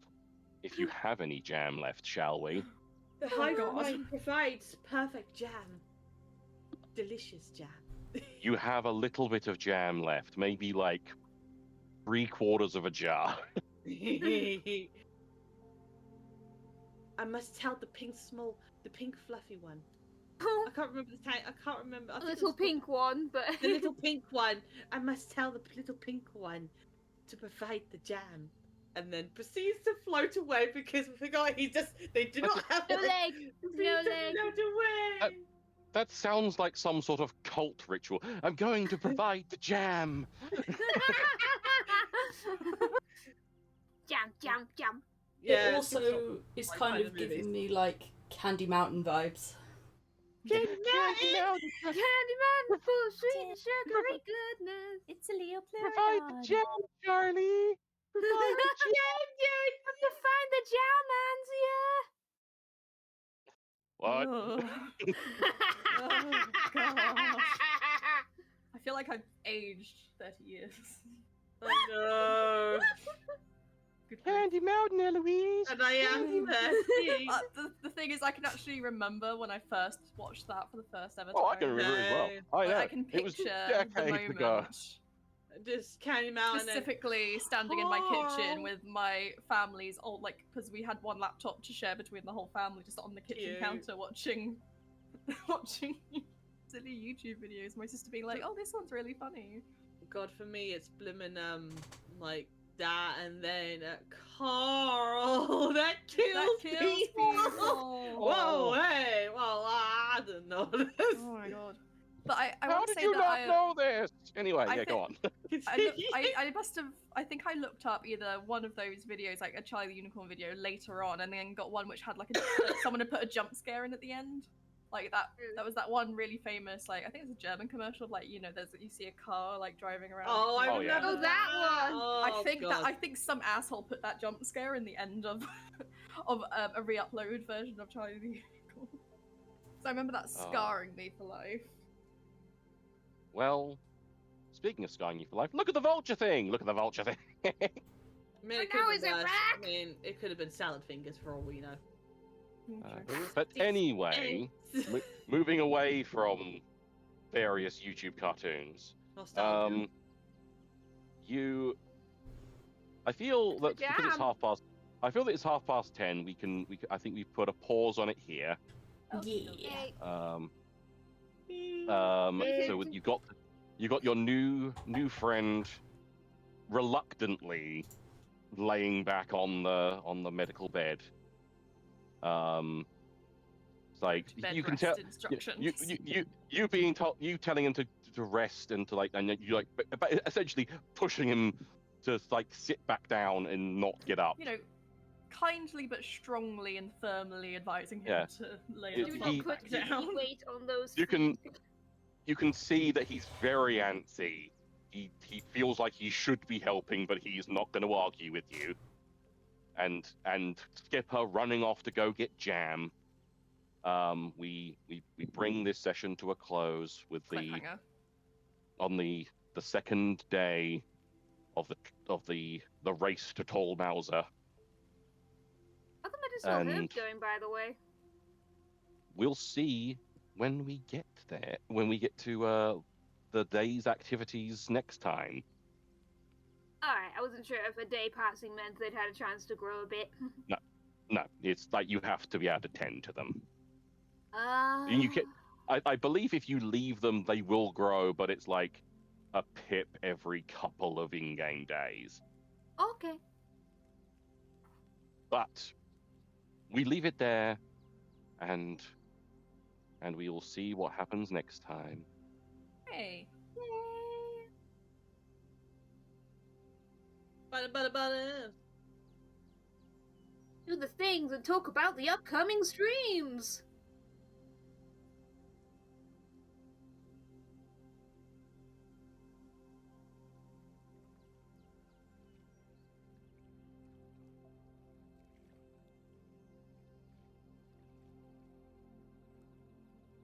if you have any jam left, shall we? The hive mind provides perfect jam. Delicious jam. You have a little bit of jam left, maybe like 3/4 of a jar. I must tell the pink fluffy one. I can't remember the time. I can't remember. The little pink one, but the little pink one. I must tell the little pink one to provide the jam, and then proceeds to float away because we forgot they do not have no leg. No leg. Float away. That sounds like some sort of cult ritual. I'm going to provide the jam. Jam. Yeah, it also is kind of giving me like Candy Mountain vibes. Candy Mountain, full of sweet and sugary goodness. It's a Leo Provide the jam, Charlie. Provide the jam. To find the jam, What? Oh gosh. I feel like I've aged 30 years. Oh no. Good Candy Mountain, Eloise. And I am thirsty. the thing is, I can actually remember when I first watched that for the first ever time. Oh, I can remember as well. I know. I can It was picture the decades ago. moment. Just Candy Mountain. Specifically standing in my kitchen with my family's old, like, because we had one laptop to share between the whole family, just on the kitchen counter watching silly YouTube videos. My sister being like, "Oh, this one's really funny." God, for me, it's blimmin' like that, and then Carl that kills people. Whoa, hey, well, I didn't know this. Oh my god. But I How want to did say you that not know this? Anyway, I go on. I must have. I think I looked up either one of those videos, like a Charlie the Unicorn video, later on, and then got one which had like someone had put a jump scare in at the end, like that. That was that one really famous, like I think it's a German commercial, like you see a car like driving around. Oh, I remember Oh, that one. Oh, I think some asshole put that jump scare in the end of a re-upload version of Charlie the Unicorn. So I remember that scarring me for life. Well, speaking of scarring you for life, look at the vulture thing! Look at the vulture thing! I mean, it could Now have is been it worse. back? I mean, it could have been salad fingers for all we know. But anyway, moving away from various YouTube cartoons, Nostalgia. I feel that Jam. because it's 10:30, I think we've put a pause on it here. Yeah. So you got your new friend reluctantly laying back on the medical bed. It's like you can tell you being told, you telling him to rest and to you but essentially pushing him to sit back down and not get up. Kindly but strongly and firmly advising him to lay back down. Weight on those. You can see that he's very antsy. He feels like he should be helping, but he's not going to argue with you. And Skipper running off to go get jam. We bring this session to a close with on the second day of the race to Tall Mauser. How's the medicinal herb going, by the way? We'll see when we get there. When we get to the day's activities next time. Alright, I wasn't sure if a day passing meant they'd had a chance to grow a bit. No, it's like you have to be able to tend to them. You can. I believe if you leave them, they will grow, but it's like a pip every couple of in-game days. Okay. But we leave it there, and we will see what happens next time. Hey. Yay. Do the things and talk about the upcoming streams.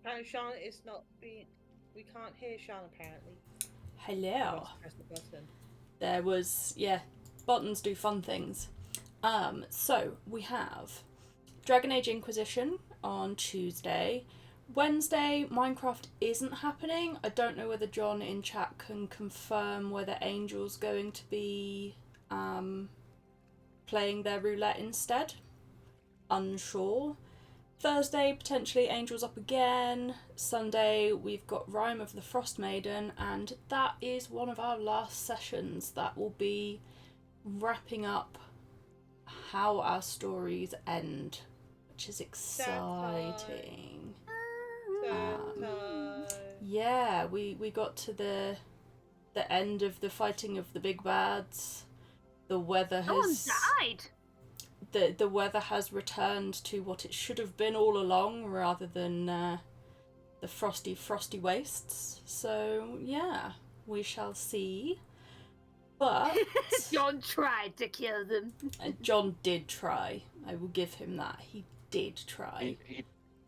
Apparently, Sean is not being. We can't hear Sean apparently. Hello. Press the button. There was, buttons do fun things. So we have Dragon Age Inquisition on Tuesday. Wednesday, Minecraft isn't happening. I don't know whether John in chat can confirm whether Angel's going to be playing their roulette instead. Unsure. Thursday, potentially Angel's up again. Sunday, we've got Rime of the Frost Maiden, and that is one of our last sessions that will be wrapping up how our stories end, which is exciting. Yeah, we got to the end of the fighting of the big bads. The weather has... Someone died! The weather has returned to what it should have been all along, rather than the frosty wastes. So, yeah, we shall see. But... John tried to kill them. John did try. I will give him that. He did try.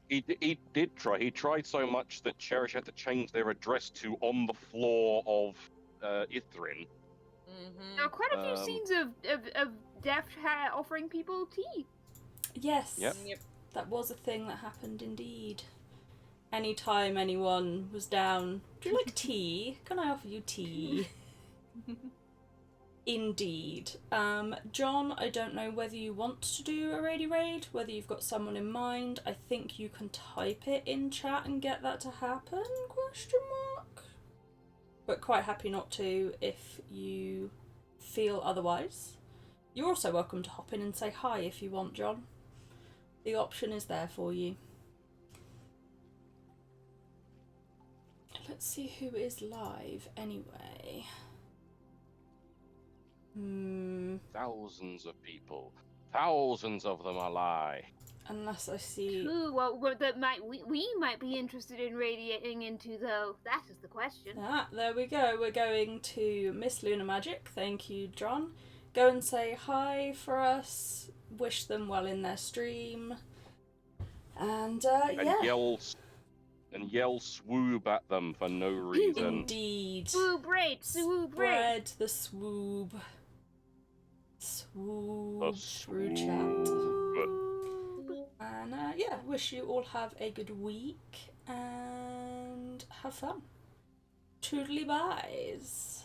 He did try. He tried so much that Cherish had to change their address to on the floor of Ithrin. There are quite a few scenes of deft offering people tea. Yes. Yep. That was a thing that happened indeed. Anytime anyone was down, do you like tea? Can I offer you tea? Indeed. John, I don't know whether you want to do a raid, whether you've got someone in mind. I think you can type it in chat and get that to happen, ? But quite happy not to if you feel otherwise. You're also welcome to hop in and say hi if you want, John. The option is there for you. Let's see who is live anyway. Thousands of people. Thousands of them are lie. Unless I see... Ooh, well, we might be interested in radiating into, though. That is the question. Ah, there we go. We're going to Miss Luna Magic. Thank you, John. Go and say hi for us. Wish them well in their stream. And yell swoob at them for no reason. Indeed. Swoob raid, swoob raid. Spread the swoob. Swoob through chat. And wish you all have a good week and have fun. Toodly byes.